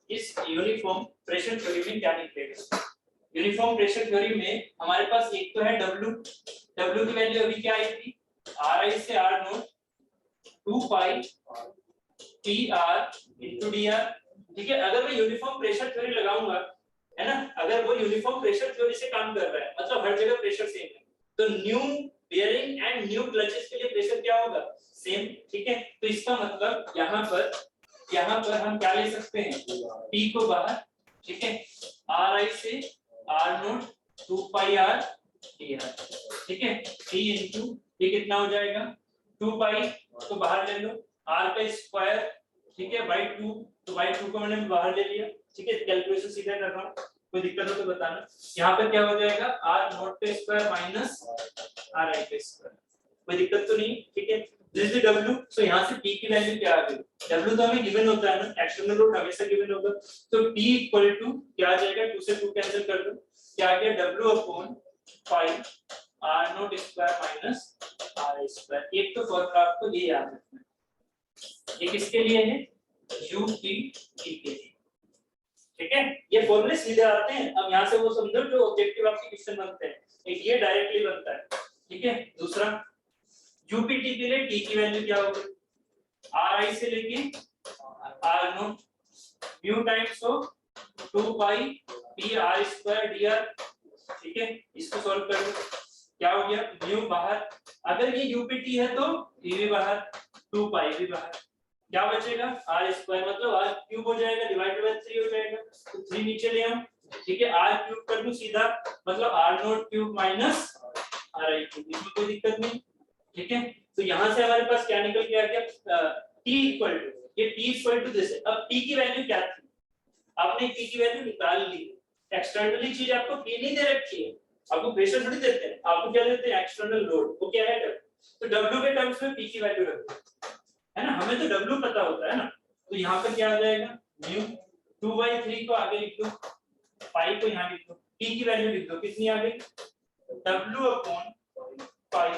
इस यूनिफॉर्म प्रेशर थ्योरी में क्या निकलेगा, यूनिफॉर्म प्रेशर थ्योरी में हमारे पास एक तो है W, W की वैल्यू अभी क्या आई थी, Ri से R नोट 2 पाई PR into dr। ठीक है, अगर मैं यूनिफॉर्म प्रेशर थ्योरी लगाऊंगा, है ना, अगर वो यूनिफॉर्म प्रेशर थ्योरी से काम कर रहा है, मतलब हर जगह प्रेशर सेम है, तो new bearing and new clutches के लिए प्रेशर क्या होगा, सेम। ठीक है, तो इसका मतलब यहाँ पर हम क्या ले सकते हैं, P को बाहर, ठीक है, Ri से R नोट 2 पाई R dr। ठीक है, P into ये कितना हो जाएगा, 2 पाई तो बाहर ले लो, R का स्क्वायर, ठीक है, बाई 2, तो बाई 2 को मैंने बाहर ले लिया। ठीक है, कैलकुलेशन सीधा कर रहा हूँ, कोई दिक्कत हो तो बताना। यहाँ पे क्या हो जाएगा, R नोट का स्क्वायर माइनस Ri का स्क्वायर, कोई दिक्कत तो नहीं। ठीक है, दिस इज W, सो यहाँ से P की वैल्यू क्या आ गई, W तो हमें गिवन होता है ना, एक्सटर्नल लोड हमेशा गिवन होगा, तो P इक्वल टू क्या आ जाएगा, 2 से 2 कैंसिल कर दो, क्या आ गया, W upon 5 R note square minus R square. एक तो फॉर्मूला आपको ये याद रखना है, ये किसके लिए है, U P T के लिए। ठीक है, ये फॉर्मूले सीधे आते हैं। अब यहाँ से वो समझो जो ऑब्जेक्टिव आपके क्वेश्चन बनते हैं, एक ये डायरेक्टली बनता है। ठीक है, दूसरा UPT के लिए T की वैल्यू क्या होगी, Ri से लेके R note mu times of 2 pi P R square dr। ठीक है, इसको सॉल्व कर दो, क्या हो गया, म्यू बाहर, अगर ये UPT है तो ये भी बाहर, 2 पाई भी बाहर, क्या बचेगा, R स्क्वायर, मतलब R क्यूब हो जाएगा, डिवाइडेड बाय 3 हो जाएगा, तो 3 नीचे ले आऊं। ठीक है, R क्यूब कर दूं सीधा, मतलब R note cube minus Ri cube, इसमें कोई दिक्कत नहीं। ठीक है, तो यहां से हमारे पास क्या निकल के आ गया, T इक्वल टू, ये T इक्वल टू दिस है। अब T की वैल्यू क्या थी, आपने T की वैल्यू निकाल ली, एक्सटर्नली चीज आपको P नहीं दे रखी है, आपको प्रेशर थोड़ी देते हैं, आपको क्या देते हैं, एक्सटर्नल लोड, वो क्या है W, तो W के टर्म्स में P की वैल्यू रखते हैं, है ना, हमें तो W पता होता है ना, तो यहाँ पर क्या आ जाएगा, म्यू 2/3 को आगे लिख दो, पाई को यहाँ लिख दो, P की वैल्यू लिख दो, कितनी आ गई, W upon pi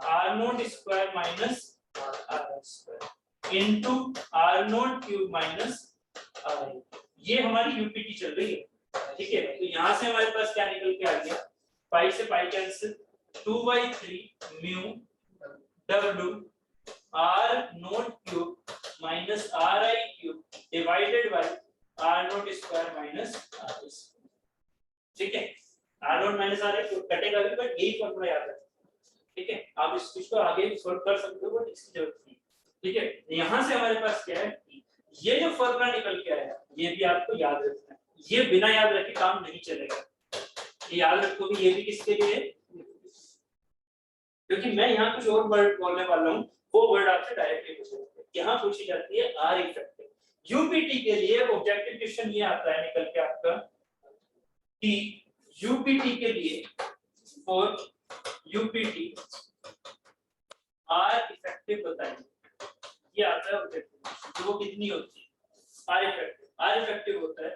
R note square minus R square into R note cube minus R, ये हमारी UPT चल रही है। ठीक है, तो यहाँ से हमारे पास क्या निकल के आ गया, पाई से pi cancel, 2/3 mu W R note cube minus Ri cube divided by R note square minus R square. ठीक है, R note minus Ri cube कटेगा भी, बट यही फॉर्मूला याद है। ठीक है, आप इस चीज को आगे सॉल्व कर सकते हो, बट इसकी जरूरत नहीं। ठीक है, यहाँ से हमारे पास क्या है, ये जो फॉर्मूला निकल के आया, ये भी आपको याद रखना है, ये बिना याद रखे काम नहीं चलेगा, ये याद रखो कि ये भी किसके लिए, क्योंकि मैं यहाँ कुछ और वर्ड बोलने वाला हूँ, वो वर्ड आपसे डायरेक्टली पूछेंगे, यहाँ पूछी जाती है R इफेक्टिव। यूपीटी के लिए ऑब्जेक्टिव क्वेश्चन ये आता है निकल के आपका कि यूपीटी के लिए फॉर यूपीटी आर इफेक्टिव बताएंगे, ये आता है ऑब्जेक्टिव, वो कितनी होती है आर इफेक्टिव होता है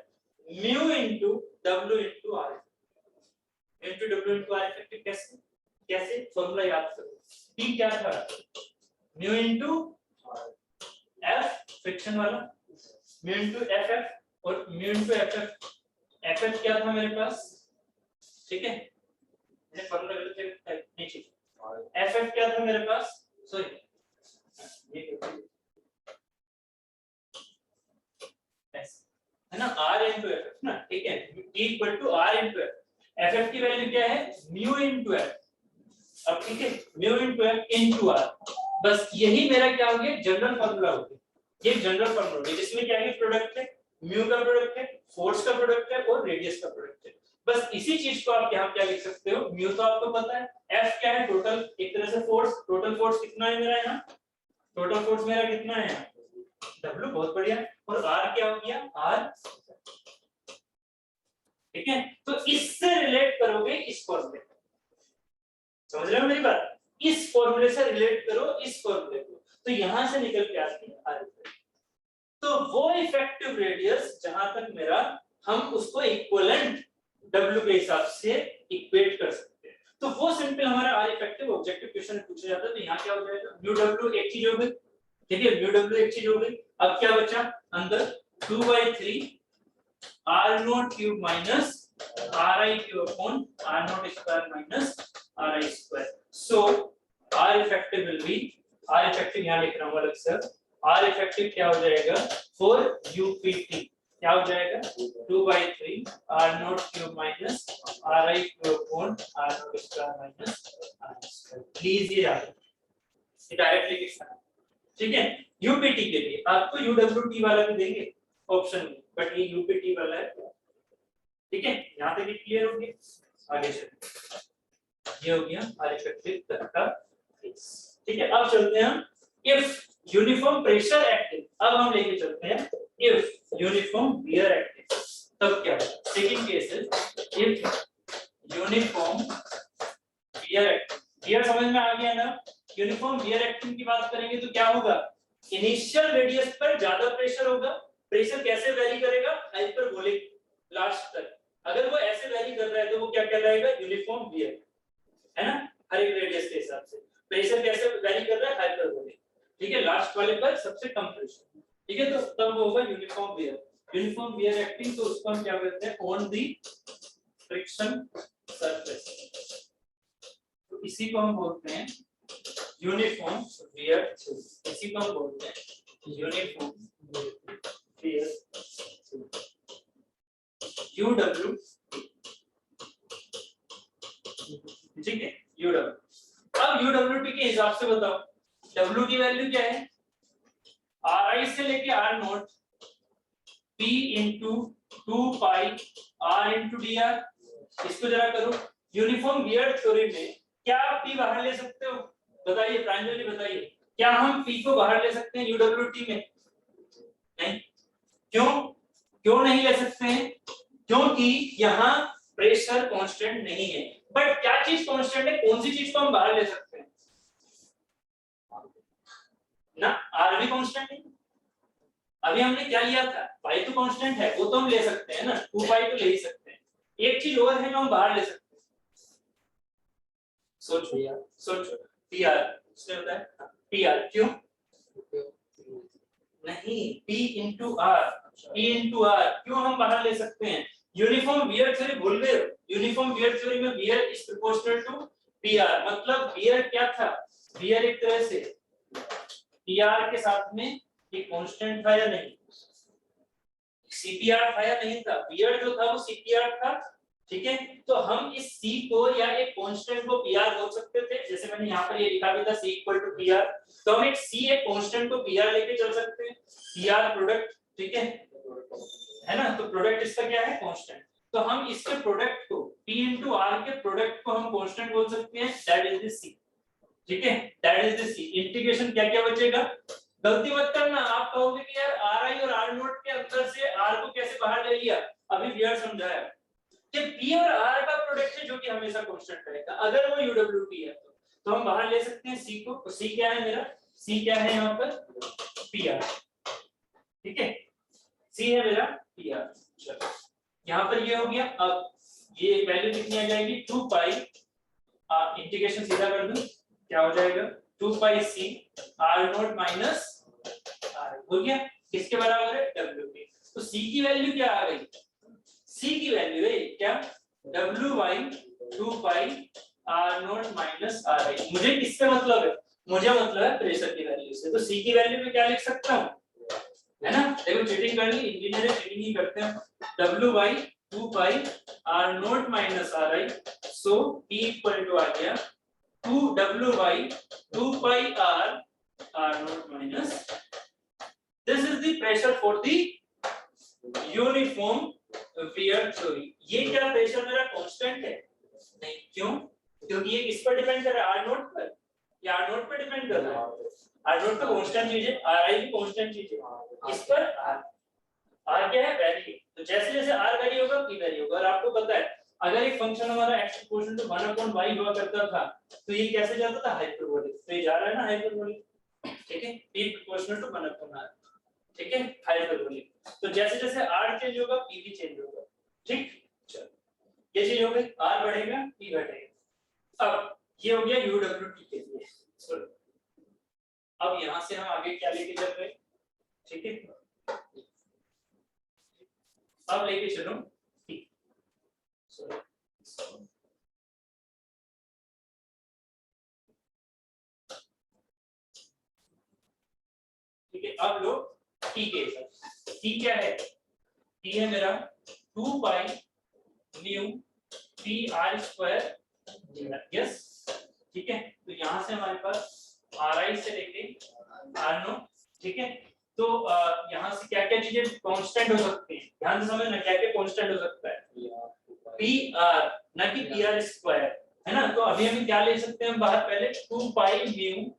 mu into W into R effective. कैसे कैसे फॉर्मूला याद करो, पी क्या था म्यू इनटू एफ फ्रिक्शन वाला, म्यू इनटू एफ और म्यू इनटू एफ क्या था मेरे पास, ठीक है मैंने फॉर्मूला गलत नहीं ठीक एफ क्या था मेरे पास, सॉरी ये है ना r into f ना, ठीक है t equal to r into f f की वैल्यू क्या है mu into f, अब ठीक है mu into f into r, बस यही मेरा क्या हो गया जनरल फार्मूला हो गया, ये जनरल फार्मूला हो गया जिसमें क्या है प्रोडक्ट है mu का प्रोडक्ट है फोर्स का प्रोडक्ट है और रेडियस का प्रोडक्ट है, बस इसी चीज को आप यहाँ क्या लिख सकते हो mu तो आपको पता है, f क्या है टोटल एक तरह से फोर्स, टोटल फोर्स कितना है मेरा यहाँ, टोटल फोर्स मेरा कितना है यहाँ W, बहुत बढ़िया, और R क्या हो गया R, ठीक है तो इससे रिलेट करोगे इस फॉर्मूले, समझ रहे हो मेरी बात, इस फॉर्मूले से रिलेट करो इस फॉर्मूले को, तो यहां से निकल के आती है R, तो वो इफेक्टिव रेडियस जहां तक मेरा हम उसको इक्विवेलेंट W के हिसाब से इक्वेट कर सकते हैं, तो वो सिंपल हमारा R इफेक्टिव ऑब्जेक्टिव क्वेश्चन में पूछा जाता है, तो यहाँ क्या हो जाएगा म्यू W एक चीज हो गई, ठीक है म्यू W एक चीज हो गई, अब क्या बचा अंदर 2/3 r not cube minus ri cube upon r not square minus ri square, so r effective will be, r effective यहां लिख रहा हूं अलग से, r इफेक्टिव क्या हो जाएगा फॉर यूपीटी क्या हो जाएगा 2/3 r not cube minus ri cube upon r not square minus ri square, please ये याद डायरेक्टली लिखना, ठीक है यूपीटी के लिए आपको यूडब्ल्यूटी वाला भी देंगे ऑप्शन में, बट ये यूपीटी वाला है, ठीक है यहां तक क्लियर हो गया, आगे चलिए ये हो गया आर इफेक्टिव तक का, ठीक है अब चलते हैं हम इफ यूनिफॉर्म प्रेशर एक्टिंग, अब हम लेके चलते हैं इफ यूनिफॉर्म वियर एक्टिंग, तब क्या होगा सेकंड केस है if uniform wear acting, wear समझ में आ गया ना, यूनिफॉर्म वियर एक्टिंग की बात करेंगे तो क्या होगा इनिशियल रेडियस पर ज्यादा प्रेशर होगा, प्रेशर कैसे वेरी करेगा हाइपरबोलिक लास्ट तक, अगर वो ऐसे वेरी कर रहा है तो वो क्या कहलाएगा यूनिफॉर्म वियर, है ना हर एक रेडियस के हिसाब से, प्रेशर कैसे वेरी कर रहा है हाइपरबोलिक, ठीक है लास्ट वाले पर सबसे कम प्रेशर, ठीक है तो तब होगा uniform wear, uniform wear acting तो उसको हम क्या कहते हैं ऑन द फ्रिक्शन सरफेस, तो इसी को हम बोलते हैं यूनिफॉर्म वियर थ्रू, इसी को हम बोलते हैं यूनिफॉर्म वियर थ्रू UW, ठीक है UW, अब UWT के हिसाब से बताओ W की वैल्यू क्या है RI से लेके R not P into 2 pi R into DR, इसको जरा करो यूनिफॉर्म वियर थ्योरी में क्या आप P बाहर ले सकते हो, बताइए प्रांजलि बताइए क्या हम P को बाहर ले सकते हैं UWT में, नहीं क्यों क्यों नहीं ले सकते हैं, क्योंकि यहाँ प्रेशर कांस्टेंट नहीं है, बट क्या चीज कांस्टेंट है, कौन सी चीज को हम बाहर ले सकते हैं ना, R भी कांस्टेंट है, अभी हमने क्या लिया था पाई तो कांस्टेंट है वो तो हम ले सकते हैं ना, 2 पाई तो ले ही सकते हैं, एक चीज और है जो हम बाहर ले सकते हैं, सोचो यार सोचो PR, उसने बताया PR क्यों नहीं P into R, P into R क्यों हम बाहर ले सकते हैं, यूनिफॉर्म वियर थ्योरी भूल गए, यूनिफॉर्म वियर थ्योरी में wear is proportional to PR, मतलब वियर क्या था, वियर एक तरह से PR के साथ में एक कांस्टेंट था या नहीं, CPR था या नहीं था, वियर जो था वो CPR था, ठीक है तो हम इस C को या एक कांस्टेंट को PR बोल सकते थे, जैसे मैंने यहाँ पर ये लिखा भी था C इक्वल टू PR, तो हम एक C एक कांस्टेंट को PR लेके चल सकते हैं, PR प्रोडक्ट, ठीक है ना, तो प्रोडक्ट इसका क्या है कांस्टेंट, तो हम इसके प्रोडक्ट को P into R के प्रोडक्ट को हम कांस्टेंट बोल सकते हैं, दैट इज द C, ठीक है that is the C, integration क्या क्या बचेगा, गलती मत करना आप कहोगे कि यार RI और R नोट के अंदर से R को कैसे बाहर ले लिया, अभी वियर समझाया, ये P और R का प्रोडक्ट है जो कि हमेशा कांस्टेंट रहेगा अगर वो UWT है तो हम बाहर ले सकते हैं C को। तो C क्या है मेरा, C क्या है यहाँ पर PR, ठीक है, C है मेरा PR। चलो यहाँ पर ये हो गया। अब ये वैल्यू कितनी आ जाएगी 2 पाई, इंटीग्रेशन सीधा कर दूं क्या हो जाएगा 2 पाई C R0 माइनस R हो गया। किसके बराबर है W के। तो C की वैल्यू क्या आ गई, C की वैल्यू है क्या W by 2 pi R0 minus RI। मुझे किससे मतलब है, मुझे मतलब है प्रेशर की वैल्यू से। तो C की वैल्यू में क्या लिख सकता हूँ, है ना, देखो चीटिंग कर ली, इंजीनियर चीटिंग ही करते हैं। W by 2 pi R0 minus RI, so P equal to आ गया 2W by 2 pi R0 minus, this is the pressure for the uniform wear theory. ये क्या प्रेशर मेरा कांस्टेंट है, नहीं, क्यों, क्योंकि ये किस पर डिपेंड कर रहा है R0 पर, या R0 पर डिपेंड कर रहा है, R0 तो कांस्टेंट चीज है, RI भी कांस्टेंट चीज है, इस पर R क्या है वैरी। तो जैसे जैसे R वैरी होगा P वैरी होगा। और आपको पता है अगर एक फंक्शन हमारा x इक्वल टू 1/y हुआ करता था तो ये कैसे जाता था हाइपरबोलिक, तो ये जा रहा है ना हाइपरबोलिक, ठीक है, P प्रोपोर्शनल टू 1/r, ठीक है, हाइपरबोलिक। तो जैसे जैसे R चेंज होगा P भी चेंज होगा, ठीक। चलो ये चीज हो गई, R बढ़ेगा P घटेगा। अब ये हो गया UWT के लिए। चलो अब यहां से हम आगे क्या लेके चल रहे हैं, ठीक है, अब लेके चलो P। ठीक है, अब लो T के हिसाब। T क्या है, T है मेरा 2 pi new P R square, yes, ठीक है। तो यहां से हमारे पास RI से लेके R0, ठीक है। तो यहाँ से क्या क्या चीजें कांस्टेंट हो सकती हैं, ध्यान से समझना क्या क्या कांस्टेंट हो सकता है, PR ना कि PR स्क्वायर, है ना। तो अभी हम क्या ले सकते हैं बाहर, पहले 2 पाई न्यू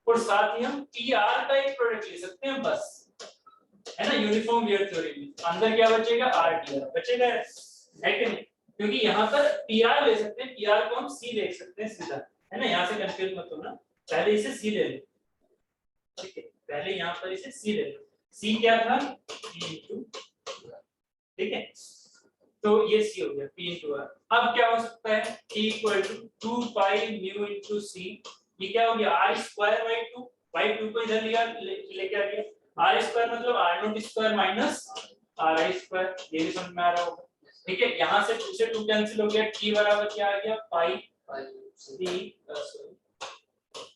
और साथ ही हम PR का एक प्रोडक्ट ले सकते हैं बस, है ना, यूनिफॉर्म वियर थ्योरी में। अंदर क्या बचेगा RTR बचेगा, है कि नहीं, क्योंकि यहाँ पर PR ले सकते हैं, PR को हम C लिख सकते हैं सीधा, है ना। यहाँ से कंफ्यूज मत होना, पहले इसे C ले लो, ठीक है, पहले यहाँ पर इसे C ले लो। C क्या था P into, ठीक है, तो ये C हो गया P into R। अब क्या हो सकता है T equal to 2 pi mu into C, ये क्या हो गया R स्क्वायर बाई 2 को इधर लिया लेके आ गया, R स्क्वायर मतलब R0 square minus RI square, ये भी समझ में आ रहा होगा, ठीक है। यहाँ से 2 से 2 कैंसिल हो गया, T बराबर क्या आ गया पाई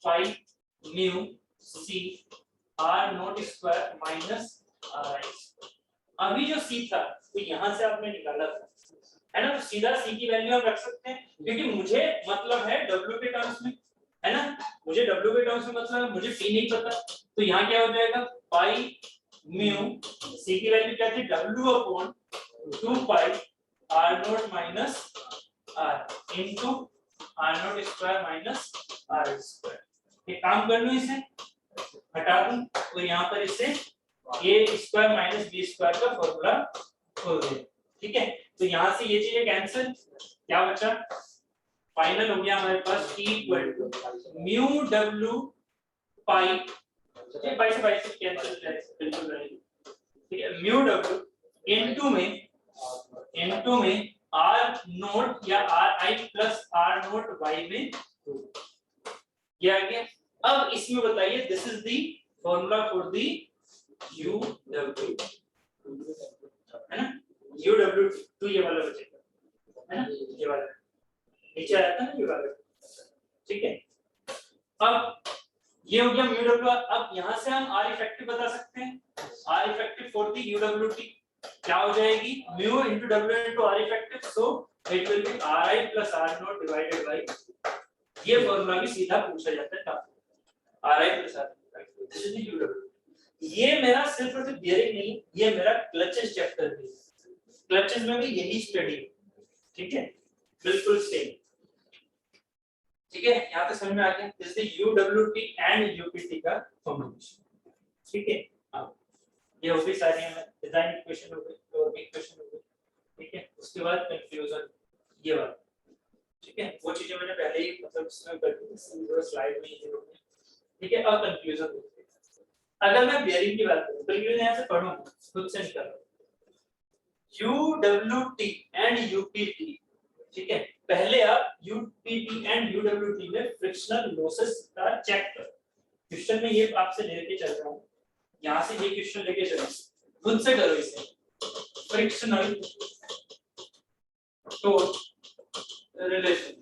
पाई न्यू C R0 square minus RI। अभी जो C था तो यहाँ से आपने निकाला था, है ना, तो सीधा C की वैल्यू हम रख सकते हैं, क्योंकि मुझे मतलब है W के टर्म्स में, है ना, मुझे W के टर्म्स में मतलब है, मुझे P नहीं पता। तो यहाँ क्या हो जाएगा पाई म्यू, C की वैल्यू क्या थी W upon 2 pi R0 minus R into R0 square minus R square. एक काम कर लूं, इसे हटा दूं तो यहाँ पर इससे A square minus B square का फॉर्मूला खोल दे, ठीक है। तो यहाँ से ये चीजें कैंसिल, क्या बचा, फाइनल हो गया हमारे पास T equal to mu W pi, ये पाई से कैंसिल हो जाएगा बिल्कुल रहेगी, ठीक है, म्यू W इनटू में R नोट या RI plus R note Y में ये आ गया। अब इसमें बताइए this is the formula for the UW, है ना, UW तो ये वाला बचेगा, है ना, ये वाला नीचे आया था ना ये वाला, ठीक है। अब ये हो गया UW। अब यहाँ से हम R इफेक्टिव बता सकते हैं, R effective for the UWT क्या हो जाएगी mu into W into R effective, so it will be RI plus R0 divided by, ये फॉर्मूला भी सीधा पूछा जाता है काफी, RI plus R, this is the UW। ये मेरा सिर्फ और सिर्फ बियरिंग नहीं, ये मेरा क्लचेस चैप्टर भी, क्लचेस में भी यही स्टडी, ठीक है, बिल्कुल सेम, ठीक है। यहाँ पे समझ में आ गया, this is UWT and UPT का कॉम्बिनेशन, ठीक है। अब ये हो गई सारी हमें डिजाइन इक्वेशन हो गई और इक्वेशन हो गई। ठीक है। उसके बाद कंफ्यूजन ये वाला, ठीक है, वो चीजें मैंने पहले ही मतलब इसमें कर दी स्लाइड में ही, ठीक है। अब कंफ्यूजन, अगर मैं बेयरिंग की बात करूं, कंफ्यूजन यहां से पढ़ूं खुद से निकालो, UWT एंड UPT, ठीक है। पहले आप UPT एंड UWT में फ्रिक्शनल लॉसेस का चेक करो। क्वेश्चन में ये आपसे लेके चल रहा हूं, यहां से ये क्वेश्चन लेके चलो, खुद से करो इसे। फ्रिक्शनल तो relation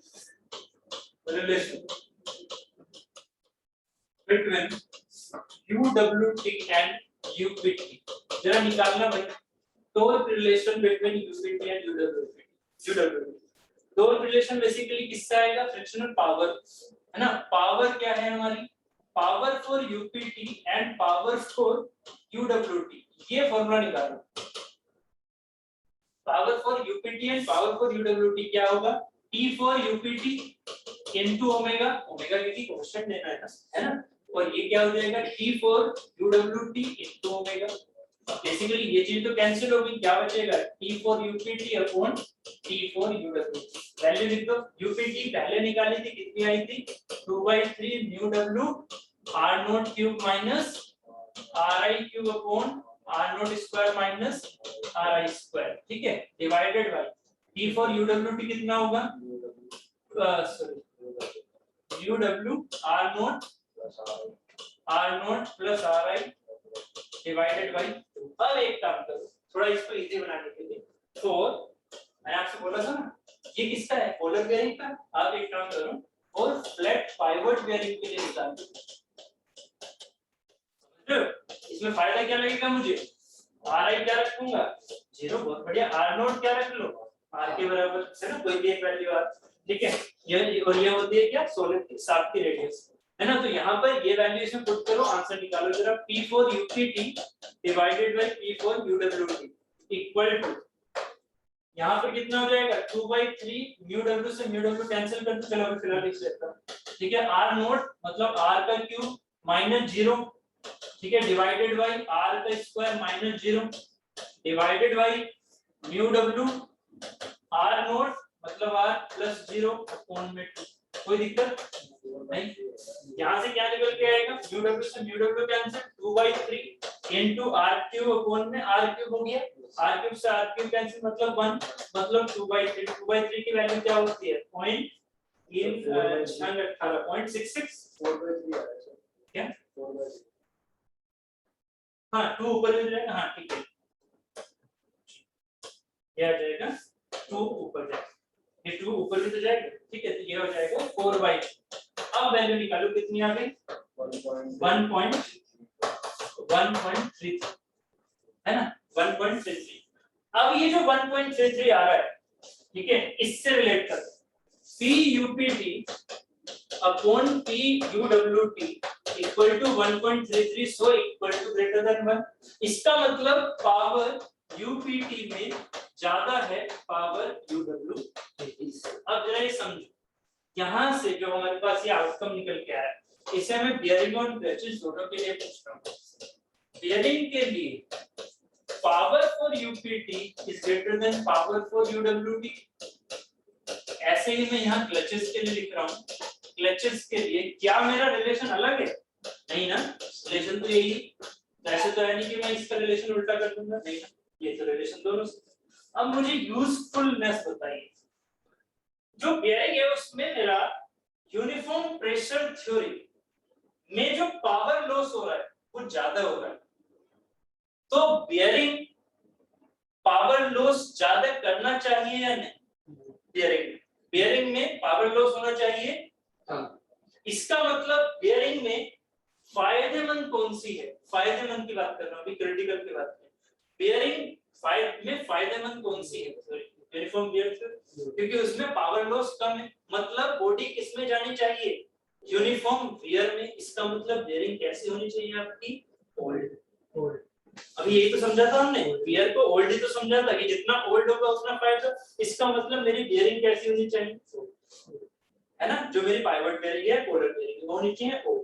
between UWT and UPT, जरा निकालना भाई। Torque relation between UPT and UWT। Torque relation basically किससे आएगा? फ्रिक्शनल पावर, है ना। पावर क्या है हमारी? Power for UPT and power for UWT, ये फॉर्मूला निकालना। Power for UPT and power for UWT क्या होगा? T for UPT into omega, omega क्योंकि कांस्टेंट लेना है ना, और ये क्या हो जाएगा? T for UWT into omega. Basically ये चीज तो कैंसिल होगी, क्या बचेगा? T for UPT upon T for UWT। Value लिख दो। UPT पहले निकाली थी, कितनी आई थी? 2/3 mu W R not cube minus RI cube upon R not square minus RI square, ठीक है, divided by T for UWT कितना होगा? Sorry UW R not plus RI divided by 2। अब एक काम करो, थोड़ा इसको इजी बनाने के लिए, तो मैंने आपसे बोला था ना ये किसका है? पोलर बेयरिंग का। आप एक काम करो और फ्लैट पाइवट बेयरिंग के लिए निकाल दो। इसमें फायदा क्या लगेगा मुझे? RI क्या रखूंगा? 0। बहुत बढ़िया। R नॉट क्या रख लो? R के बराबर, है ना, कोई भी एक वैल्यू आ, ठीक है। ये और ये होती है क्या? सोलिड की शाफ्ट की रेडियस, है ना। तो यहाँ पर ये वैल्यू इसमें पुट करो, आंसर निकालो जरा। P for UPT divided by P for UWT equal to, यहाँ पर कितना हो जाएगा? 2/3 म्यू W से म्यू W कैंसिल कर दो, चलो अभी फिलहाल लिख लेता हूँ, ठीक है। R नॉट मतलब R का क्यूब माइनस 0, ठीक है, डिवाइडेड बाय R का square minus 0 divided by mu W R not मतलब R प्लस 0 अपॉन में 2। कोई दिक्कत नहीं। यहाँ से क्या निकल के आएगा? म्यू W से mu W cancel, 2/3 into R cube upon में R क्यूब हो गया, R क्यूब से R क्यूब कैंसिल मतलब 1, मतलब 2/3। 2/3 की वैल्यू क्या होती है? 0.66। 4/3 क्या? हाँ 2 ऊपर हो जाएगा, हाँ ठीक है, ये आ जाएगा 2 ऊपर जाएगा, ये 2 ऊपर भी तो जाएगा, ठीक है। तो ये हो जाएगा 4/। अब वैल्यू निकालो, कितनी आ गई? 1.33, है ना, 1.33। अब ये जो 1.33 आ रहा है, ठीक है, इससे रिलेट कर PUPT upon PUWT equal to 1.33, so equal to greater than 1। इसका मतलब पावर UPT में ज्यादा है पावर UWT। अब जरा ये समझो, यहां से जो हमारे पास ये आउटकम निकल के आया, इसे हमें बियरिंग और क्लचेस दोनों के लिए पूछना है। बियरिंग के लिए power for UPT is greater than power for UWT। ऐसे ही मैं यहाँ क्लचेस के लिए लिख रहा हूँ। क्लचेस के लिए क्या मेरा रिलेशन अलग है? नहीं ना, रिलेशन तो यही। ऐसे तो है नहीं कि मैं इसका रिलेशन उल्टा कर दूंगा, नहीं ना, ये तो रिलेशन दोनों से। अब मुझे यूजफुलनेस बताइए। जो बेयरिंग है उसमें मेरा यूनिफॉर्म प्रेशर थ्योरी में जो पावर लॉस हो रहा है वो ज्यादा हो रहा है, तो बेयरिंग पावर लॉस ज्यादा करना चाहिए या नहीं? बेयरिंग में पावर लॉस होना चाहिए। इसका मतलब बेयरिंग में फायदेमंद कौन सी है? फायदेमंद की बात कर रहा हूं, अभी क्रिटिकल की बात नहीं। बेयरिंग में फायदेमंद कौन सी है? यूनिफॉर्म बेयर, क्योंकि उसमें पावर लॉस कम है, मतलब बॉडी किसमें जानी चाहिए? यूनिफॉर्म वेयर में। इसका मतलब बेयरिंग कैसी होनी चाहिए आपकी? ओल्ड। अभी यही तो समझा था हमने, वेयर को ओल्ड ही तो समझा था कि जितना ओल्ड होगा उतना फायदा। इसका मतलब मेरी बेयरिंग कैसी होनी चाहिए? है ना, जो मेरी पाइवट बेयरिंग है, पोलर बेयरिंग वो होनी चाहिए ओ,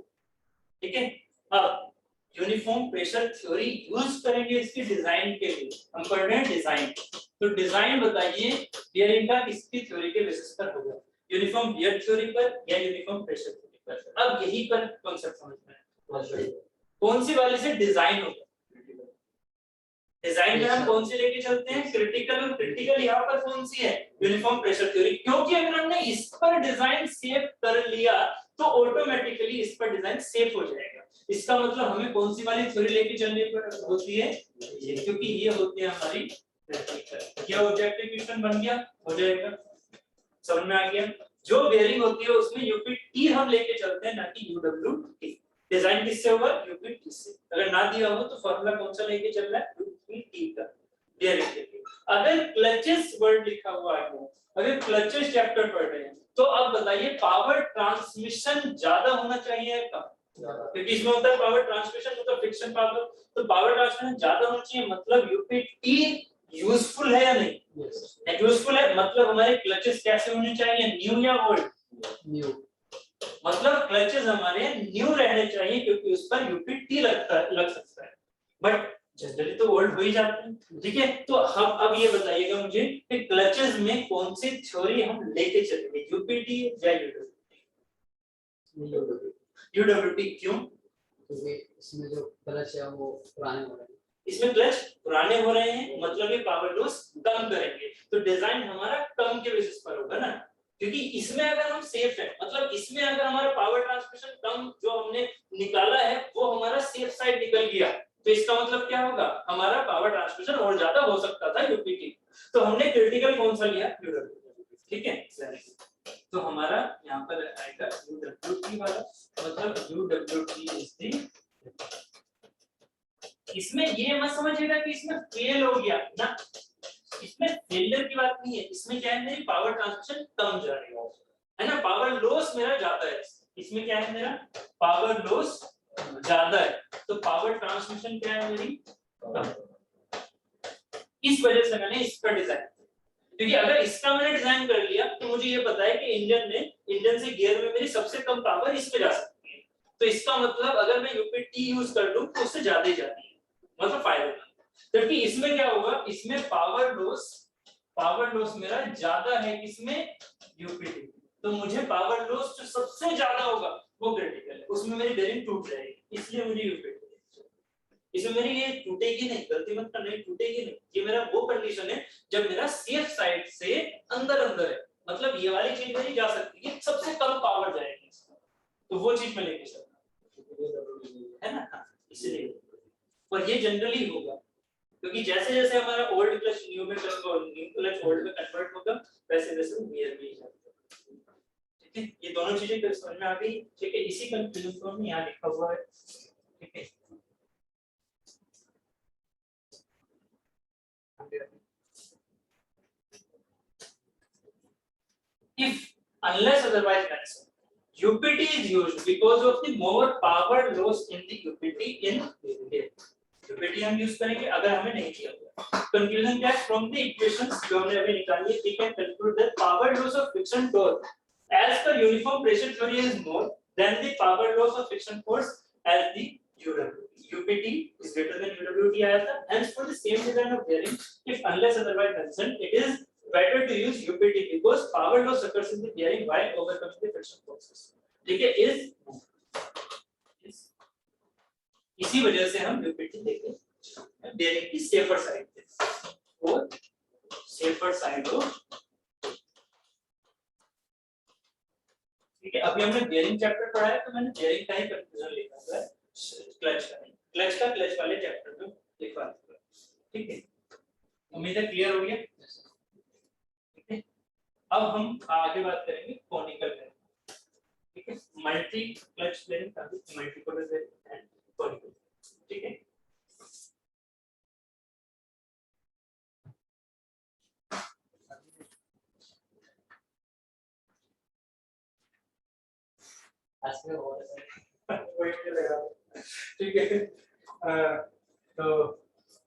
ठीक है। अब यूनिफॉर्म प्रेशर थ्योरी यूज करेंगे इसकी डिजाइन के लिए। हम पढ़ रहे हैं डिजाइन, तो डिजाइन बताइए बियरिंग का किसकी थ्योरी के बेसिस पर होगा, यूनिफॉर्म बियर थ्योरी पर या यूनिफॉर्म प्रेशर थ्योरी पर। अब यही पर कांसेप्ट समझना है कौन सी वाली से डिजाइन होगा। डिजाइन में हम कौन सी लेके चलते हैं, क्रिटिकल, और क्रिटिकल यहाँ पर कौन सी है, यूनिफॉर्म प्रेशर थ्योरी। क्योंकि अगर हमने इस पर डिजाइन सेव कर लिया तो ऑटोमेटिकली इस पर डिजाइन सेव हो जाएगा। इसका मतलब हमें कौन सी वाली थ्योरी लेके चलनी होती है ये, क्योंकि ये होती है हमारी क्रिटिकल। क्या ऑब्जेक्टिव क्वेश्चन बन गया, हो जाएगा, समझ में आ गया। जो बेयरिंग होती है उसमें यूपीटी हम लेके चलते हैं, ना कि यूडब्ल्यूटी। डिजाइन किससे होगा, यूपीटी से। अगर ना दिया हो तो फॉर्मूला कौन सा लेके चल रहा है, यूपीटी का बेयरिंग के लिए। अगर क्लचेस वर्ड लिखा हुआ है, अगर क्लचेस चैप्टर पढ़ रहे हैं, तो अब बताइए पावर ट्रांसमिशन ज्यादा होना चाहिए या कम, क्योंकि इसमें होता है पावर ट्रांसमिशन मतलब फ्रिक्शन पावर, तो पावर ट्रांसमिशन ज्यादा होना चाहिए, मतलब यूपीटी यूजफुल है या नहीं, यूजफुल है। मतलब हमारे क्लचेस कैसे होने चाहिए, न्यू या ओल्ड, न्यू। मतलब क्लचेस हमारे न्यू रहने चाहिए क्योंकि उस पर यूपीटी लग सकता है, बट जनरली तो ओल्ड हो ही जाते हैं, ठीक है। तो हम अब ये बताइएगा मुझे कि क्लचेस में कौन सी थ्योरी हम लेके चलेंगे, यूपीटी या यूडब्ल्यूटी। यूडब्ल्यूटी क्यों, क्योंकि इसमें जो क्लच है वो पुराने हो रहे हैं, इसमें क्लच पुराने हो रहे हैं, मतलब ये पावर लॉस कम करेंगे, तो डिजाइन हमारा कम के बेसिस पर होगा ना। क्योंकि इसमें अगर हम सेफ है, मतलब इसमें अगर हमारा पावर ट्रांसमिशन कम जो हमने निकाला है वो हमारा सेफ साइड निकल गया, तो इसका मतलब क्या होगा, हमारा पावर ट्रांसमिशन और ज्यादा हो सकता था यूपीटी। तो हमने क्रिटिकल कौन सा लिया, यूडब्ल्यूटी, ठीक है। तो हमारा यहाँ पर आएगा यूडब्ल्यूटी वाला, मतलब यूडब्ल्यूटी इज द, इसमें ये मत समझिएगा कि इसमें फेल हो गया ना, इसमें फेलियर की बात नहीं है, इसमें क्या है, मेरी पावर ट्रांसमिशन कम जा रही है ना, पावर लॉस मेरा ज्यादा है। इसमें क्या है, मेरा पावर लॉस ज्यादा है, तो पावर ट्रांसमिशन क्या है मेरी कम। इस वजह से मैंने इस पर डिजाइन, क्योंकि अगर इसका मैंने डिजाइन कर लिया तो मुझे ये पता है कि इंजन से गियर में मेरी सबसे कम पावर इस पे जा सकती है, तो इसका मतलब अगर मैं यूपीटी यूज कर लूं तो उससे ज्यादा ही जाती है, मतलब फायदेमंद। जबकि इसमें क्या होगा, इसमें पावर लॉस मेरा ज्यादा है, किसमें, यूपीटी। तो मुझे पावर लॉस जो सबसे ज्यादा होगा वो क्रिटिकल है, उसमें मेरी बेरिंग टूट जाएगी, इसलिए मुझे यूपीटी। इसमें मेरी ये टूटेगी नहीं, गलती मत करना, टूटेगी नहीं, ये मेरा वो कंडीशन है जब मेरा सेफ साइड से अंदर है, मतलब ये वाली चीज मेरी जा सकती है, सबसे कम पावर जाएगी, तो वो चीज मैं लेके चलता है ना, इसलिए। और ये जनरली होगा क्योंकि जैसे जैसे हमारा ओल्ड क्लच न्यू में, न्यू क्लच ओल्ड में कन्वर्ट होगा, वैसे वैसे वो नियर में जाएगा, ठीक है। ये दोनों चीजें समझ में आ गई, ठीक है। इसी कंफ्यूजन को हमने यहाँ लिखा हुआ है, ठीक है। If unless otherwise mentioned, UPT is used because of the more power loss in the UPT in UPT हम यूज करेंगे अगर हमें नहीं दिया हुआ। कंक्लूजन क्या है, फ्रॉम द इक्वेशंस जो हमने अभी निकाली है, we can conclude that power loss of friction torque as per uniform pressure theory is more than the power loss of friction force as the UPT is greater than UWT आया था, hence for the same design of bearing, if unless otherwise mentioned, it is better to use UPT because power loss occurs in the bearing while overcoming the friction forces, ठीक है। इसी वजह से हम UPT लेके bearing की safer side पे, और सेफर साइड हो, ठीक है। अभी हमने बेयरिंग चैप्टर पढ़ा है, तो मैंने बेयरिंग का ही कंक्लूजन लिखा हुआ है, क्लच वाले चैप्टर में लिखवा दिया, ठीक है। उम्मीद है क्लियर हो गया, ठीक है। अब हम आगे बात करेंगे कॉनिकल बेयरिंग, ठीक है। Multi clutch bearing, multipolar bearing and conical, ठीक है। ठीक है। तो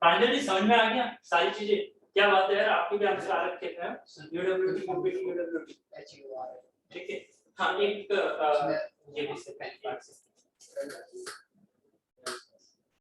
पांडे जी समझ में आ गया सारी चीजें, क्या बात है यार, आपके भी आंसर आ रखे हैं, यूडब्ल्यूटी यूपीटी यूडब्ल्यूटी, ठीक है। हाँ, एक ये भी